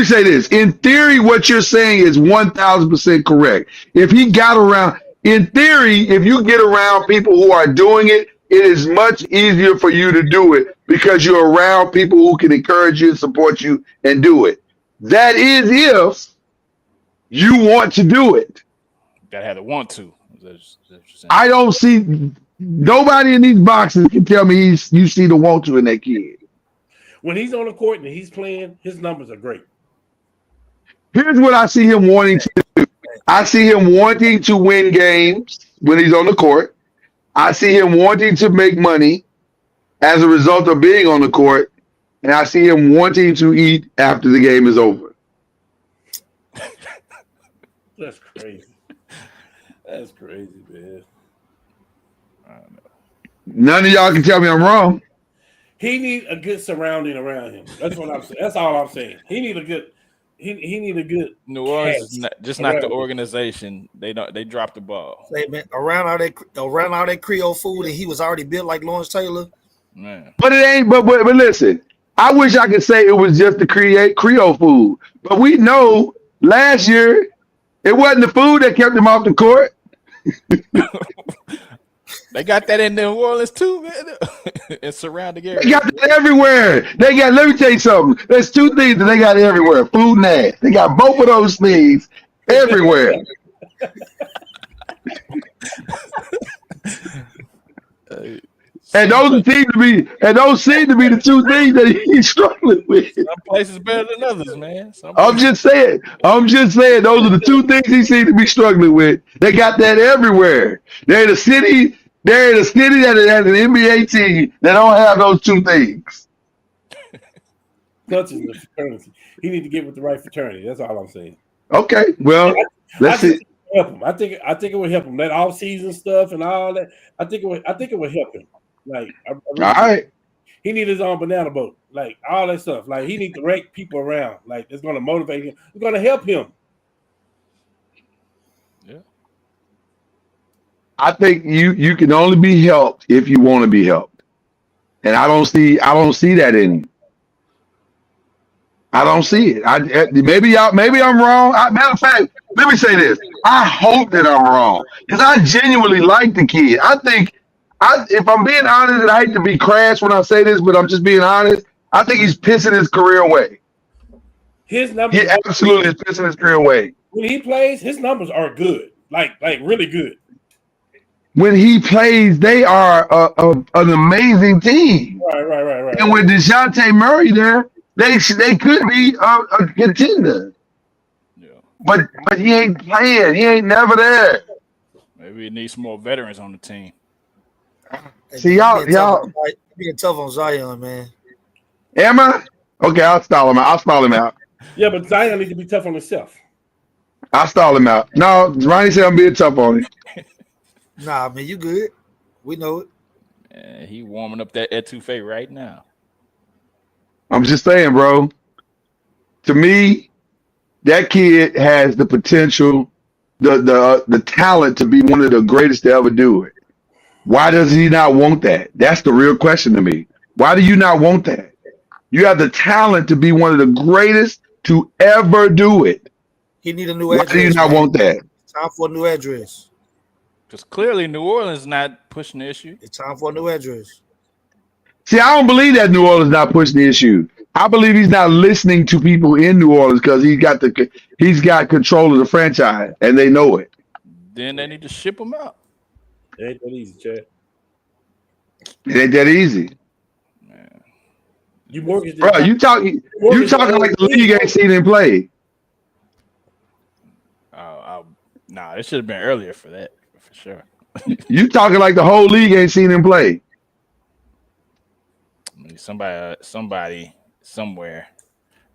S3: say this. In theory, what you're saying is 1,000% correct. If he got around, in theory, if you get around people who are doing it, it is much easier for you to do it because you're around people who can encourage you, support you, and do it. That is if you want to do it.
S5: Gotta have to want to.
S3: I don't see nobody in these boxes can tell me you see the want to in that kid.
S4: When he's on the court and he's playing, his numbers are great.
S3: Here's what I see him wanting to do. I see him wanting to win games when he's on the court. I see him wanting to make money as a result of being on the court. And I see him wanting to eat after the game is over.
S4: That's crazy. That's crazy, man.
S5: I don't know.
S3: None of y'all can tell me I'm wrong.
S4: He needs a good surrounding around him. That's what I'm saying. That's all I'm saying. He need a good. He need a good.
S5: New Orleans is not the organization. They dropped the ball.
S6: Hey, man, around all that Creole food, and he was already built like Lawrence Taylor.
S5: Man.
S3: But it ain't. But listen, I wish I could say it was just the Creole food. But we know last year it wasn't the food that kept him off the court.
S5: They got that in New Orleans too, man. And surrounding area.
S3: They got that everywhere. Let me tell you something. There's 2 things that they got everywhere. Food and ass. They got both of those things everywhere. And those seem to be the 2 things that he's struggling with.
S5: Some places better than others, man.
S3: I'm just saying. Those are the 2 things he seems to be struggling with. They got that everywhere. They're in a city that has an NBA team that don't have those 2 things.
S4: Clutch is the fraternity. He need to get with the right fraternity. That's all I'm saying.
S3: Okay, well, let's see.
S4: help him. I think it would help him. That off season stuff and all that. I think it would help him. Like I really
S3: All right.
S4: he need his own banana boat. Like all that stuff. Like he needs to rake people around. Like it's gonna motivate him. It's gonna help him.
S5: Yeah.
S3: I think you can only be helped if you want to be helped. And I don't see that in you. I don't see it. Maybe I'm wrong. Matter of fact, let me say this. I hope that I'm wrong because I genuinely like the kid. I think, if I'm being honest, and I hate to be crass when I say this, but I'm just being honest. I think he's pissing his career away.
S4: His numbers.
S3: He absolutely is pissing his career away.
S4: When he plays, his numbers are good. Like really good.
S3: When he plays, they are an amazing team.
S4: Right.
S3: And with DeJounte Murray there, they could be a contender.
S5: Yeah.
S3: But he ain't playing. He ain't never there.
S5: Maybe it needs some more veterans on the team.
S3: See, y'all.
S6: Being tough on Zion, man.
S3: Am I? Okay, I'll stall him out.
S4: Yeah, but Zion needs to be tough on himself.
S3: I'll stall him out. No, Ronnie said I'm being tough on him.
S6: Nah, man, you good. We know it.
S5: He warming up that etouffee right now.
S3: I'm just saying, bro. To me, that kid has the potential, the talent to be one of the greatest to ever do it. Why does he not want that? That's the real question to me. Why do you not want that? You have the talent to be one of the greatest to ever do it.
S6: He need a new
S3: Why
S6: address.
S3: do you not want that?
S6: Time for a new address.
S5: Because clearly New Orleans is not pushing the issue.
S6: It's time for a new address.
S3: See, I don't believe that New Orleans not pushing the issue. I believe he's not listening to people in New Orleans because he's got control of the franchise and they know it.
S5: Then they need to ship him out.
S4: It ain't that easy, Chad.
S3: It ain't that easy.
S5: Man.
S4: You mortgage
S3: Bro, you talking like the league ain't seen him play.
S5: Nah, it should have been earlier for that, for sure.
S3: You talking like the whole league ain't seen him play.
S5: I mean, somebody somewhere.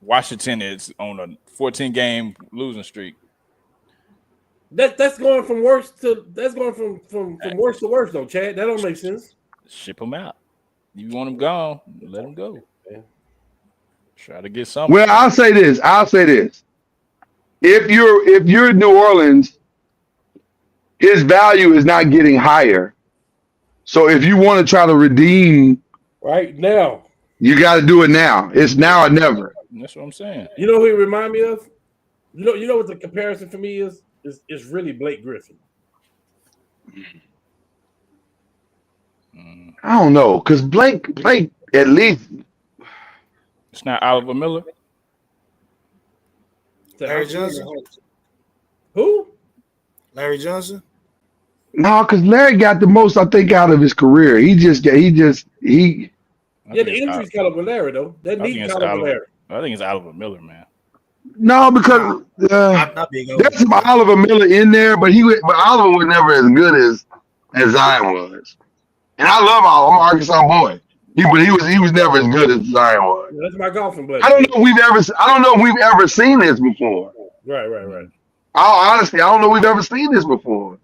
S5: Washington is on a 14-game losing streak.
S4: That's going from worse to worse to worse though, Chad. That don't make sense.
S5: Ship him out. You want him gone, let him go. Yeah. Try to get something.
S3: Well, I'll say this. If you're New Orleans, his value is not getting higher. So if you want to try to redeem
S4: right now,
S3: you got to do it now. It's now or never.
S5: That's what I'm saying.
S4: You know who he remind me of? You know what the comparison for me is? It's really Blake Griffin.
S3: I don't know, because Blake at least
S5: it's not Oliver Miller.
S6: Larry Johnson.
S4: Who?
S6: Larry Johnson.
S3: no, because Larry got the most I think out of his career. The
S4: injuries caught up with Larry though. That knee caught up with Larry.
S5: I think it's Oliver Miller, man.
S3: No, because there's some Oliver Miller in there, but Oliver was never as good as Zion was. And I love Oliver. I'm an Arkansas boy. But he was never as good as Zion was.
S4: That's my golfing buddy.
S3: I don't know if we've ever seen this before.
S4: Right.
S3: Honestly, I don't know if we've ever seen this before.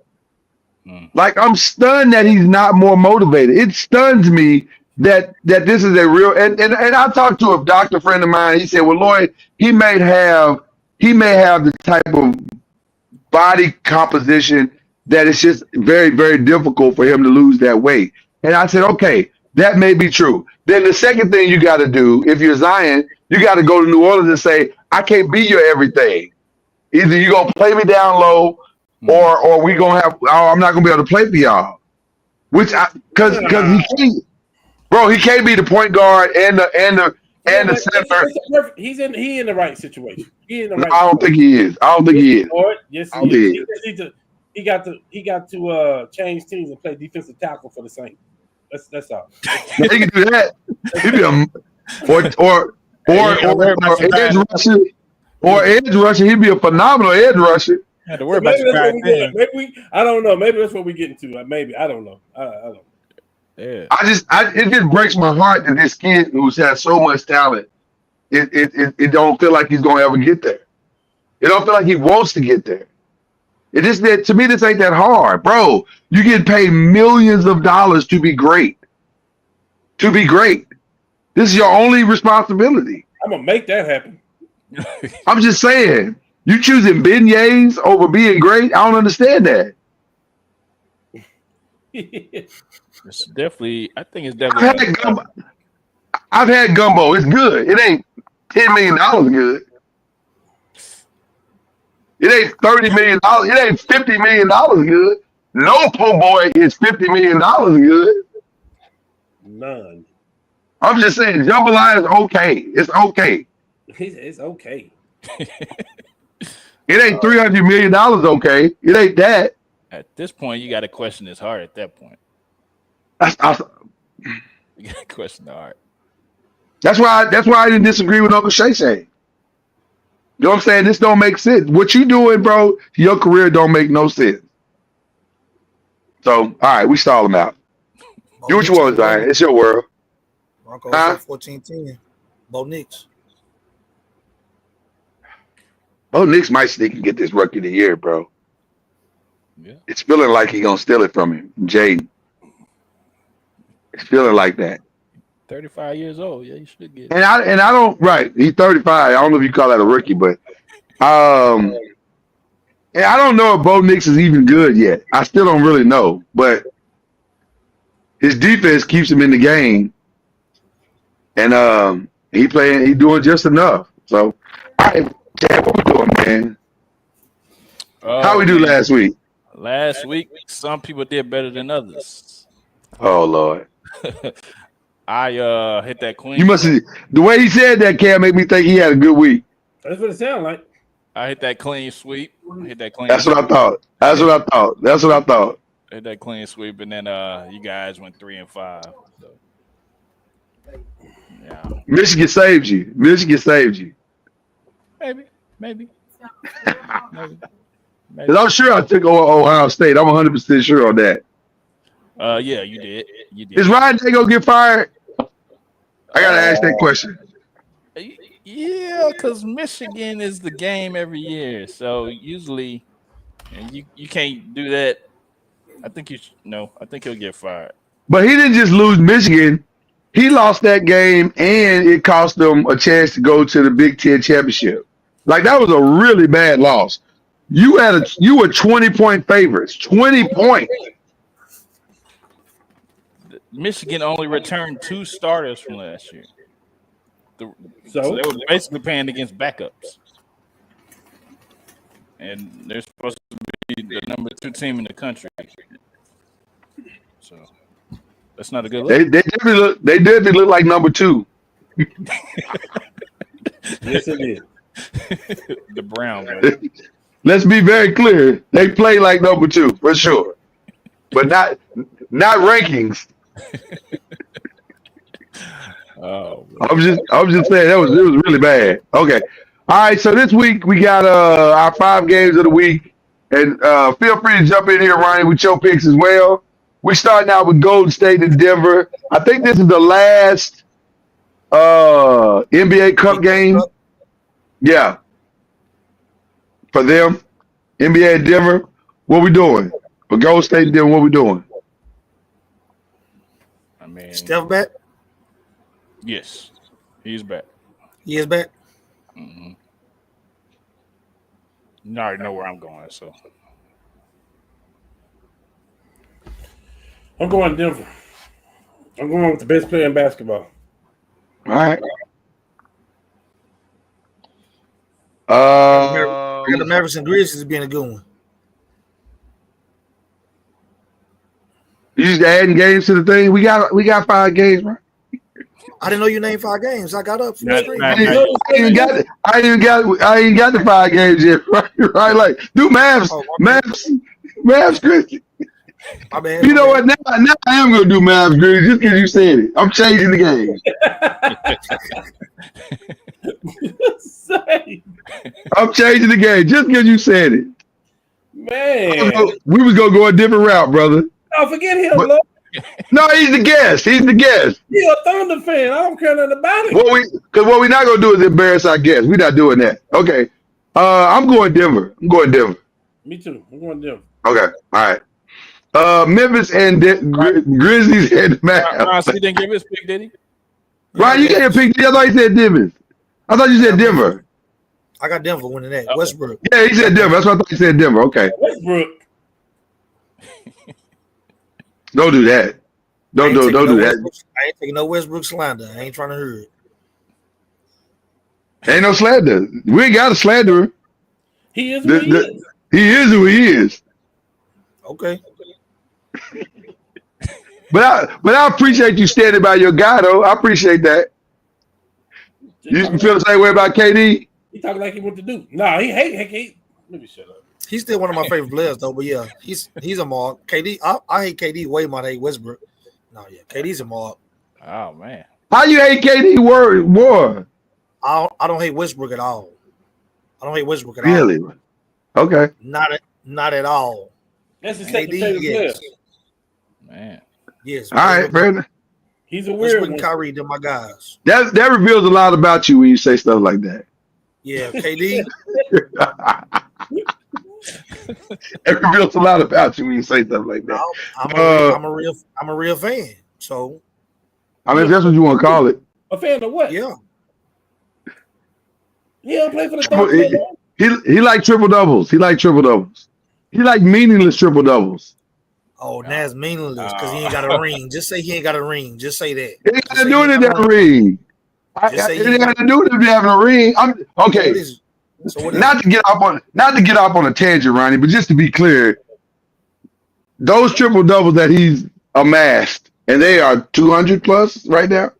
S3: Like, I'm stunned that he's not more motivated. It stuns me that this is a real and I talked to a doctor friend of mine. He said, well, Lloyd, he may have the type of body composition that it's just very, very difficult for him to lose that weight. And I said, okay, that may be true. Then the second thing you got to do, if you're Zion, you got to go to New Orleans and say, I can't be your everything. Either you're going to play me down low or we going to have, I'm not going to be able to play for y'all. Because he can't be the point guard and the center.
S4: He in the right situation.
S3: I don't think he is.
S4: Yes, he is. He got to change teams and play defensive tackle for the Saints. That's all.
S3: He can do that. He'd be edge rusher. He'd be a phenomenal edge rusher.
S5: Had to worry about
S4: I don't know. Maybe that's what we're getting to. Maybe I don't know. I don't know.
S5: Yeah.
S3: It just breaks my heart that this kid who's had so much talent, it don't feel like he's gonna ever get there. It don't feel like he wants to get there. It is that to me. This ain't that hard, bro. You get paid millions of dollars to be great. To be great. This is your only responsibility.
S4: I'm gonna make that happen.
S3: I'm just saying. You choosing beignets over being great? I don't understand that.
S5: It's definitely. I think it's
S3: I've
S5: definitely.
S3: had gumbo. I've had gumbo. It's good. It ain't $10 million good. It ain't $30 million. It ain't $50 million good. No po' boy is $50 million good.
S4: None.
S3: I'm just saying, jambalaya is okay. It's okay.
S4: It's okay.
S3: It ain't $300 million okay. It ain't that.
S5: At this point, you got to question his heart. At that point, you got to question the heart.
S3: That's why I didn't disagree with Uncle Shay Shay. You know what I'm saying? This don't make sense. What you doing, bro, your career don't make no sense. So, all right, we stall him out. Do what you want, Zion. It's your world.
S6: Broncos 14-10. Bo Nix.
S3: Bo Nix might sneak and get this rookie of the year, bro.
S5: Yeah.
S3: It's feeling like he gonna steal it from him, Jaden. It's feeling like that.
S5: 35 years old. Yeah, you should get it.
S3: And I don't right. He's 35. I don't know if you call that a rookie, but and I don't know if Bo Nix is even good yet. I still don't really know, but his defense keeps him in the game, and he doing just enough. So, all right, Chad, what we doing, man? How we do last week?
S5: Last week, some people did better than others.
S3: Oh Lord.
S5: I hit that queen.
S3: You must have, the way he said that, Cam, make me think he had a good week.
S4: That's what it sounds like.
S5: I hit that clean sweep. Hit that clean.
S3: That's what I thought. That's what I thought.
S5: Hit that clean sweep, and then you guys went 3-5. So. Yeah.
S3: Michigan saved you.
S5: Maybe.
S3: Because I'm sure I took Ohio State. I'm 100% sure on that.
S5: Yeah, you did.
S3: Is Ryan Day gonna get fired? I gotta ask that question.
S5: Yeah, because Michigan is the game every year. So usually, and you can't do that. I think I think he'll get fired.
S3: But he didn't just lose Michigan. He lost that game, and it cost them a chance to go to the Big Ten championship. Like, that was a really bad loss. You were 20-point favorites. 20 points.
S5: Michigan only returned 2 starters from last year. So
S4: So
S5: they were basically playing against backups. And they're supposed to be the number 2 team in the country. So that's not a good look.
S3: They definitely look like number 2.
S4: yes, it is.
S5: The Brown.
S3: Let's be very clear. They play like number 2 for sure, but not rankings.
S5: Oh,
S3: I'm just saying it was really bad. Okay, all right. So this week we got our 5 games of the week, and feel free to jump in here, Ronnie, with your picks as well. We starting out with Golden State and Denver. I think this is the last NBA Cup game. Yeah. For them, NBA and Denver, what we doing? For Golden State and Denver, what we doing?
S5: I mean,
S6: Steph back?
S5: yes, he's back.
S6: He is back.
S5: Mm-hmm. You already know where I'm going, so
S4: I'm going Denver. I'm going with the best player in basketball.
S3: All right.
S6: The Mavericks and Grizzlies being a good one.
S3: You just adding games to the thing. We got 5 games, right?
S6: I didn't know you named 5 games. I got up from the screen.
S3: I ain't got the 5 games yet. Right? Like, do Mavs, Grizzlies.
S6: My bad.
S3: You know what? Now I am gonna do Mavs Grizzlies just because you said it. I'm changing the game. I'm changing the game just because you said it.
S4: Man,
S3: We was gonna go a different route, brother.
S4: oh, forget him,
S3: But-
S4: Lord.
S3: No, he's the guest. He's the guest.
S4: He a Thunder fan. I don't care nothing about it.
S3: What we not gonna do is embarrass our guests. We're not doing that. Okay. I'm going Denver.
S4: Me Me too. I'm going Denver.
S3: Okay, all right. Memphis and Grizzlies and the
S5: Ron,
S3: Mavs.
S5: he didn't give his pick, did he?
S3: Ryan, you can't pick. I thought you said Denver. I thought you said Denver.
S6: I got Denver winning that. Westbrook.
S3: Yeah, he said Denver. That's what I thought you said Denver. Okay.
S4: Westbrook.
S3: Don't do that. Don't do that.
S6: I ain't taking no Westbrook slander. I ain't trying to hear it.
S3: Ain't no slander. We ain't got a slanderer.
S4: He is who he is.
S3: He is who he is.
S6: Okay.
S3: But I appreciate you standing by your guy, though. I appreciate that. You feel the same way about KD?
S4: He talking like he went to do. No, he hate. Let me shut up.
S6: He's still one of my favorite players, though. But yeah, he's a mark. KD, I hate KD way more than I hate Westbrook. No, yeah, KD's a mark.
S5: Oh man,
S3: how you hate KD more?
S6: I don't hate Westbrook at all. I don't hate Westbrook at
S3: really?
S6: all.
S3: Really? Okay.
S6: Not at all.
S4: That's his second favorite player.
S5: Man.
S6: Yes.
S3: All right, fair enough.
S4: He's a weird
S6: one. Kyrie, they're my guys.
S3: That reveals a lot about you when you say stuff like that.
S6: Yeah, KD.
S3: It reveals a lot about you when you say stuff like that.
S6: I'm a real fan. So,
S3: I mean, if that's what you want to call it.
S4: A fan of what?
S6: Yeah.
S4: Yeah, play for the
S3: He like triple doubles. He like triple doubles. He like meaningless triple doubles.
S6: Oh, that's meaningless because he ain't got a ring. Just say he ain't got a ring. Just say that.
S3: It ain't got to do it in that ring. It ain't got to do it if you having a ring. Okay. Not to get off on a tangent, Ronnie, but just to be clear, those triple doubles that he's amassed, and they are 200 plus right now.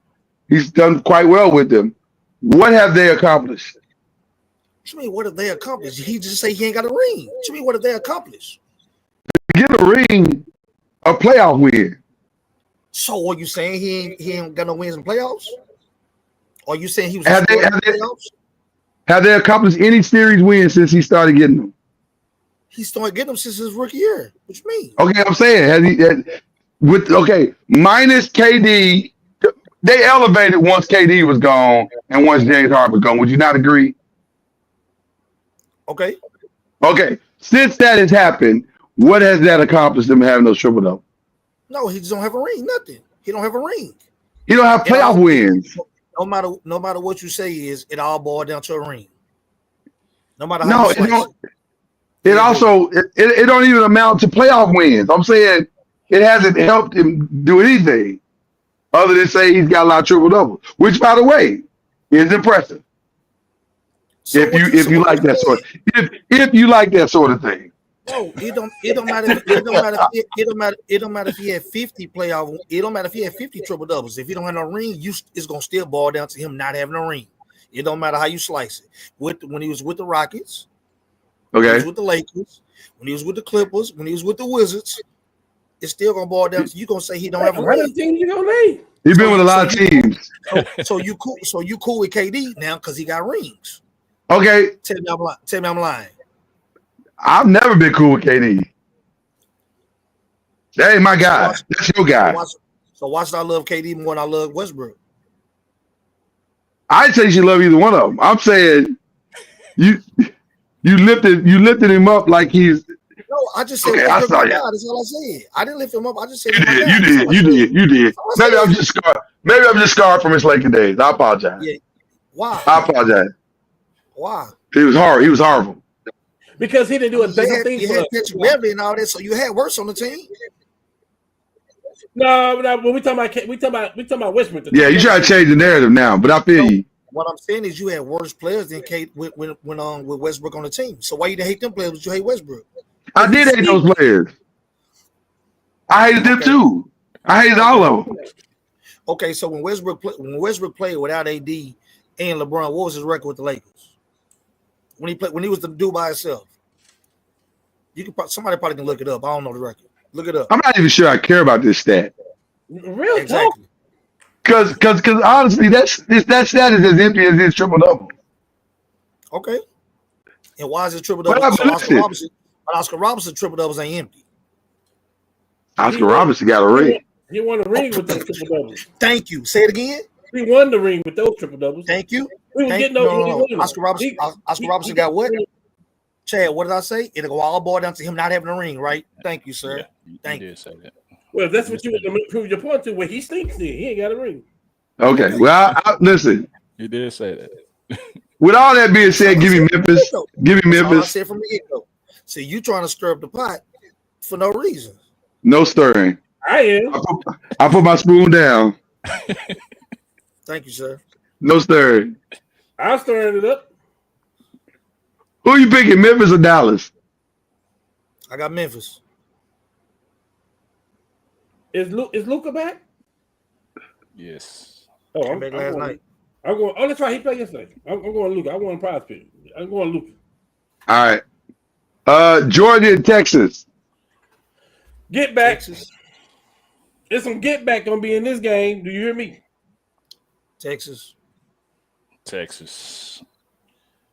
S3: He's done quite well with them. What have they accomplished?
S6: What you mean? What have they accomplished? He just say he ain't got a ring. What you mean? What have they accomplished?
S3: To get a ring, a playoff win.
S6: So are you saying he ain't got no wins in playoffs? Or are you saying he was
S3: have
S6: playoffs?
S3: Have they accomplished any series wins since he started getting them?
S6: He started getting them since his rookie year. What you mean?
S3: Okay, I'm saying minus KD, they elevated once KD was gone and once James Harden was gone. Would you not agree?
S6: Okay.
S3: Okay. Since that has happened, what has that accomplished them having those triple doubles?
S6: No, he just don't have a ring. Nothing. He don't have a ring.
S3: He don't have playoff wins.
S6: No matter what you say it all boils down to a ring. No matter how
S3: it don't even amount to playoff wins. I'm saying it hasn't helped him do anything other than say he's got a lot of triple doubles, which by the way is impressive. So if you like that sort of thing.
S6: No, it don't matter. It don't matter if he had 50 playoff. It don't matter if he had 50 triple doubles. If he don't have no ring, it's gonna still boil down to him not having a ring. It don't matter how you slice it. When he was with the Rockets,
S3: okay,
S6: when he was with the Lakers, when he was with the Clippers, when he was with the Wizards, it's still gonna boil down to you gonna say he don't have a ring.
S3: He's been with a lot of teams.
S6: So you cool with KD now because he got rings.
S3: Okay,
S6: tell me I'm lying.
S3: I've never been cool with KD. That ain't my guy. That's your guy.
S6: So why should I love KD more than I love Westbrook?
S3: I'd say you should love either one of them. I'm saying you lifted him up like he's.
S6: No, I just said
S3: I saw you.
S6: That's all I said. I didn't lift him up. I just said
S3: you did. Maybe I'm just scarred from his Laker days. I apologize.
S6: Yeah. Why?
S3: I apologize.
S6: Why?
S3: He was horrible.
S4: Because he didn't do a damn thing for us.
S6: Patrick Beverly and all that, so you had worse on the team.
S4: No, when we talking about Westbrook.
S3: Yeah, you try to change the narrative now, but I feel you.
S6: What I'm saying is you had worse players than Kate with Westbrook on the team. So why you didn't hate them players, but you hate Westbrook?
S3: I did hate those players. I hated them too. I hated all of them.
S6: Okay, so when Westbrook played without AD and LeBron, what was his record with the Lakers? When he was the dude by himself. Somebody probably can look it up. I don't know the record. Look it up.
S3: I'm not even sure I care about this stat.
S4: Really?
S6: Exactly.
S3: Because honestly, that stat is as empty as his triple double.
S6: Okay. And why is it triple double? Oscar Robertson triple doubles ain't empty.
S3: Oscar Robertson got a ring.
S4: He won a ring with those triple doubles.
S6: Thank you. Say it again.
S4: He won the ring with those triple doubles.
S6: Thank you.
S4: We was getting those.
S6: Oscar Robertson got what? Chad, what did I say? It'll go all boil down to him not having a ring, right? Thank you, sir.
S5: Yeah,
S6: Thank
S5: you
S6: you.
S5: did say that.
S4: Well, if that's what you want to prove your point to, well, he stinks then. He ain't got a ring.
S3: Okay. Well, listen.
S5: You did say that.
S3: With all that being said, give me Memphis. Give me
S6: That's all I
S3: Memphis.
S6: said from the get-go. See, you trying to stir up the pot for no reason.
S3: No stirring.
S4: I am.
S3: I put my spoon down.
S6: Thank you, sir.
S3: No stirring.
S4: I'm stirring it up.
S3: Who you picking, Memphis or Dallas?
S6: I got Memphis.
S4: Is Luka back?
S5: Yes.
S4: Oh,
S6: Came back last night.
S4: I'm going. Oh, that's right. He played yesterday. I'm going Luka. I want a prize pick. I'm going Luka.
S3: All right. Georgia and Texas.
S4: Get back.
S6: Texas.
S4: There's some get back gonna be in this game. Do you hear me?
S6: Texas.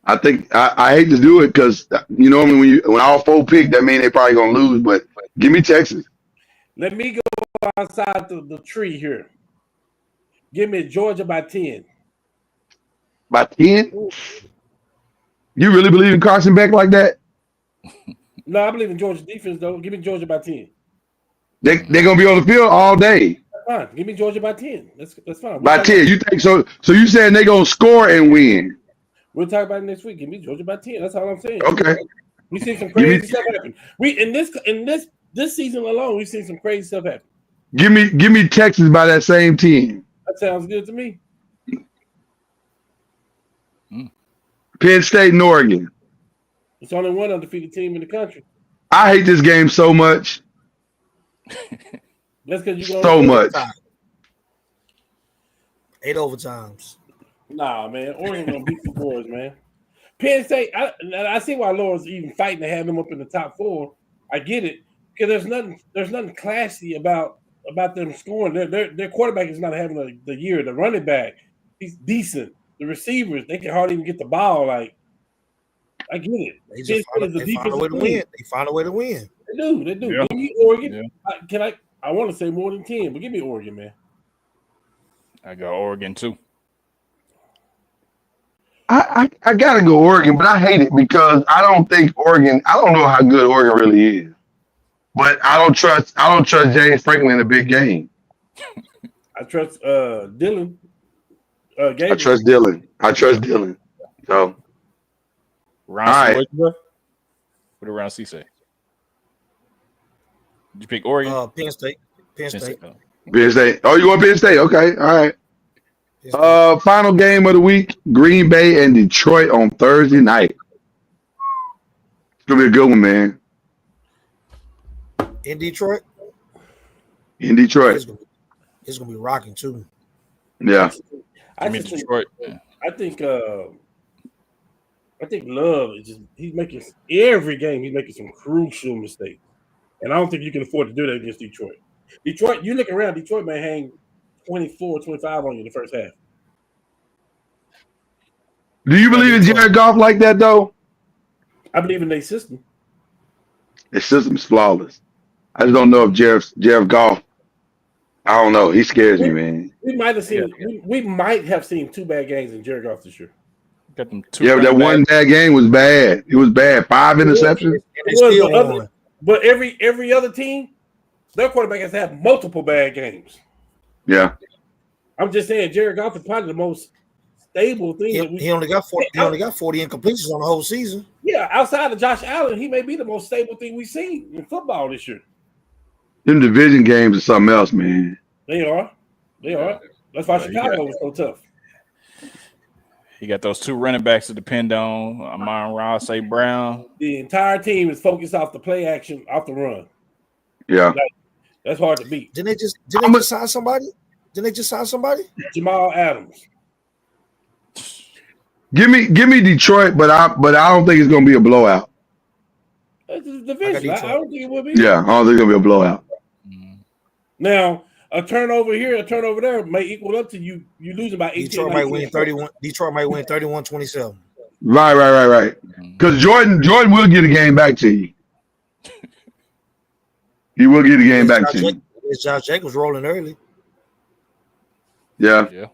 S3: I think I hate to do it because you know when all four pick, that means they probably gonna lose. But give me Texas.
S4: Let me go outside the tree here. Give me Georgia by 10.
S3: By 10? You really believe in Carson Beck like that?
S4: No, I believe in Georgia defense though. Give me Georgia by 10.
S3: They're gonna be on the field all day.
S4: That's fine. Give me Georgia by 10. That's fine.
S3: By 10, you think so? So you saying they gonna score and win?
S4: We'll talk about it next week. Give me Georgia by 10. That's all I'm saying.
S3: Okay.
S4: We seen some crazy stuff happen. We in this season alone, we've seen some crazy stuff happen.
S3: Give me Texas by that same 10.
S4: That sounds good to me.
S3: Penn State and Oregon.
S4: It's only one undefeated team in the country.
S3: I hate this game so much.
S4: That's because you
S3: So much.
S6: 8 overtimes.
S4: Nah, man. Oregon gonna beat the boys, man. Penn State. I see why Laura's even fighting to have them up in the top 4. I get it because there's nothing classy about them scoring. Their quarterback is not having the year. The running back, he's decent. The receivers, they can hardly even get the ball. Like, I get it.
S6: They find a way to win. They find a way to win.
S4: They do.
S5: Yeah.
S4: Give me Oregon.
S5: Yeah.
S4: I want to say more than 10, but give me Oregon, man.
S5: I got Oregon too.
S3: I gotta go Oregon, but I hate it because I don't think Oregon. I don't know how good Oregon really is, but I don't trust James Franklin in a big game.
S4: I trust Dylan. Gabriel.
S3: I trust Dylan. So,
S5: Round
S3: all
S5: C,
S3: right.
S5: what did Round C say? Did you pick Oregon?
S6: Penn State.
S3: Penn State. Oh, you want Penn State? Okay, all right. Final game of the week: Green Bay and Detroit on Thursday night. It's gonna be a good one, man.
S6: In Detroit. It's gonna be rocking too.
S3: Yeah.
S4: I
S5: mean
S4: think
S5: Detroit.
S4: Love is just every game he's making some crucial mistakes. And I don't think you can afford to do that against Detroit. Detroit, you look around, Detroit may hang 24, 25 on you in the first half.
S3: Do you believe in Jared Goff like that though?
S4: I believe in their system.
S3: Their system is flawless. I just don't know if Jared Goff. I don't know. He scares me, man.
S4: We might have seen 2 bad games in Jared Goff this year.
S5: Got them 2.
S3: Yeah, but that one bad game was bad. It was bad. 5 interceptions.
S4: But every other team, their quarterback has had multiple bad games.
S3: Yeah.
S4: I'm just saying, Jared Goff is probably the most stable thing.
S6: He only got 40. He only got 40 incompletions on the whole season.
S4: Yeah, outside of Josh Allen, he may be the most stable thing we've seen in football this year.
S3: Them division games are something else, man.
S4: They are. That's why Chicago was so tough.
S5: He got those 2 running backs to depend on. Amon-Ra, St. Brown.
S4: The entire team is focused off the play action, off the run.
S3: Yeah.
S4: That's hard to beat.
S6: Didn't they just sign somebody?
S4: Jamal Adams.
S3: Give me Detroit, but I don't think it's gonna be a blowout.
S4: That's the division. I don't think it will be.
S3: Yeah, I don't think it's gonna be a blowout.
S4: Now, a turnover here, a turnover there may equal up to you losing by 18.
S6: Detroit might win 31. Detroit might win 31-27.
S3: Right. Because Jordan will get a game back to you. He will get a game back to you.
S6: Josh Jacobs rolling early.
S3: Yeah.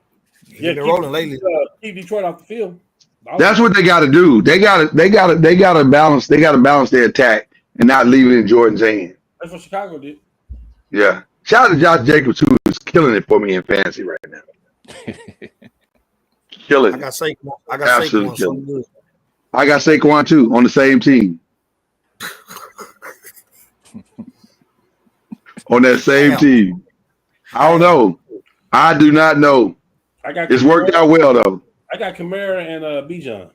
S6: He's been rolling lately.
S4: Keep Detroit off the field.
S3: That's what they got to do. They got to balance. They got to balance their attack and not leave it in Jordan's hand.
S4: That's what Chicago did.
S3: Yeah. Shout out to Josh Jacobs, who is killing it for me in fantasy right now. Killing
S6: I
S3: it.
S6: got Saquon.
S3: Absolutely
S6: Saquon.
S3: killing
S6: So good.
S3: I got Saquon too on the same team. On that same team. I don't know. I do not know. It's worked out well though.
S4: I got Kamara and Bijan.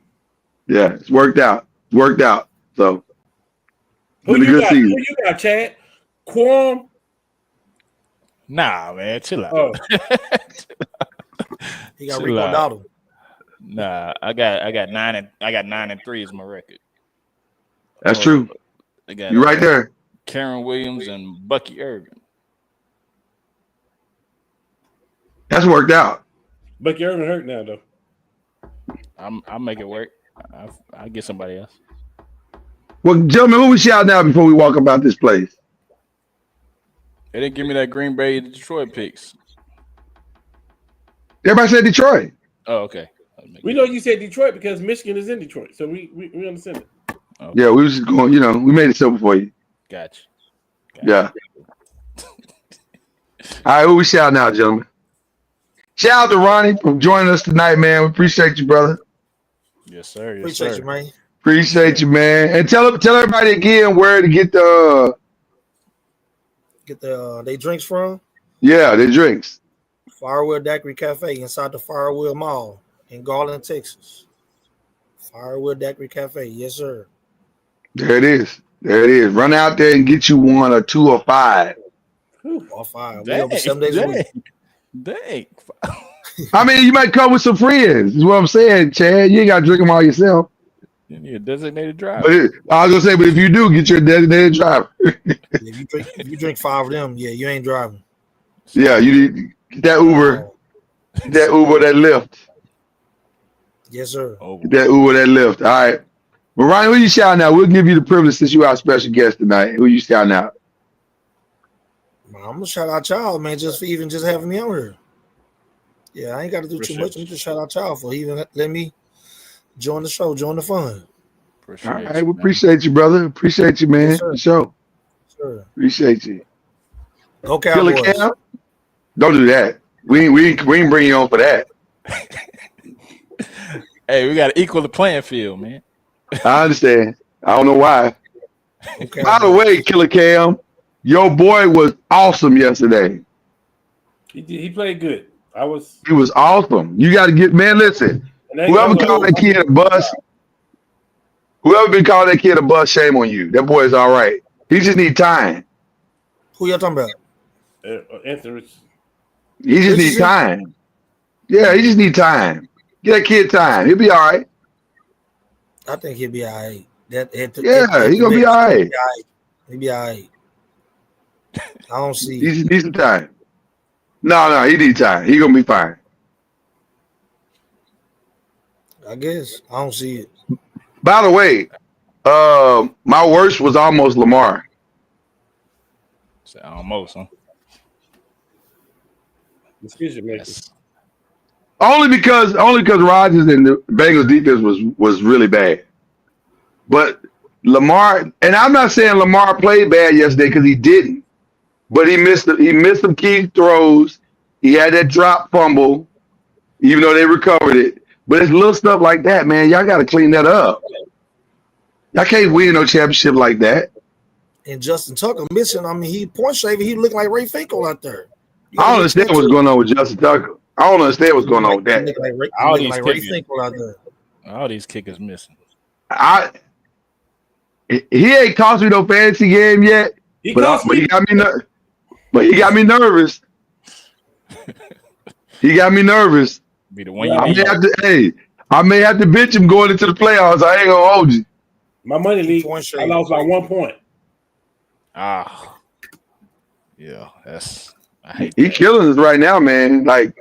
S3: Yeah, it's worked out. Worked out. So
S4: Who
S3: been a good season.
S4: Who you got, Chad? Quorum?
S5: Nah, man, chill out.
S4: Oh.
S6: He got Rico Dowdle.
S5: Nah, I got 9-3 is my record.
S3: That's true.
S5: I got
S3: You're right there.
S5: Karen Williams and Bucky Irvin.
S3: That's worked out.
S4: Bucky Irvin hurt now though.
S5: I'll make it work. I'll get somebody else.
S3: Well, gentlemen, who we shouting out before we walk about this place?
S5: They didn't give me that Green Bay Detroit picks.
S3: Everybody said Detroit.
S5: Oh, okay.
S4: We know you said Detroit because Michigan is in Detroit, so we understand it.
S5: Okay.
S3: Yeah, we was just going, we made it simple for you.
S5: Gotcha.
S3: Yeah. All right, who we shouting out, gentlemen? Shout out to Ronnie for joining us tonight, man. We appreciate you, brother.
S5: Yes, sir. Yes,
S6: Appreciate
S5: sir.
S6: you, man.
S3: Appreciate you, man. And tell everybody again where to get
S6: they drinks from
S3: the drinks.
S6: Firewood Daiquiri Cafe inside the Firewood Mall in Garland, Texas. Firewood Daiquiri Cafe, yes, sir.
S3: There it is. There it is. Run out there and get you 1 or 2 or 5.
S6: Or 5. We open 7 days a week.
S5: Dang.
S3: I mean, you might come with some friends. Is what I'm saying, Chad. You ain't got to drink them all yourself.
S5: You need a designated driver.
S3: But I was gonna say, but if you do, get your designated driver.
S6: If you drink 5 of them, yeah, you ain't driving.
S3: Yeah, you need get that Uber, that Lyft.
S6: Yes, sir.
S3: Get that Uber, that Lyft. All right. Well, Ryan, who you shouting out? We'll give you the privilege since you our special guest tonight. Who you shouting out?
S6: I'm gonna shout out y'all, man, just for even just having me on here. Yeah, I ain't got to do too much. I'm just shout out y'all for even let me join the show, join the fun.
S3: All right, we appreciate you, brother. Appreciate you, man.
S6: Yes, sir.
S3: Sure.
S6: Sure.
S3: Appreciate you.
S6: Go Cowboys.
S3: Don't do that. We ain't bring you on for that.
S5: Hey, we got to equal the playing field, man.
S3: I understand. I don't know why.
S6: Okay.
S3: By the way, Killer Cam, your boy was awesome yesterday.
S4: He played good.
S3: He was awesome. You got to get, man, listen. Whoever called that kid a bust, shame on you. That boy is all right. He just need time.
S6: Who y'all talking about?
S4: Answers.
S3: He just need time. Yeah, he just need time. Get that kid time. He'll be all right.
S6: I think he'll be all right.
S3: He's gonna be all right.
S6: He'll be all right. I don't see.
S3: He just needs some time. No, he needs time. He gonna be fine.
S6: I guess I don't see it.
S3: By the way, my worst was almost Lamar.
S5: Almost, huh?
S4: Decision making.
S3: Only because Rodgers and the Bengals defense was really bad. But Lamar, and I'm not saying Lamar played bad yesterday because he didn't. But he missed some key throws. He had that drop fumble, even though they recovered it. But it's little stuff like that, man. Y'all got to clean that up. Y'all can't win no championship like that.
S6: And Justin Tucker missing. I mean, he point shaving. He looked like Ray Finkel out there.
S3: I don't understand what's going on with Justin Tucker. I don't understand what's going on with that.
S5: All these
S6: like Ray Finkel out there.
S5: All these kickers missing.
S3: He ain't cost me no fantasy game yet, but he got me nervous. He got me nervous.
S5: Be the one
S3: I may have to bench him going into the playoffs. I ain't gonna hold you.
S4: My money league, I lost by 1 point.
S5: Yeah, I hate
S3: He
S5: that.
S3: killing us right now, man. Like,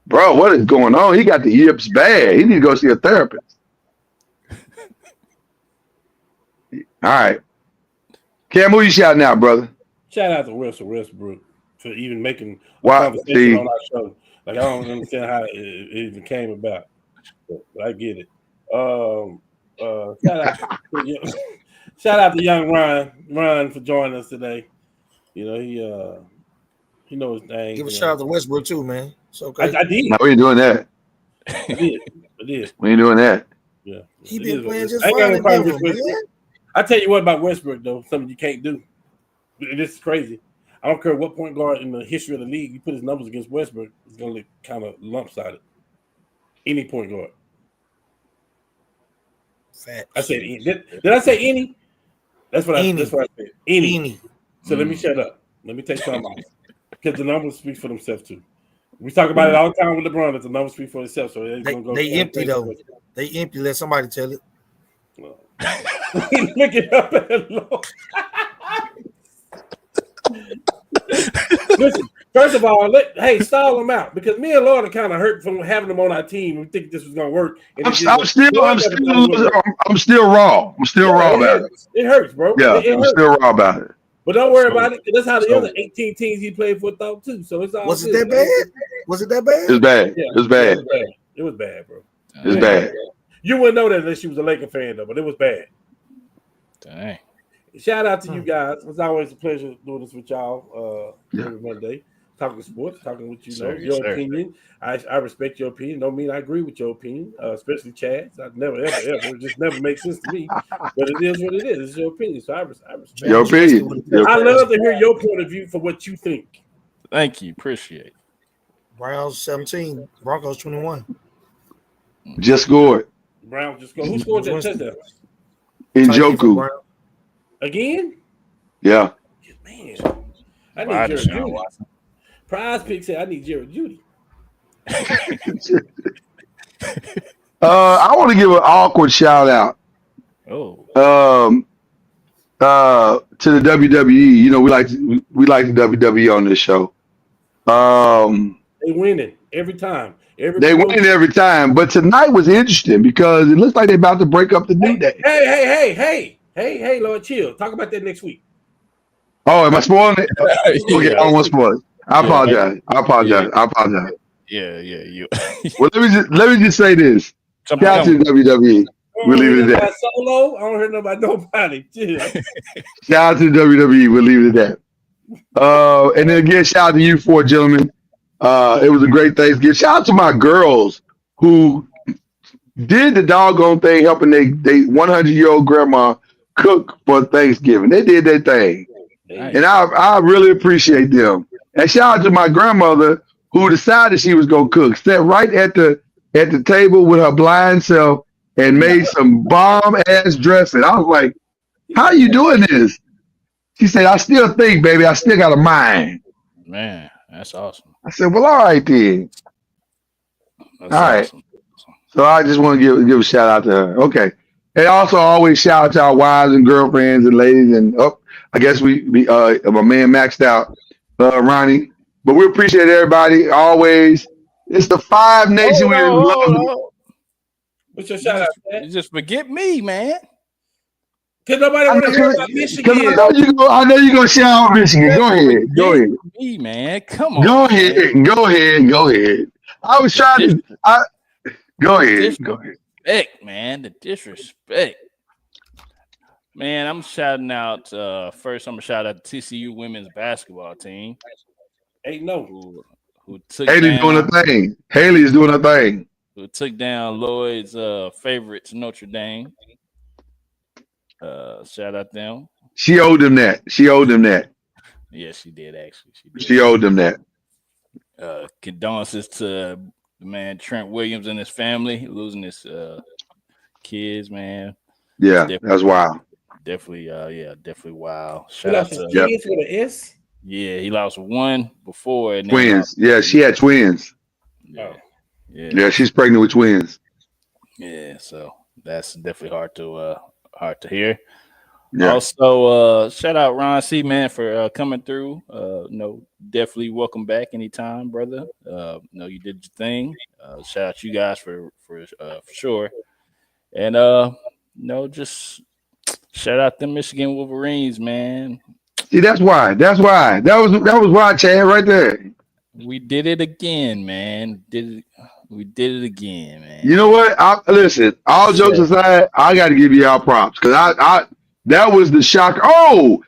S3: bro, what is going on? He got the yips bad. He need to go see a therapist. All right. Cam, who you shouting out, brother?
S4: Shout out to Russell Westbrook for even making a
S3: Wow,
S4: conversation
S3: see.
S4: on our show. Like, I don't understand how it even came about. But I get it. Shout out, shout out to young Ron for joining us today. You know he knows his thing.
S6: Give a shout out to Westbrook too, man. It's okay.
S4: I did.
S3: No, we ain't doing that.
S4: I did.
S3: We ain't doing that.
S4: Yeah,
S6: He been playing just
S4: I ain't
S6: fine
S4: got
S6: in
S4: no problem
S6: Denver,
S4: with
S6: man.
S4: Westbrook. I tell you what about Westbrook though, something you can't do. This is crazy. I don't care what point guard in the history of the league you put his numbers against Westbrook, it's gonna look kind of lopsided. Any point guard.
S6: Facts.
S4: I said any. Did I say any? That's what I said. Any. So let me shut up. Let me take some off. Because the numbers speak for themselves too. We talk about it all the time with LeBron that the numbers speak for themselves. So
S6: they empty though. They empty. Let somebody tell it.
S4: Look it up at the Lord. Listen, first of all, stall them out because me and Lord are kind of hurt from having them on our team. We think this was gonna work.
S3: I'm still raw. I'm still raw about it.
S4: It hurts, bro.
S3: Yeah, I'm still raw about it.
S4: But don't worry about it. That's how the other 18 teams he played for thought too. So it's all.
S6: Was it that bad? Was it that bad?
S3: It was bad.
S4: Yeah,
S3: it was bad.
S4: It was bad, bro.
S3: It was bad.
S4: You wouldn't know that unless you was a Laker fan, though. But it was bad.
S5: Dang.
S4: Shout out to you guys. It's always a pleasure doing this with y'all every Monday. Talking sports, talking what you know, your opinion. I respect your opinion. Don't mean I agree with your opinion, especially Chad's. I never, ever. It just never makes sense to me. But it is what it is. It's your opinion. So I respect
S3: your opinion.
S4: I love to hear your point of view for what you think.
S5: Thank you. Appreciate it.
S6: Browns 17, Broncos 21.
S3: Just scored.
S4: Browns just scored. Who scored that touchdown?
S3: Njoku.
S4: Again?
S3: Yeah.
S4: Man, I need Jared Judy. Prize Pick said I need Jared Judy.
S3: I want to give an awkward shout out. To the WWE. You know, we like the WWE on this show.
S4: They winning every time.
S3: They win every time. But tonight was interesting because it looks like they're about to break up the New Day.
S4: Hey, Lord, chill. Talk about that next week.
S3: Oh, am I spoiling it? Okay, I don't want to spoil it. I apologize.
S5: Yeah, you.
S3: Well, let me just say this. Shout out to the WWE. We'll leave it at that.
S4: Solo, I don't hear about nobody. Chill.
S3: Shout out to the WWE. We'll leave it at that. And then again, shout out to you four gentlemen. It was a great Thanksgiving. Shout out to my girls who did the doggone thing, helping they 100-year-old grandma cook for Thanksgiving. They did their thing. Nice. And I really appreciate them. And shout out to my grandmother who decided she was gonna cook. Sat right at the table with her blind self and made some bomb ass dressing. I was like, "How are you doing this?" She said, "I still think, baby. I still got a mind."
S5: Man, that's awesome.
S3: I said, "Well, all right then."
S5: That's
S3: all right.
S5: Awesome.
S3: So I just want to give a shout out to her. Okay. And also always shout out to our wives and girlfriends and ladies. And I guess my man maxed out, Ronnie. But we appreciate everybody always. It's the Five Nation.
S4: What's your shout out, man?
S5: You just forget me, man.
S4: Cause nobody want to hear about Michigan.
S3: I know you're gonna shout out Michigan. Go ahead.
S5: Me, man. Come on.
S3: Go ahead. I was trying to. Go ahead.
S5: Disrespect, man. The disrespect. Man, I'm shouting out. First, I'm gonna shout out the TCU women's basketball team. Who took
S3: Haley's doing a thing. Haley's doing a thing.
S5: Who took down Lloyd's favorites, Notre Dame. Shout out them.
S3: She owed them that.
S5: Yeah, she did actually.
S3: She owed them that.
S5: Condolences to the man Trent Williams and his family losing his kids, man.
S3: Yeah, that's wild.
S5: Definitely, definitely wild. Shout out to
S4: kids with an S.
S5: Yeah, he lost one before. And
S3: twins. Yeah, she had twins. Yeah, she's pregnant with twins.
S5: Yeah, so that's definitely hard to hear.
S3: Yeah.
S5: Also, shout out Ron C, man, for coming through. Definitely welcome back anytime, brother. You did your thing. Shout out you guys for sure. And just shout out the Michigan Wolverines, man.
S3: See, that's why. That was why, Chad, right there.
S5: We did it again, man. We did it again, man.
S3: You know what? Listen, all jokes aside, I got to give y'all props because I that was the shock. Oh,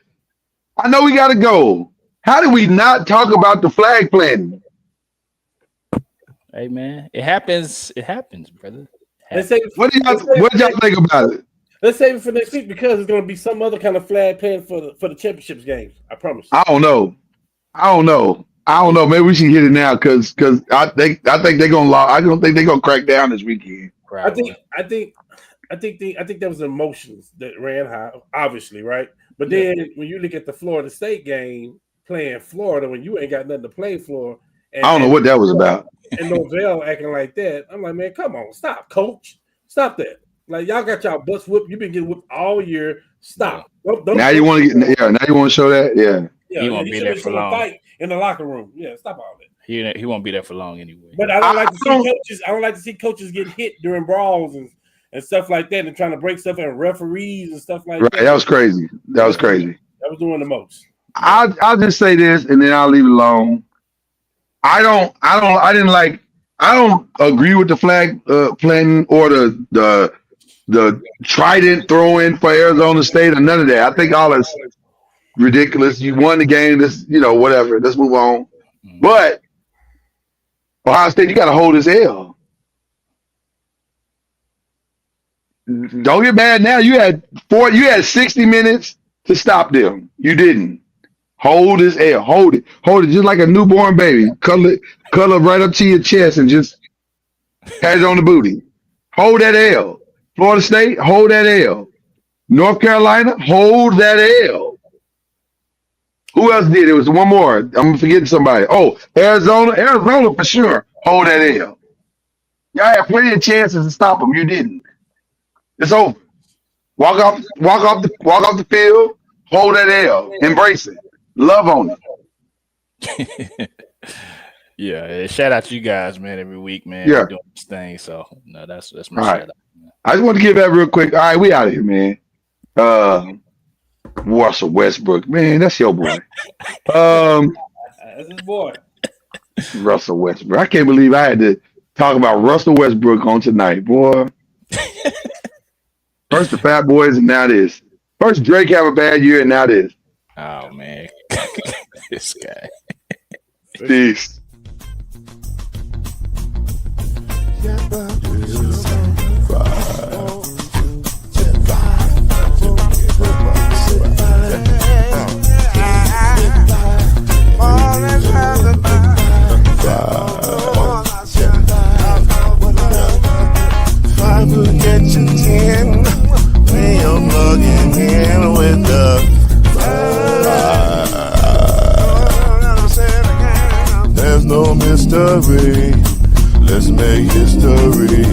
S3: I know we got to go. How did we not talk about the flag planting?
S5: Hey, man, it happens. It happens, brother.
S3: What did y'all think about it?
S4: Let's save it for next week because it's going to be some other kind of flag plan for the championships games. I promise.
S3: I don't know. Maybe we should hit it now because I think they're gonna lie. I don't think they're gonna crack down this weekend.
S4: I think there was emotions that ran high, obviously, right? But then when you look at the Florida State game playing Florida, when you ain't got nothing to play for,
S3: I don't know what that was about.
S4: And Norvell acting like that, I'm like, man, come on, stop, coach, stop that. Like y'all got y'all butts whooped. You've been getting whooped all year. Stop. Don't
S3: now you want to now you want to show that,
S5: he won't be there for long.
S4: Fight in the locker room. Yeah, stop all that.
S5: He won't be there for long anyway.
S4: But I don't like to see coaches. I don't like to see coaches get hit during brawls and stuff like that, and trying to break stuff and referees and stuff like that.
S3: Right, that was crazy. That was
S4: doing the most.
S3: I'll just say this, and then I'll leave it alone. I don't agree with the flag planting or the trident throwing for Arizona State or none of that. I think all that's ridiculous. You won the game. This, whatever. Let's move on. But Ohio State, you got to hold his L. Don't get mad now. You had 60 minutes to stop them. You didn't. Hold his L. Hold it just like a newborn baby. Cuddle it right up to your chest and just pat it on the booty. Hold that L. Florida State, hold that L. North Carolina, hold that L. Who else did? It was one more. I'm forgetting somebody. Oh, Arizona for sure. Hold that L. Y'all had plenty of chances to stop them. You didn't. It's over. Walk off the field. Hold that L. Embrace it. Love on it.
S5: Yeah. Shout out to you guys, man. Every week, man.
S3: Yeah.
S5: Doing this thing. So no, that's my
S3: All
S5: shout
S3: right.
S5: out. Man.
S3: I just want to give that real quick. All right, we out of here, man. Russell Westbrook, man, that's your boy.
S4: That's his boy.
S3: Russell Westbrook. I can't believe I had to talk about Russell Westbrook on tonight, boy. First the Fat Boys and now this. First Drake have a bad year and now this.
S5: Oh man, this guy.
S3: Peace.
S1: Get your 10 when you're plugging in with the there's no mystery. Let's make history.